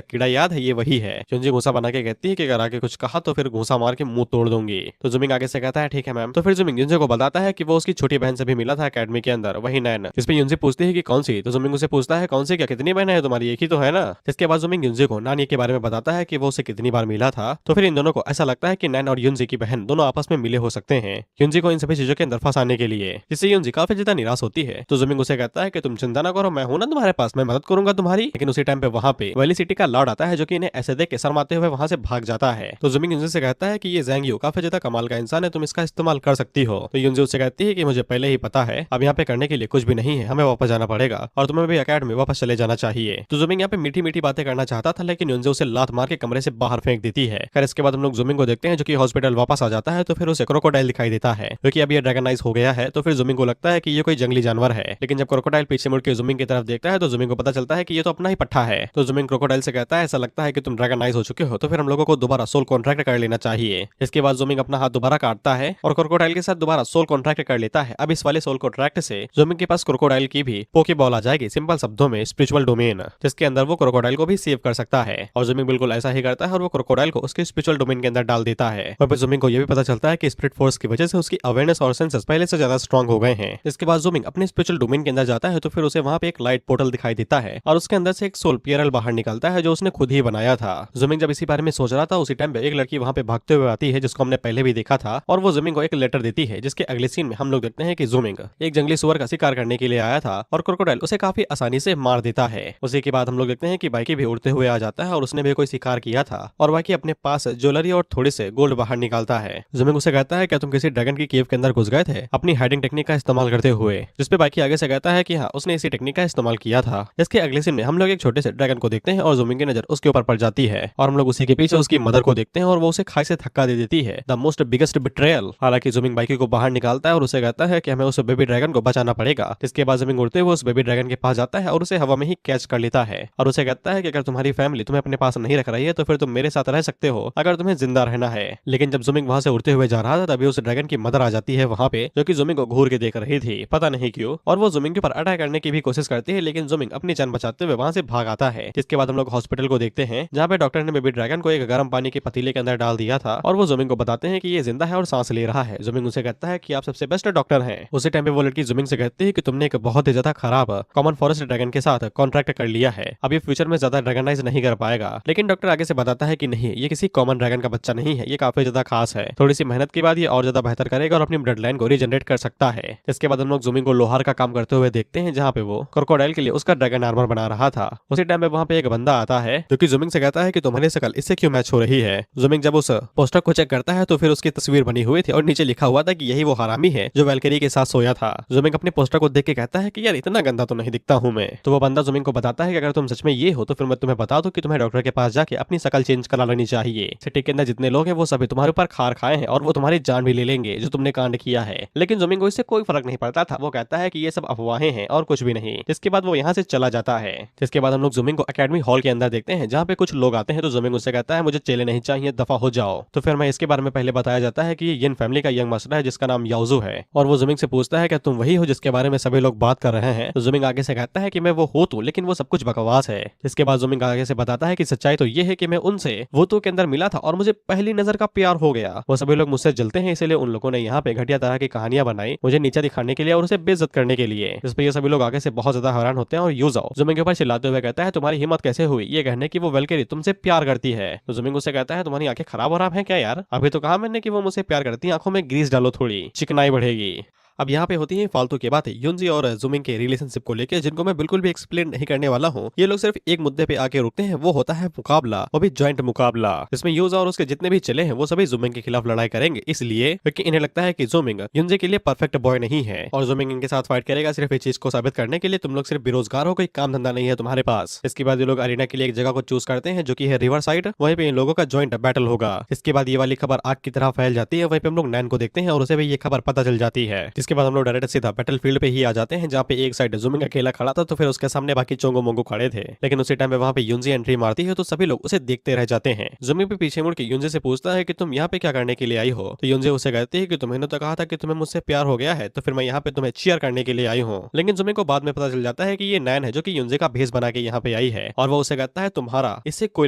कीड़ा याद है, ये वही है। युंजी घूसा बना के कहती है कि अगर आगे कुछ कहा तो फिर घूसा मार के मुंह तोड़ दूंगी। तो ज़ूमिंग आगे से कहता है ठीक है मैम। तो फिर ज़ूमिंग युंजी को बताता है कि वो उसकी छोटी बहन से भी मिला था अकेडमी के अंदर, वही नैन। जिसपे युंजी पूछती है कि कौन सी। तो ज़ूमिंग उसे पूछता है कौन सी क्या, कितनी बहन है तुम्हारी, एक ही तो है ना। जिसके बाद ज़ूमिंग युंजी को नानी के बारे में बताता है कि वो उसे कितनी बार मिला था। तो फिर इन दोनों को ऐसा लगता है कि नैन और युंजी की बहन दोनों आपस में मिले हो सकते हैं युंजी को इन सभी चीजों के अंदर फंसाने के लिए, जिससे युंजी काफी ज्यादा निराश होती है। तो ज़ूमिंग उसे कहता है कि तुम चिंता ना करो, मैं हूं ना तुम्हारे पास, मैं मदद करूंगा तुम्हारी। लेकिन उसी टाइम पे वहाँ पे वैली सिटी का लॉर्ड आता है जो कि इन्हें ऐसे देख के शर्माते हुए वहाँ से भाग जाता है। तो ज़ूमिंग युंजी से कहता है कि ये ज़ैंग यू काफी ज्यादा कमाल का इंसान है, तुम इसका इस्तेमाल कर सकती हो। तो युंजी उससे कहती है कि मुझे पहले ही पता है, अब यहाँ पे करने के लिए कुछ भी नहीं है, हमें वापस जाना पड़ेगा और तुम्हें भी अकेडमी वापस चले जाना चाहिए। तो ज़ूमिंग यहाँ पे मीठी मीठी बातें करना चाहता था, लेकिन युंजी उसे लात मार के कमरे से बाहर फेंक देती है। फिर इसके बाद हम लोग ज़ूमिंग को देखते हैं जो कि हॉस्पिटल वापस आ जाता है। तो फिर उसे क्रोकोडाइल दिखाई देता है क्योंकि अब ये ड्रैगनाइज हो गया है। तो फिर ज़ूमिंग को लगता है कि ये कोई जंगली जानवर है, लेकिन जब क्रोकोडाइल पीछे मुड़ के ज़ूमिंग की तरफ देखता है तो ज़ूमिंग को पता चलता है कि ये तो अपना ही पट्टा है। तो ज़ूमिंग क्रोकोडाइल से कहता है ऐसा लगता है कि तुम ड्रैगनाइज हो चुके हो, तो फिर हम लोगों को दोबारा सोल कॉन्ट्रैक्ट कर लेना चाहिए। इसके बाद ज़ूमिंग अपना हाथ दोबारा काटता है और क्रोकोडाइल के साथ दोबारा सोल कॉन्ट्रैक्ट कर लेता है। अब इस वाले सोल कॉन्ट्रैक्ट से ज़ूमिंग के पास क्रोकोडाइल की भी पोकेबॉल आ जाएगी, सिंपल शब्दों में स्पिरिचुअल डोमेन, जिसके अंदर वो क्रोकोडाइल को भी सेव कर सकता है। और ज़ूमिंग बिल्कुल ऐसा ही करता है और वो क्रोकोडाइल को उसके स्पिरिचुअल डोमेन के अंदर डाल देता है। और फिर ज़ूमिंग को यह भी पता चलता है कि स्पिरिट फोर्स की वजह से उसकी अवेयरनेस और सेंसेस पहले से ज्यादा स्ट्रॉन्ग हो गए हैं। इसके बाद ज़ूमिंग अपने स्पिरिचुअल डोमेन के अंदर जाता है तो फिर उसे वहां पे एक लाइट पोर्टल दिखाई देता है और उसके अंदर से एक सोल पियरल बाहर निकलता है जो उसने खुद ही बनाया था। जुमिंग जब इसी बारे में सोच रहा था उसी टाइम पे एक लड़की वहाँ पे भागते हुए आती है जिसको हमने पहले भी देखा था, और वो जुमिंग को एक लेटर देती है, जिसके अगले सीन में हम लोग देखते हैं कि जुमिंग एक जंगली सुअर का शिकार करने के लिए आया था और क्रोकोडाइल उसे काफी आसानी से मार देता है। उसी के बाद हम लोग देखते हैं कि बाइकी भी उड़ते हुए आ जाता है और उसने भी कोई शिकार किया था, और बाइकी अपने पास ज्वेलरी और थोड़े से गोल्ड बाहर निकालता है। जुमिंग उसे कहता है क्या तुम किसी ड्रैगन की केव के अंदर घुस गए थे अपनी हाइडिंग टेक्निक का इस्तेमाल करते हुए, जिसपे बाइकी आगे से कहता है कि हाँ उसने इसी टेक्निक का इस्तेमाल किया था। इसके अगले सीन में हम लोग एक छोटे से ड्रैगन को देखते हैं और जुमिंग की नजर उसके ऊपर पड़ जाती है और हम लोग उसी के पीछे उसकी मदर को देखते हैं और वो उसे खाई से धक्का दे देती है। The most biggest betrayal. हालांकि जुमिंग बाइकी को बाहर निकालता है और उसे कहता है कि हमें उस बेबी ड्रैगन को बचाना पड़ेगा। जिसके बाद जुमिंग उड़ते हुए उस बेबी ड्रैगन के पास जाता है और उसे हवा में ही कैच कर लेता है और उसे कहता है कि अगर तुम्हारी फैमिली तुम्हें अपने पास नहीं रख रही है तो फिर तुम मेरे साथ रह सकते हो अगर तुम्हें जिंदा रहना है। लेकिन जब जुमिंग वहां से उड़ते हुए जा रहा था तभी उस ड्रैगन की मदर आ जाती है वहां पे, जो कि जुमिंग को घूर के देख रही थी, पता नहीं क्यों, और वो जुमिंग के ऊपर अटैक करने की भी कोशिश करती है, लेकिन जुमिंग अपनी जान बचाते हुए वहां से भाग आता है। जिसके बाद हम लोग हॉस्पिटल को देखते हैं जहाँ पे डॉक्टर ने बेबी ड्रैगन को एक गर्म पानी के पतीले के अंदर डाल दिया था और वो जुमिंग को बताते हैं कि ये जिंदा है और सांस ले रहा है। जुमिंग उसे कहता है कि आप सबसे बेस्ट डॉक्टर हैं। उसी टाइम पे वो लड़की जुमिंग से कहती है कि तुमने एक बहुत ही ज्यादा खराब कॉमन फॉरेस्ट ड्रैगन के साथ कॉन्ट्रैक्ट कर लिया है, अब ये फ्यूचर में ज्यादा ड्रैगनाइज नहीं कर पाएगा। लेकिन डॉक्टर आगे से बताता है कि नहीं, ये किसी कॉमन ड्रैगन का बच्चा नहीं है, ये काफी ज्यादा खास है, थोड़ी सी मेहनत के बाद ये और ज्यादा बेहतर करेगा और अपनी ब्लड लाइन को रीजनरेट कर सकता है। इसके बाद हम लोग जुमिंग को लोहार का काम करते हुए देखते हैं जहाँ पे वो क्रोकोडाइल के लिए उसका ड्रैगन आर्मर बना रहा था। उसी टाइम पे वहाँ पे एक बंदा आता है जो कि जुमिंग से कहता है कि तुम्हारी शकल इससे क्यों मैच हो रही है। जुमिंग जब उस पोस्टर को चेक करता है तो फिर उसकी तस्वीर बनी हुई थी और नीचे लिखा हुआ था कि यही वो हरामी है जो वैल्केरी के साथ सोया था। जुमिंग अपने पोस्टर को देख के कहता है कि यार इतना गंदा तो नहीं दिखता हूँ मैं। तो वो बंदा जुमिंग को बताता है कि अगर तुम सच में ये हो तो फिर मैं तुम्हें बता दूं कि तुम्हें डॉक्टर के पास जाके अपनी शकल चेंज करा लेनी चाहिए। सिटी के अंदर जितने लोग हैं वो सभी तुम्हारे ऊपर खार खाए हैं और वो तुम्हारी जान भी ले लेंगे जो तुमने कांड किया है। लेकिन जुमिंग को इससे कोई फर्क नहीं पड़ता था, वो कहता है कि ये सब अफवाहें हैं और कुछ भी नहीं। जिसके बाद वो यहाँ से चला जाता है। जिसके बाद हम लोग जुमिंग को एकेडमी हॉल के अंदर देखते हैं जहाँ पे कुछ लोग आते हैं तो जुमिंग उससे कहता है मुझे चेले नहीं चाहिए, दफा हो जाओ। तो फिर मैं इसके बारे में पहले बताया जाता है कि ये यिन फैमिली का यंग मास्टर है जिसका नाम याओजू है और वो जुमिंग से पूछता है क्या तुम वही हो जिसके बारे में सभी लोग बात कर रहे हैं। तो जुमिंग आगे से कहता है कि मैं वो हो तू, लेकिन वो सब कुछ बकवास है। जिसके बाद जुमिंग आगे से बताता है कि सच्चाई तो ये है कि मैं उनसे वो तो के अंदर मिला था और मुझे पहली नजर का प्यार हो गया। वो सभी लोग मुझसे जलते हैं इसलिए उन लोगों ने यहाँ पे घटिया तरह की कहानियां बनाई मुझे नीचा दिखाने के लिए और उसे बेइज्जत करने के लिए। जिस पे ये सभी लोग आगे से बहुत ज्यादा हैरान होते हैं और यूजाओ जुमिंग के ऊपर चिल्लाते हुए कहता है तुम्हारी हिम्मत कैसे हुई ये कहने की वो वैल्केरी तुमसे प्यार करती है। तो जुमिंग उससे कहता है तुम्हारी आंखें खराब और हैं क्या यार, अभी तो कहा मैंने कि वो मुझसे प्यार करती है, आंखों में ग्रीस डालो थोड़ी चिकनाई बढ़ेगी। अब यहाँ पे होती है फालतू की बातें युनजी और जुमिंग के रिलेशनशिप को लेकर जिनको मैं बिल्कुल भी एक्सप्लेन नहीं करने वाला हूँ। ये लोग सिर्फ एक मुद्दे पे आके रुकते हैं, वो होता है मुकाबला, वो भी जॉइंट मुकाबला, जिसमें यूजा और उसके जितने भी चले हैं वो सभी जुमिंग के खिलाफ लड़ाई करेंगे, इसलिए क्योंकि इन्हें लगता है कि जुमिंग युनजी के लिए परफेक्ट बॉय नहीं है और जुमिंग इनके साथ फाइट करेगा सिर्फ इस चीज को साबित करने के लिए तुम लोग सिर्फ बेरोजगार हो, कोई काम धंधा नहीं है तुम्हारे पास। इसके बाद ये लोग अरीना के लिए एक जगह को चूज करते हैं जो की है रिवर साइड, वहीं पे इन लोगों का जॉइंट बैटल होगा। इसके बाद ये वाली खबर आग की तरह फैल जाती है, वहीं पे हम लोग नैन को देखते हैं और उसे भी ये खबर पता चल जाती है। जिसके बाद हम लोग डायरेक्ट सीधा बैटलफील्ड पे ही आ जाते हैं जहाँ पे एक साइड जुमिंग अकेला खड़ा था तो फिर उसके सामने बाकी चोंगो मोंगो खड़े थे। लेकिन उसी टाइम पे वहाँ पे युनजी एंट्री मारती है तो सभी लोग उसे देखते रह जाते हैं। जुमिंग भी पीछे मुड़ के युनजी से पूछता है कि तुम यहाँ पे क्या करने के लिए आई हो। तो युनजी उसे कहती है कि तुम्हें तो कहा था कि तुम्हें मुझसे प्यार हो गया है तो फिर मैं यहाँ पे तुम्हें चीयर करने के लिए आई हूँ। लेकिन जुमिंग को बाद में पता चल जाता है कि ये नैन है जो कि युनजी का भेष बना के यहाँ पे आई है और वो उसे कहता है तुम्हारा इससे कोई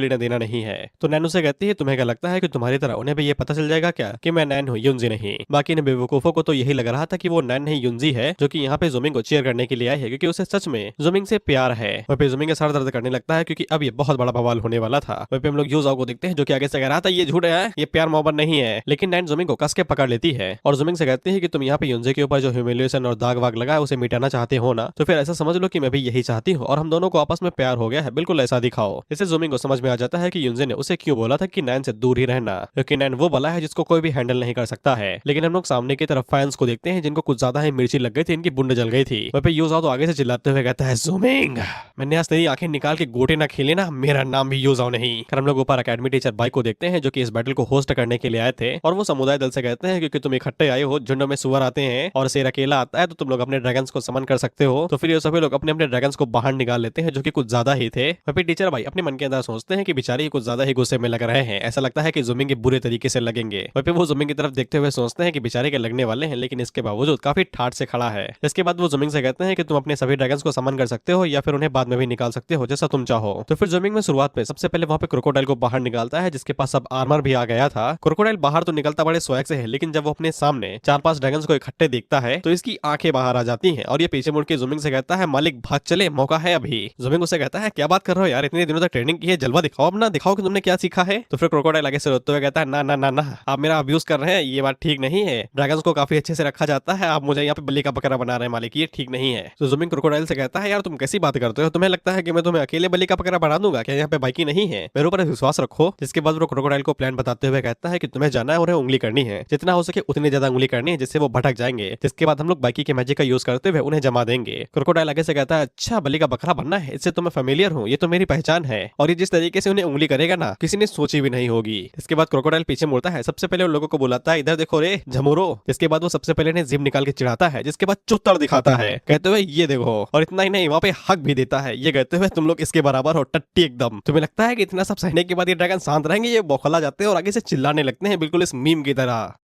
लेना देना नहीं है। तो नैन उसे कहती है तुम्हें क्या लगता है कि तुम्हारी तरह उन्हें भी ये पता चल जाएगा क्या कि मैं नैन हूँ युनजी नहीं। बाकी इन बेवकूफों को तो यही लग रहा था कि वो नैन नहीं युनजी है जो कि यहाँ पे जुमिंग को चीयर करने के लिए आई है क्योंकि उसे सच में जुमिंग से प्यार है। वहीं पे जुमिंग का सर दर्द करने लगता है क्योंकि अब ये बहुत बड़ा बवाल होने वाला था। वहीं पे हम लोग यूजाओ को देखते हैं जो कि आगे से कह रहा था ये झूठ है, ये प्यार मोहब्बत नहीं है, लेकिन नैन जुमिंग को कस के पकड़ लेती है और जुमिंग से कहती है कि तुम यहाँ पे युनजी के ऊपर जो ह्यूमिलिएशन और दाग वाग लगा है उसे मिटाना चाहते हो ना, तो फिर ऐसा समझ लो कि मैं भी यही चाहती हूँ और हम दोनों को आपस में प्यार हो गया है, बिल्कुल ऐसा दिखाओ। इससे जुमिंग को समझ में आ जाता है कि युनजी ने उसे क्यों बोला था कि नैन से दूर ही रहना, क्योंकि नैन वो बला है जिसको कोई भी हैंडल नहीं कर सकता है। लेकिन हम लोग सामने की तरफ फैंस को देखते हैं जिनको कुछ ज्यादा ही मिर्ची लग गई थी, इनकी बुंड जल गई थी। वहीं पे यूजाओ तो आगे से चिल्लाते हुए कहता है जुमिंग मैंने आज तेरी आंखें निकाल के गोटे ना खेले ना, मेरा नाम भी यूजाओ नहीं। हम लोग ऊपर अकेडमी टीचर बाइक को देखते हैं जो कि इस बैटल को होस्ट करने के लिए आए थे और वो समुदाय दल से कहते हैं क्योंकि तुम इकट्ठे आए हो, झुंड में सुअर आते हैं और शेर अकेला आता है तो तुम लोग अपने ड्रैगन्स को समन कर सकते हो। तो फिर ये सभी लोग अपने अपने ड्रैगन्स को बाहर निकाल लेते हैं जो कि कुछ ज्यादा ही थे। वहीं पे टीचर भाई अपने मन के अंदर सोचते हैं कि बेचारे कुछ ज्यादा ही गुस्से में लग रहे हैं, ऐसा लगता है कि जुमिंग के बुरे तरीके से लगेंगे। वहीं पे वो जुमिंग की तरफ देखते हुए सोचते हैं कि बेचारे के लगने वाले हैं, लेकिन इसके बावजूद बावजूद काफी ठाट से खड़ा है। इसके बाद वो जुमिंग से कहते हैं कि तुम अपने सभी ड्रैगन्स को समन कर सकते हो या फिर उन्हें बाद में भी निकाल सकते हो, जैसा तुम चाहो। तो फिर जुमिंग में शुरुआत में सबसे पहले वहाँ पे क्रोकोडाइल को बाहर निकालता है, जिसके पास अब आर्मर भी आ गया था। क्रोकोडाइल बाहर तो निकलता बड़े स्वैग से है, लेकिन जब वो अपने सामने 4-5 ड्रैगन्स को इकट्ठे देखता है तो इसकी आंखें बाहर आ जाती हैं और ये पीछे मुड़ के जुमिंग से कहता है, मालिक भाग चले, मौका है अभी। जुमिंग उसे कहता है, क्या बात कर रहे हो यार, इतने दिनों तक ट्रेनिंग की है, जलवा दिखाओ अपना, दिखाओ कि तुमने क्या सीखा है। तो फिर क्रोकोडाइल आगे से रोते हुए कहता है, ना ना ना ना, आप मेरा अब्यूज कर रहे हैं, ये बात ठीक नहीं है। ड्रैगन्स को काफी अच्छे से रखा जाता है, आप मुझे यहाँ पे बलि का बकरा बना रहे हैं मालिक, ये ठीक नहीं है। तो जुमिंग क्रोकोडाइल से कहता है, यार तुम कैसी बात करते हो, तुम्हें लगता है कि मैं तुम्हें अकेले बलि का बकरा बना दूंगा क्या, यहाँ पे बाइकी नहीं है, मेरे ऊपर विश्वास रखो। जिसके बाद वो क्रोकोडाइल को प्लान बताते हुए कहता है कि तुम्हें जाना है, उन्हें उंगली करनी है, जितना हो सके उतनी ज्यादा उंगली करनी है, जिससे वो भटक जाएंगे। जिसके बाद हम लोग बाइकी के मैजिक का यूज करते हुए उन्हें जमा देंगे। क्रोकोडाइल आगे से कहता है, अच्छा बलि का बकरा बनना है, इससे तो मैं फेमिलियर हूँ, ये तो मेरी पहचान है, और ये जिस तरीके से उन्हें उंगली करेगा ना, किसी ने सोची भी नहीं होगी। इसके बाद क्रोकोडाइल पीछे मुड़ता है, सबसे पहले उन लोगों को बुलाता है, इधर देखो रे झमुरो। जिसके बाद वो सबसे पहले ने जिम निकाल के चिढ़ाता है, जिसके बाद चुत्तर दिखाता है कहते हुए, ये देखो, और इतना ही नहीं वहाँ पे हक भी देता है, ये कहते हुए, तुम लोग इसके बराबर हो, टट्टी एकदम। तुम्हें लगता है कि इतना सब सहने के बाद ये ड्रैगन शांत रहेंगे? ये बौखला जाते हैं और आगे से चिल्लाने लगते हैं, बिल्कुल इस मीम की तरह।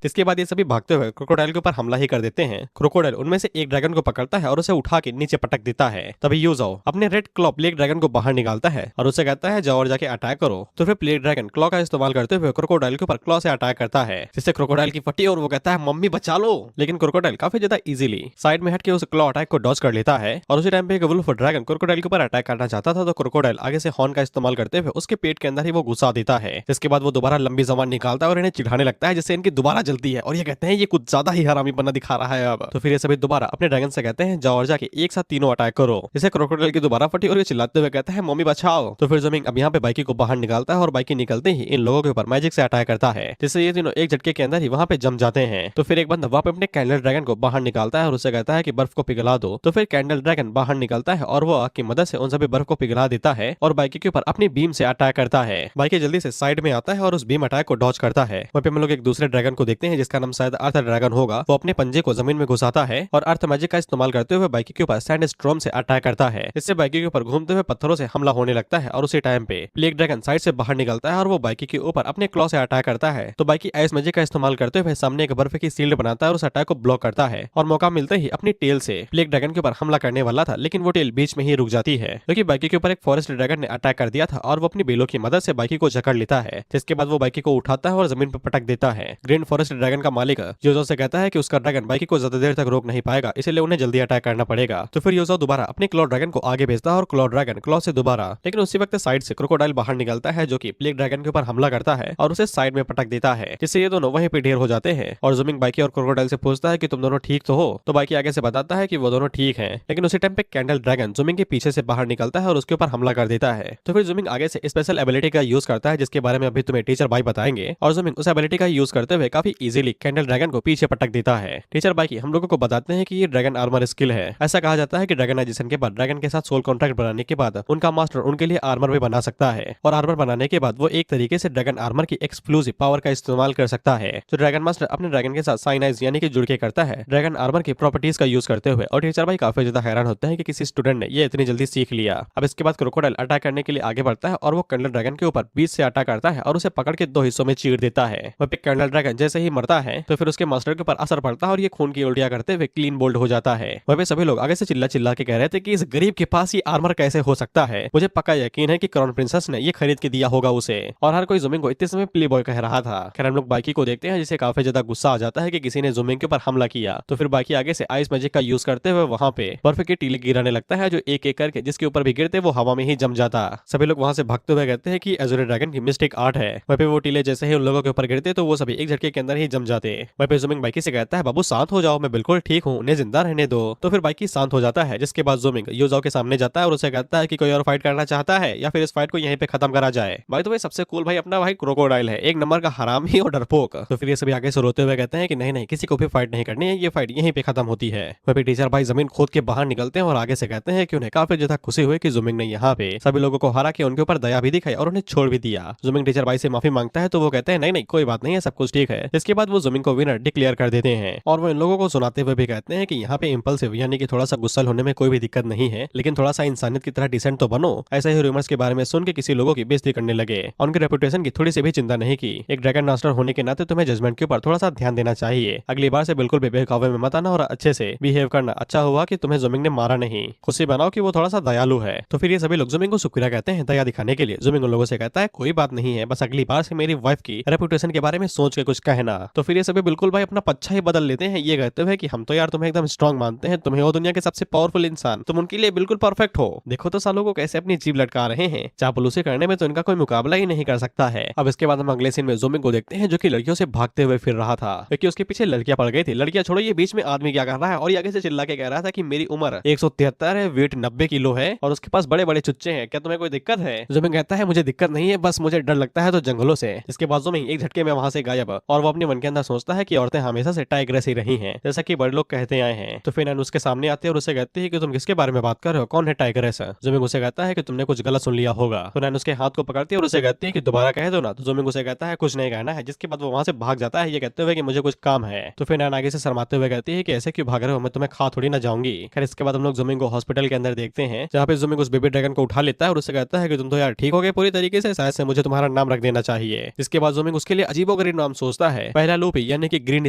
इसके बाद ये सभी भागते हुए क्रोकोडाइल के ऊपर हमला ही कर देते हैं। क्रोकोडाइल उनमें से एक ड्रैगन को पकड़ता है और उसे उठा के नीचे पटक देता है। तभी यूजाओ अपने रेड क्लॉ प्लेग ड्रैगन को बाहर निकालता है और उसे कहता है, जाओ और जाके अटैक करो। तो फिर प्लेग ड्रैगन क्लॉ का इस्तेमाल करते हुए क्रोकोडाइल के ऊपर क्लॉ से अटैक करता है, जिससे क्रोकोडाइल की फटी और वो कहता है, मम्मी बचा लो। लेकिन क्रोकोडाइल काफी ज्यादा इजीली साइड में हट के उस क्लॉ अटैक को डॉज कर लेता है। और उसी टाइम पे एक वुल्फ ड्रैगन क्रोकोडाइल के ऊपर अटैक करना चाहता था, तो क्रोकोडाइल आगे से हॉर्न का इस्तेमाल करते हुए उसके पेट के अंदर ही वो घुसा देता है। जिसके बाद वो दोबारा लंबी जबान निकालता है और इन्हें चिढ़ाने लगता है, जिससे इनकी दोबारा जलती है और ये कहते हैं, ये कुछ ज्यादा ही हरामी बनना दिखा रहा है अब। तो फिर ये सभी दोबारा अपने ड्रैगन से कहते हैं, जाओ और जाके एक साथ तीनों अटैक करो। जिसे क्रोकोडाइल की दोबारा फटी और ये चिल्लाते हुए कहता है, मम्मी बचाओ। तो फिर जुमिंग अब यहाँ पे बाइकी को बाहर निकालता है और बाइकी निकलते ही इन लोगों के ऊपर मैजिक से अटैक करता है, जिससे ये तीनों एक झटके के अंदर ही वहाँ पे जम जाते हैं। तो फिर एक बंदा वहाँ पे अपने कैंडल ड्रैगन को बाहर निकालता है और उसे कहता है कि बर्फ को पिघला दो। तो फिर कैंडल ड्रैगन बाहर निकलता है और वो आग की मदद से उन सभी बर्फ को पिघला देता है और बाइकी के ऊपर अपनी बीम से अटैक करता है। बाइकी जल्दी से साइड में आता है और उस बीम अटैक को डॉज करता है। वहाँ पे हम लोग एक दूसरे ड्रैगन को देखते हैं, जिसका नाम शायद अर्थ ड्रैगन होगा। वो अपने पंजे को जमीन में घुसाता है और अर्थ मैजिक का इस्तेमाल करते हुए बाइकी के ऊपर सैंड स्टॉर्म से अटैक करता है। इससे बाइकी के ऊपर घूमते हुए पत्थरों से हमला होने लगता है और उसी टाइम पे प्लेग ड्रैगन साइड से बाहर निकलता है और वो बाइकी के ऊपर अपने क्लॉ से अटैक करता है। तो बाइकी आइस मैजिक का इस्तेमाल करते हुए सामने एक बर्फ की शील्ड बनाता है और उस अटैक को ब्लॉक करता है और मौका मिलते ही अपनी टेल से प्लेग ड्रैगन के ऊपर हमला करने वाला था, लेकिन वो टेल बीच में ही रुक जाती है, क्योंकि बाइकी के ऊपर एक फॉरेस्ट ड्रैगन ने अटैक कर दिया था और वो अपनी बेलों की मदद से बाइकी को जकड़ लेता है। जिसके बाद वो बाइकी को उठाता है और जमीन पर पटक देता है। ग्रीन फॉरेस्ट ड्रैगन का मालिक योजो से कहता है कि उसका ड्रैगन बाइकी को ज्यादा देर तक रोक नहीं पाएगा, इसलिए उन्हें जल्दी अटैक करना पड़ेगा। तो फिर योजो दोबारा अपने क्लॉ ड्रैगन को आगे भेजता है और क्लॉ ड्रैगन क्लॉ से दोबारा, लेकिन उसी वक्त साइड से क्रोकोडाइल बाहर निकलता है, जो कि प्लेग ड्रैगन के ऊपर हमला करता है और उसे साइड में पटक देता है, जिससे ये दोनों वहीं पे ढेर हो जाते हैं। और जुमिंग बाइकी और क्रोकोडाइल से पूछता है कि तुम दोनों ठीक तो हो? तो बाइकी आगे से बताता है कि वो दोनों ठीक हैं, लेकिन उसी टाइम पे कैंडल ड्रैगन जुमिंग के पीछे से बाहर निकलता है और उसके ऊपर हमला कर देता है। तो फिर जुमिंग आगे से स्पेशल एबिलिटी का यूज करता है, जिसके बारे में अभी तुम्हें टीचर बाई बताएंगे। और जुमिंग उस एबिलिटी का यूज करते हुए काफी इजीली कैंडल ड्रैगन को पीछे पटक देता है। टीचर बाइकी हम लोगों को बताते हैं कि ये ड्रैगन आर्मर स्किल है। ऐसा कहा जाता है कि ड्रैगनाइजेशन के बाद ड्रैगन के साथ सोल कॉन्ट्रैक्ट बनाने के बाद उनका मास्टर उनके लिए आर्मर भी बना सकता है, और आर्मर बनाने के बाद वो एक तरीके से ड्रैगन आर्मर की एक्सक्लूसिव पावर का इस्तेमाल कर सकता है, जो ड्रैगन मास्टर अपने ड्रैगन के साथ साइनाइज यानी कि जुड़ के करता है ड्रैगन आर्मर की प्रॉपर्टीज का यूज करते हुए। और टीचर भाई काफी ज्यादा हैरान होते हैं कि किसी स्टूडेंट ने ये इतनी जल्दी सीख लिया। अब इसके बाद क्रोकोडाइल अटैक करने के लिए आगे बढ़ता है और वो कैंडल ड्रैगन के ऊपर बीच से अटैक करता है और उसे पकड़ के दो हिस्सों में चीर देता है। वह पे कैंडल ड्रैगन जैसे ही मरता है तो फिर उसके मास्टर के ऊपर असर पड़ता है और ये खून की उल्टियां करते हुए क्लीन बोल्ड हो जाता है। वह पे सभी लोग आगे से चिल्ला चिल्ला के कह रहे थे कि इस गरीब के पास ये आर्मर कैसे हो सकता है। मुझे पक्का यकीन है कि क्राउन प्रिंसेस ने ये खरीद के दिया होगा उसे। और हर कोई जुमिंग को इतने समय प्ले बॉय कह रहा था। खैर हम लोग बाइकी को देखते हैं, जिसे काफी ज्यादा गुस्सा आ जाता है कि किसी ने जुमिंग के ऊपर हमला किया। तो फिर बाइकी आगे से आइस मैजिक का यूज करते हुए वहां पे बर्फ के टीले गिराने लगता है, जो एक एक करके जिसके ऊपर भी गिरते वो हवा में ही जम जाता। सभी लोग वहां से भागते हुए कहते हैं कि एज़ुरे ड्रैगन की मिस्टेक आर्ट है। वहीं पे वो टीले जैसे ही उन लोगों के ऊपर गिरते तो वो सभी एक झटके के अंदर ही जम जाते। वहीं पे जुमिंग बाइकी से कहता है, बाबू शांत हो जाओ, मैं बिल्कुल ठीक हूँ, उन्हें जिंदा रहने दो। तो फिर बाइकी शांत हो जाता है, जिसके बाद जुमिंग योजाओ के सामने जाता है और उसे कहता है कि कोई और फाइट करना चाहता है या फिर इस फाइट को यहीं पे खत्म करा जाए। भाई तो भाई सबसे कूल भाई अपना भाई क्रोकोडाइल है, एक नंबर का हरामी और डरपोक। तो फिर ये सभी आगे से रोते हुए कहते हैं कि नहीं नहीं, किसी को भी फाइट नहीं करनी है, ये फाइट यहीं पे खत्म होती है। वहीं पे टीचर भाई जमीन खोद के बाहर निकलते हैं और आगे से कहते हैं कि उन्हें काफी ज्यादा खुशी हुई कि जुमिंग ने यहाँ पे सभी लोगों को हरा के उनके ऊपर दया भी दिखाई और उन्हें छोड़ भी दिया। जुमिंग टीचर भाई से माफी मांगता है तो वो कहते हैं नहीं नहीं कोई बात नहीं है, सब कुछ ठीक है। जिसके बाद वो जुमिंग को विनर डिक्लेयर कर देते हैं और वो इन लोगों को सुनाते हुए भी कहते हैं कि यहाँ पे इंपल्सिव यानी कि थोड़ा सा गुस्सा होने में कोई भी दिक्कत नहीं है, लेकिन थोड़ा सा इंसानियत की तरह डिसेंट तो बनो। ऐसे ही रूमर्स के बारे में सुन के किसी लोगों की बेइज्जती करने लगे और उनकी रेपुटेशन की थोड़ी सी भी चिंता नहीं की। एक ड्रैगन मास्टर होने के नाते तुम्हें जजमेंट के ऊपर थोड़ा सा ध्यान देना चाहिए। अगली बार से बिल्कुल भी बहकावे में मत आना और अच्छे से बिहेव करना। अच्छा हुआ कि तुम्हें जुमिंग ने मारा नहीं, खुशी बनाओ कि वो थोड़ा सा दयालु है। तो फिर ये सभी लोग जुमिंग को शुक्रिया कहते हैं दया दिखाने के लिए। जुमिंग उन लोगों से कहता है कोई बात नहीं है, बस अगली बार से मेरी वाइफ की रेपुटेशन के बारे में सोच के कुछ कहना। तो फिर ये सभी बिल्कुल भाई अपना पच्छा ही बदल लेते हैं, ये कहते हुए कि हम तो यार तुम्हें एकदम स्ट्रांग मानते हैं, तुम्हें वो दुनिया के सबसे पावरफुल इंसान, तुम उनके लिए बिल्कुल परफेक्ट हो। देखो तो सालों को कैसे अपनी जीभ लटका रहे हैं, चापलूसी करने में तो इनका कोई मुकाबला ही नहीं कर सकता है। अब इसके बाद हम अगले सीन में जुमिंग को देखते हैं जो कि लड़कियों से भागते हुए फिर रहा था क्योंकि उसके पीछे लड़कियां पड़ गई थी। लड़कियां छोड़ो, ये बीच में आदमी क्या कर रहा है और ये आगे से चिल्ला के कह रहा था कि मेरी उम्र 173 है, वेट 90 किलो है और उसके पास बड़े बड़े चुच्चे हैं, क्या तुम्हें कोई दिक्कत है? जुमिंग कहता है मुझे दिक्कत नहीं है, बस मुझे डर लगता है तो जंगलों से। इसके बाद जुमिंग एक झटके में वहां से गायब और वो अपने मन के अंदर सोचता है कि औरतें हमेशा से टाइग्रेस ही रही हैं, जैसा कि बड़े लोग कहते आए हैं। तो फिर उसके सामने आते हैं और उसे कहती है कि तुम किसके बारे में बात कर रहे हो, कौन है टाइग्रेस? जुमिंग उसे कहता है कि तुमने कुछ गलत सुन लिया होगा। तो नैन उसके हाथ को पकड़ती है और उसे कहती है कि दोबारा कह दो ना। तो जुमिंग उसे कहता है कुछ नहीं कहना है, जिसके बाद वो वहां से भाग जाता है ये कहते हुए कि मुझे कुछ काम है। तो फिर नैन आगे से शर्माते हुए कहती है कि ऐसे क्यों भाग रहे हो, मैं तुम्हें खा थोड़ी ना जाऊंगी। खैर इसके बाद हम लोग जुमिंग को हॉस्पिटल के अंदर देखते हैं जहाँ पे जुमिंग उस बेबी ड्रैगन को उठा लेता है और उससे कहता है कि तुम तो यार ठीक हो गए पूरी तरीके से, शायद से मुझे तुम्हारा नाम रख देना चाहिए। इसके बाद जुमिंग उसके लिए अजीबोगरीब नाम सोचता है। पहला लूपी यानी कि ग्रीन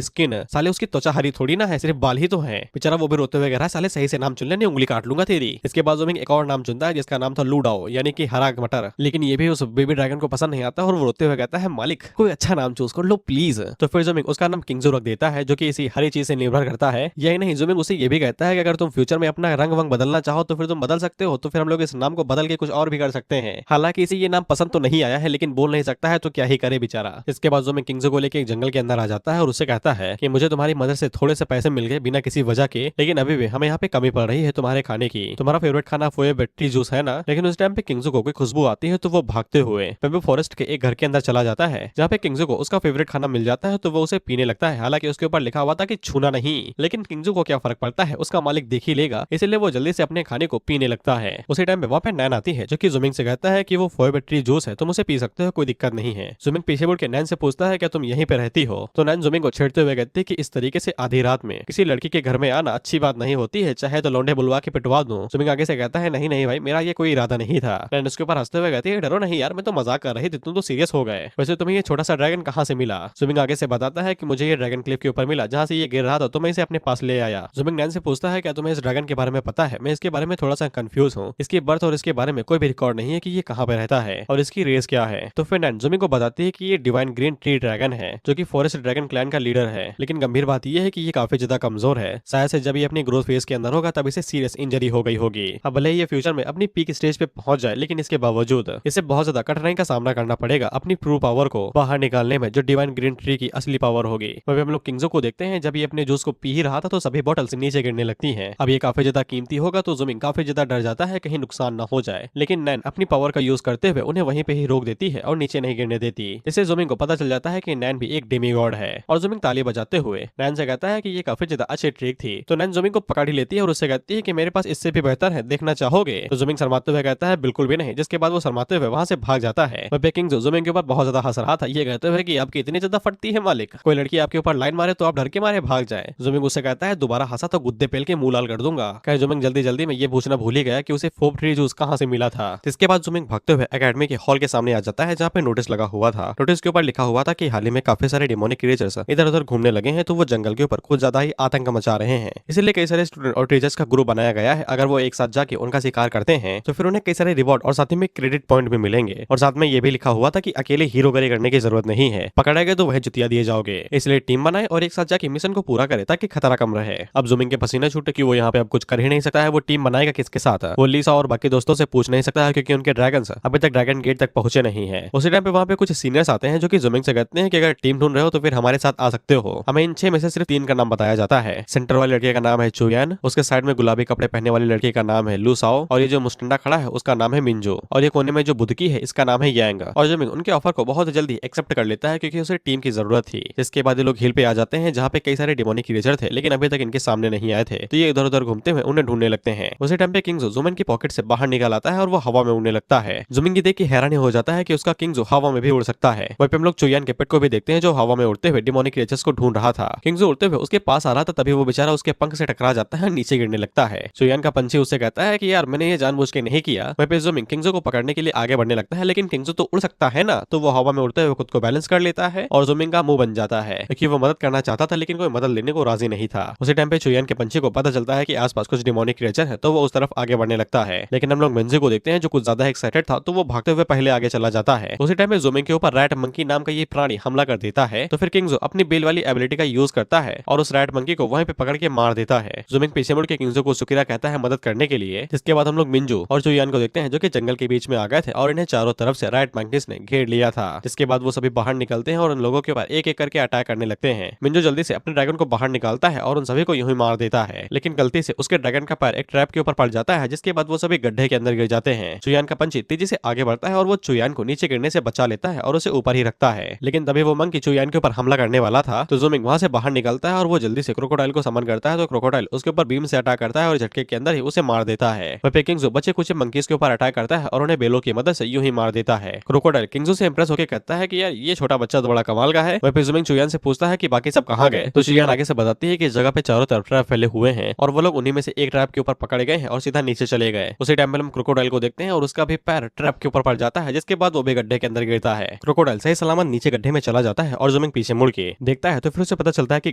स्किन, साले उसकी त्वचा हरी थोड़ी ना है, सिर्फ बाल ही तो है। बेचारा वो भी रोते हुए कह रहा है साले सही से नाम चुन ले, नहीं उंगली काट लूंगा तेरी। इसके बाद जुमिंग एक और नाम चुनता है जिसका नाम था लूडाओ यानी कि हरा मटर, लेकिन ये भी उस बेबी ड्रैगन को पसंद नहीं आता और वो रोते हुए कहता है मालिक कोई अच्छा नाम चूज कर लो प्लीज। तो फिर जुमिंग उसका नाम किंगजू रख देता है जो कि इसी हरी चीज से निर्भर करता है। यही नहीं, जुमिंग उसे ये भी कहता है कि अगर तुम फ्यूचर में अपना रंग वंग बदलना चाहो तो फिर तुम बदल सकते हो, तो फिर हम लोग इस नाम को बदल के कुछ और भी कर सकते हैं। हालांकि इसे ये नाम पसंद तो नहीं आया है लेकिन बोल नहीं सकता है तो क्या ही करे बेचारा। इसके बाद जुमिंग किंगजू को लेकर एक जंगल के अंदर आ जाता है और उससे कहता है कि मुझे तुम्हारी मदद से थोड़े से पैसे मिल गए बिना किसी वजह के, लेकिन अभी भी हमें यहाँ पे कमी पड़ रही है तुम्हारे खाने की। तुम्हारा फेवरेट खाना फोए बैटरी जूस है ना। लेकिन उस टाइम पे किंगजू को कोई खुशबू आती है तो वो भागते हुए बेम्बू फॉरेस्ट के एक घर के अंदर चला जाता है जहाँ पे किंगजू को उसका फेवरेट खाना मिल जाता है तो वो उसे पीने लगता है। हालांकि उसके ऊपर लिखा हुआ था कि छूना नहीं, लेकिन किंगजू को क्या फर्क पड़ता है, उसका मालिक देख ही लेगा, इसलिए वो जल्दी से अपने खाने को पीने लगता है। उसी टाइम पे वहाँ पे नैन आती है जो कि जुमिंग से कहता है कि वो फोए बैटरी जूस है, तुम उसे पी सकते हो, कोई दिक्कत नहीं है। जुमिंग पीछे मुड़ के नैन से पूछता है क्या तुम यहीं पे रहती हो? तो नैन जुमिंग को छेड़ते हुए कहती है कि इस तरीके से आधी रात में किसी लड़की के घर में आना अच्छी बात नहीं होती है, चाहे तो लौंडे बुलवा के पिटवा दूं। जुमिंग आगे से कहता है नहीं नहीं भाई, मेरा ये कोई इरादा नहीं था। नैन उसके ऊपर हंसते हुए कहती है डरो नहीं यार, मैं तो मजाक कर रही थी, तुम तो सीरियस हो गए। वैसे तुम्हें ये छोटा सा ड्रैगन कहाँ से मिला? जुमिंग आगे से बताता है कि मुझे ये ड्रैगन क्लिफ के ऊपर मिला, जहाँ से ये गिर रहा था तो मैं इसे अपने पास ले आया। जुमिंग नैन से पूछता है क्या तुम्हें इस ड्रैगन के बारे में पता है? मैं इसके बारे में थोड़ा सा कंफ्यूज हूँ, इसकी बर्थ और इसके बारे में कोई भी रिकॉर्ड नहीं है कि ये कहाँ पे रहता है और इसकी रेस क्या है। तो फिर नैन जुमिंग को बताती है कि ये डिवाइन ग्रीन ट्री ड्रैगन है जो कि फॉरेस्ट ड्रैगन क्लैन का लीडर है, लेकिन गंभीर बात यह है कि ये काफी ज्यादा कमजोर है, शायद से जब ये अपनी ग्रोथ फेज के अंदर होगा तब इसे सीरियस इंजरी हो गई होगी। अब भले ही ये फ्यूचर में अपनी पीक स्टेज पे पहुंच जाए लेकिन इसके बावजूद इसे बहुत ज्यादा कठिनाई का सामना करना पड़ेगा अपनी ट्रू पावर को बाहर निकालने में, जो डिवाइन ग्रीन ट्री की असली पावर होगी। वही हम लोग किंगजू को देखते हैं जब ये अपने जूस को पी ही रहा था तो सभी बॉटल्स नीचे गिरने लगती हैं। अब ये काफी ज्यादा कीमती होगा तो जुमिंग काफी ज्यादा डर जाता है कहीं नुकसान न हो जाए, लेकिन नैन अपनी पावर का यूज करते हुए उन्हें वहीं पे ही रोक देती है और नीचे नहीं गिरने देती। इससे जुमिंग को पता चल जाता है कि नैन भी एक डेमीगॉड है और जुमिंग ताली बजाते हुए नैन से कहता है कि ये काफी ज्यादा अच्छी ट्रिक थी। तो नैन जुमिंग को पकड़ ही लेती है और उससे कहती है कि मेरे पास इससे भी बेहतर है, देखना चाहोगे? तो जुमिंग शर्माते हुए कहता है बिल्कुल भी नहीं, जिसके बाद वो शर्माते हुए वहां से भाग जाता है। वह किंगजू जुमिंग के ऊपर बहुत ज्यादा हंस रहा था, ये कहते हुए कि आपकी इतनी ज्यादा फटती है मालिक, कोई लड़की आपके ऊपर लाइन मारे तो आप डर के मारे भाग जाए। जुमिंग उससे कहता है दोबारा हंसा तो गुद्दे पेल के मुंह लाल कर दूंगा। कहे जुमिंग जल्दी जल्दी में ये पूछना भूल ही गया कि उसे फोप ट्री जूस कहाँ से मिला था। इसके बाद जुमिंग भागते हुए एकेडमी के हॉल के सामने आ जाता है जहाँ पे नोटिस लगा हुआ था। नोटिस के ऊपर लिखा हुआ था कि हाल ही में काफी सारे डिमोनिक क्रिएचर्स इधर उधर घूमने लगे हैं, तो वो जंगल के ऊपर कुछ ज्यादा ही आतंक मचा रहे हैं, इसलिए कई सारे स्टूडेंट और टीचर्स का ग्रुप बनाया गया है। अगर वो एक साथ जाके उनका शिकार करते हैं तो फिर उन्हें कई सारे रिवॉर्ड और साथ ही में क्रेडिट पॉइंट भी मिलेंगे। और साथ में ये भी लिखा हुआ था कि अकेले हीरोगरी करने की जरूरत नहीं है, पकड़े गए तो वह जुतिया दिए जाओगे, इसलिए टीम बनाए और एक साथ जाके मिशन को पूरा करे ताकि खतरा कम रहे। अब जुमिंग के पसीने छूटे कि वो यहाँ पे अब कुछ कर ही नहीं सकता है, वो टीम बनाएगा किसके साथ? वो लीसा और बाकी दोस्तों से पूछ नहीं सकता है क्योंकि उनके ड्रैगन्स अभी तक ड्रैगन गेट तक पहुंचे नहीं है। उसी टाइम पे वहाँ पे कुछ सीनियर्स आते हैं जो कि जुमिंग से कहते हैं कि अगर टीम ढूंढ रहे हो तो फिर हमारे साथ आ सकते हो। हमें इन 6 में से सिर्फ 3 का नाम बताया जाता है। सेंटर वाली लड़की का नाम है चुयान, उसके साइड में गुलाबी कपड़े पहनने वाली लड़की का नाम है लूसाओ, और ये जो मुस्टंडा खड़ा है उसका नाम है मिंजो, और ये कोने में जो बुदकी है इसका नाम है यांग। और जुमिंग उनके ऑफर को बहुत जल्दी एक्सेप्ट कर लेता है क्योंकि उसे टीम की जरूरत थी। जिसके बाद ये लोग हिल पे आ जाते हैं जहाँ पे कई सारे डिमोनिक क्रिएचर थे लेकिन अभी तक इनके सामने नहीं आए थे, तो ये इधर उधर घूमते हुए उन्हें ढूंढने लगते हैं। उसी टाइम पे किंगजू जुमिंग की पॉकेट से बाहर निकल आता है और वो हवा में उड़ने लगता है। जुमिंग देख के हैरानी हो जाता है कि उसका किंगजू हवा में भी उड़ सकता है। वहीं पे हम लोग चुयान के पेट को भी देखते हैं जो हवा हवा में उड़ते हुए डिमोनिक क्रिएचर्स को ढूंढ रहा था। किंगजो उड़ते हुए उसके पास आ रहा था, तभी वो बेचारा उसके पंख से टकरा जाता है, नीचे गिरने लगता है। चुयान का पंछी उससे कहता है कि यार मैंने ये जानबूझ के नहीं किया। वहीं पे ज़ूमिंग किंगजो को पकड़ने के लिए आगे बढ़ने लगता है, लेकिन किंगजो तो उड़ सकता है ना, तो वो हवा में उड़ते हुए खुद को बैलेंस कर लेता है और ज़ूमिंग का मुंह बन जाता है, क्योंकि वो मदद करना चाहता था लेकिन कोई मदद लेने को राजी नहीं था। उसी टाइम पे चुयान के पंछी को पता चलता है कि आसपास कुछ डिमोनिक क्रिएचर है, तो वो उस तरफ आगे बढ़ने लगता है। लेकिन हम लोग मिंजी को देखते हैं जो कुछ ज्यादा एक्साइटेड था, तो वो भागते हुए पहले आगे चला जाता है। उसी टाइम पे ज़ूमिंग के ऊपर रैट मंकी नाम का ये प्राणी हमला कर देता है, तो फिर किंगजो अपनी बेल वाली एबिलिटी का यूज करता है और उस रैट मंकी को वहीं पे पकड़ के मार देता है। ज़ूमिंग पीछे मुड़ के किंगजो को शुक्रिया कहता है मदद करने के लिए। जिसके बाद हम लोग मिंजू और चुयान को देखते हैं जो कि जंगल के बीच में आ गए थे और इन्हें चारों तरफ से रैट मंकीज ने घेर लिया था। जिसके बाद वो सभी बाहर निकलते हैं और उन लोगों के ऊपर एक एक करके अटैक करने लगते हैं। मिंजू जल्दी से अपने ड्रैगन को बाहर निकालता है और उन सभी को यूं ही मार देता है, लेकिन गलती से उसके ड्रैगन का पैर एक ट्रैप के ऊपर पड़ जाता है, जिसके बाद वो सभी गड्ढे के अंदर गिर जाते हैं। चुयान का पंछी तेजी से आगे बढ़ता है और वो चुयान को नीचे गिरने से बचा लेता है और उसे ऊपर ही रखता है। लेकिन तभी वो मंकी चुयान के ऊपर हमला करने वाला था, तो ज़ूमिंग वहां से बाहर निकलता है और वो जल्दी से क्रोकोडाइल को समन करता है, तो क्रोकोडाइल उसके ऊपर बीम से अटैक करता है और झटके के अंदर ही उसे मार देता है। वहीं किंगजो बचे कुछ मंकीज के ऊपर अटैक करता है और उन्हें बेलों की मदद से यूं ही मार देता है। क्रोकोडाइल किंगजो से इंप्रेस होकर कहता है कि यार ये छोटा बच्चा तो बड़ा कमाल का है। वहीं ज़ूमिंग चुयान से पूछता है कि बाकी सब कहां गए, तो चुयान आगे से बताती है कि इस जगह पे चारों तरफ ट्रैप फैले हुए हैं और वो लोग उन्हीं में से एक ट्रैप के ऊपर पकड़े गए हैं और सीधा नीचे चले गए। उसी टाइम पे हम क्रोकोडाइल को देखते हैं और उसका भी पैर ट्रैप के ऊपर पड़ जाता है, जिसके बाद वो भी गड्ढे के अंदर गिरता है। क्रोकोडाइल सही सलामत नीचे गड्ढे में चला जाता है और ज़ूमिंग पीछे मुड़ के देखता है, तो फिर उसे पता चलता है कि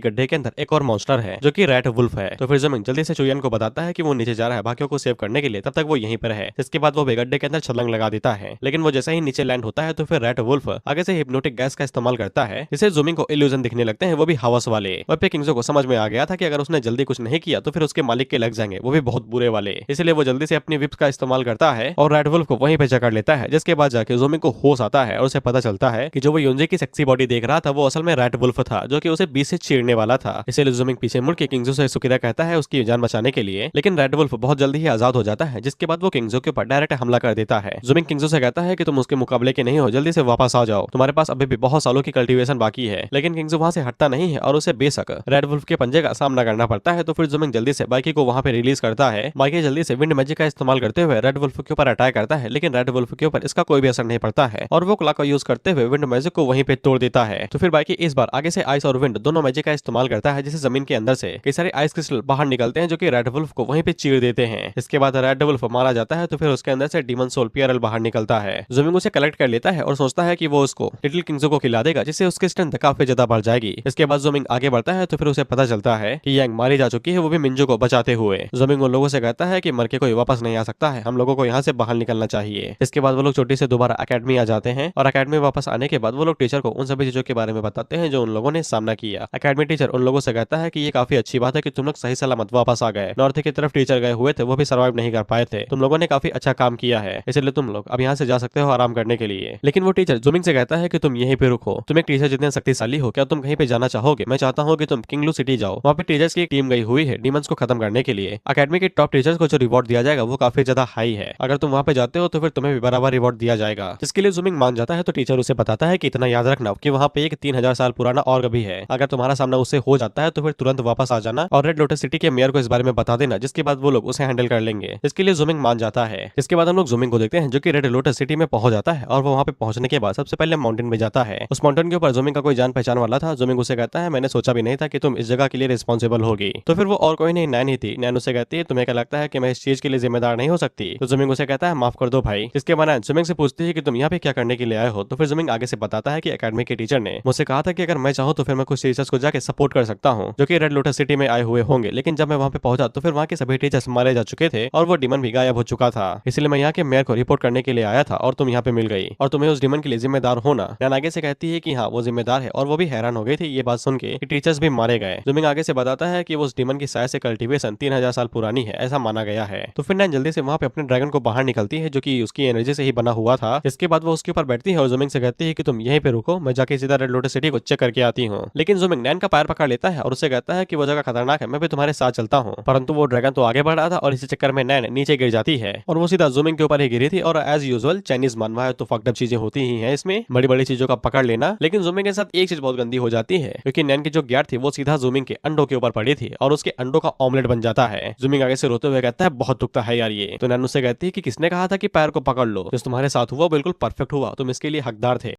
गड्ढे के अंदर एक और मॉन्स्टर है जो कि रैट वुल्फ है। तो फिर ज़ूमिंग जल्दी से चुयान को बताता है कि वो नीचे जा रहा है बाकियों को सेव करने के लिए, तब तक वो यहीं पर है। जिसके बाद वो गड्ढे के अंदर छलांग लगा देता है, लेकिन वो जैसे ही नीचे लैंड होता है तो फिर रैट वुल्फ आगे से हिप्नोटिक गैस का इस्तेमाल करता है, जिससे ज़ूमिंग को इल्यूजन दिखने लगते हैं, वो भी हवस वाले। वहीं पे किंगजो को समझ में आ गया था कि अगर उसने जल्दी कुछ नहीं किया तो फिर उसके मालिक के लग जाएंगे, वो भी बहुत बुरे वाले। इसलिए वो जल्दी से अपनी विप्स का इस्तेमाल करता है और रेड वुल्फ को वहीं पे जकड़ लेता है। जिसके बाद जाके ज़ूमिंग को होश आता है और उसे पता चलता है कि जो वो योंजी की सेक्सी बॉडी देख रहा था वो असल में रेड वुल्फ था, जो कि उसे बीच से चीरने वाला था। इसलिए ज़ूमिंग पीछे मुड़ के किंगजो से शुक्रिया कहता है उसकी जान बचाने के लिए, लेकिन रेड वुल्फ बहुत जल्दी ही आजाद हो जाता है। जिसके बाद वो किंगजो के ऊपर डायरेक्ट हमला कर देता है। ज़ूमिंग किंगजो से कहता है कि तुम उसके मुकाबले के नहीं हो, जल्दी से वापस आ जाओ, तुम्हारे पास अभी भी बहुत सालों की कल्टीवेशन बाकी है। लेकिन किंगजो वहां से हटता नहीं है और उसे बेशक रेड वुल्फ के पंजे का सामना करना पड़ता है। तो फिर ज़ूमिंग जल्दी से बाइकी को वहां पे रिलीज करता है। बाइकी जल्दी से विंड मैजिक का इस्तेमाल करते हुए रेड वुल्फ के ऊपर अटैक करता है, लेकिन रेड वुल्फ के ऊपर इसका कोई भी असर नहीं पड़ता है और वो क्लॉक का यूज करते हुए विंड मैजिक को वहीं पे तोड़ देता है। तो फिर बाइकी इस बार आगे से आइस और विंड दोनों मैजिक का इस्तेमाल करता है, जिससे जमीन के अंदर से कई सारे आइस क्रिस्टल बाहर निकलते हैं जो कि रेड वुल्फ को वहीं पे चीर देते हैं। इसके बाद रेड वुल्फ मारा जाता है, तो फिर उसके अंदर से डीमन सोल पीआरएल बाहर निकलता है। ज़ूमिंग उसे कलेक्ट कर लेता है और सोचता है कि वो उसको लिटिल किंगजो को खिला देगा, जिससे उसकी स्ट्रेंथ काफी ज्यादा बढ़ जाएगी। इसके बाद ज़ूमिंग आगे बढ़ता है, तो फिर उसे पता चलता है कि यांग मारी जा चुकी है, वो भी मिंजू को बचाते हुए। ज़ूमिंग उन लोगों से कहता है कि मर के कोई वापस नहीं आ सकता है, हम लोगों को यहाँ से बाहर निकलना चाहिए। इसके बाद वो लोग चोटी से दोबारा अकेडमी आ जाते हैं और अकेडमी वापस आने के बाद वो लोग टीचर को उन सभी चीजों के बारे में बताते हैं जो उन लोगों ने सामना किया। अकेडमी टीचर उन लोगों से कहता है कि ये काफी अच्छी बात है कि तुम लोग सही सलामत वापस आ गए। नॉर्थ की तरफ टीचर गए हुए थे, वो भी सर्वाइव नहीं कर पाए थे, तुम लोगों ने काफी अच्छा काम किया है, इसलिए तुम लोग अब यहाँ से जा सकते हो आराम करने के लिए। लेकिन वो टीचर ज़ूमिंग से कहता है कि तुम यहीं पे रुको, तुम एक टीचर जितने शक्तिशाली हो, क्या तुम कहीं पे जाना चाहोगे? मैं चाहता हूँ कि तुम किंगलू सिटी जाओ, वहाँ पे टीचर्स की एक टीम गई हुई है डीमंस को खत्म करने के लिए। अकेडमी के टॉप टीचर्स को जो रिवॉर्ड दिया जाएगा वो काफी ज्यादा हाई है, अगर तुम वहाँ पे जाते हो तो फिर तुम्हें भी बराबर रिवॉर्ड दिया जाएगा। जिसके लिए ज़ूमिंग मान जाता है। तो टीचर उसे बताता है कि इतना याद रखना कि वहाँ पे एक 3000 साल पुराना ऑर्ग भी है, अगर तुम्हारा सामना उससे हो जाता है तो फिर तुरंत वापस आ जाना और रेड लोटस सिटी के मेयर को इस बारे में बता देना, जिसके बाद वो लोग उसे हैंडल कर लेंगे। इसके लिए ज़ूमिंग मान जाता है। इसके बाद हम लोग ज़ूमिंग को देखते हैं जो कि रेड लोटस सिटी में पहुंच जाता है और वो वहाँ पे पहुंचने के बाद सबसे पहले माउंटेन में जाता है। उस माउंटेन के ऊपर ज़ूमिंग का कोई जान पहचान वाला था। ज़ूमिंग उसे कहता है मैंने सोचा भी नहीं था कि तुम इस जगह के लिए रिस्पॉन्सिबल होगी। तो फिर वो और कोई नहीं नैन ही थी। नैन उसे कहती है तुम्हें क्या लगता है कि मैं इस चीज के लिए जिम्मेदार नहीं हो सकती? तो ज़ूमिंग उसे कहता है माफ कर दो भाई। इसके बाद ज़ूमिंग से पूछती है कि तुम यहाँ पे क्या करने के लिए आए हो? तो फिर ज़ूमिंग आगे से बताता है कि अकेडमी के टीचर ने मुझसे कहा था कि अगर मैं चाहूँ तो फिर मैं कुछ टीचर्स को जाके सपोर्ट कर सकता हूँ जो कि रेड लोटस सिटी में आए हुए होंगे, लेकिन जब मैं वहाँ पे पहुंचा तो फिर वहाँ के सभी टीचर्स मारे जा चुके थे और वो डीमन भी गायब हो चुका था। इसलिए मैं यहाँ के मेयर को रिपोर्ट करने के लिए आया था और तुम यहाँ पे मिल गई और तुम्हें उस डीमन के लिए जिम्मेदार होना। नैन आगे से कहती है कि हाँ वो जिम्मेदार है और वो भी हैरान हो गई थी ये बात सुन के कि टीचर्स भी मारे गए। ज़ूमिंग आगे से बताता है कि वो उस डीमन की शायद से कल्टीवेशन 3000 साल पुरानी है, ऐसा माना गया है। तो फिर नैन जल्दी से वहाँ पे अपने ड्रैगन को बाहर निकलती है जो कि उसकी एनर्जी से ही बना हुआ था। इसके बाद वो उसके ऊपर बैठती है और ज़ूमिंग से कहती है कि तुम यहीं पे रुको, मैं जाके सीधा रेड लोटस सिटी को चेक करके आती हूँ। लेकिन ज़ूमिंग नैन का पैर पकड़ लेता है और उसे कहता है कि वो जगह खतरनाक है, मैं भी तुम्हारे साथ चलता हूँ। परंतु वो ड्रैगन तो आगे बढ़ रहा था और इसी चक्कर में नैन नीचे गिर जाती है और वो सीधा ज़ूमिंग के ऊपर ही गिरी थी। और एज यूजुअल चाइनीज मानवा है तो फकड चीजें होती ही हैं इसमें, बड़ी बड़ी चीजों का पकड़ लेना। लेकिन ज़ूमिंग के साथ एक चीज बहुत गंदी हो जाती है क्योंकि नैन की जो ग्यार थी वो सीधा ज़ूमिंग के अंडों के ऊपर पड़ी थी और उसके अंडों का ऑमलेट बन जाता है। ज़ूमिंग आगे से रोते हुए कहता है बहुत दुखता है यार ये। तो नैन उससे कहती है कि किसने कहा था कि पैर को पकड़ लो, जो तुम्हारे साथ हुआ बिल्कुल परफेक्ट हुआ, तुम इसके लिए हकदार थे।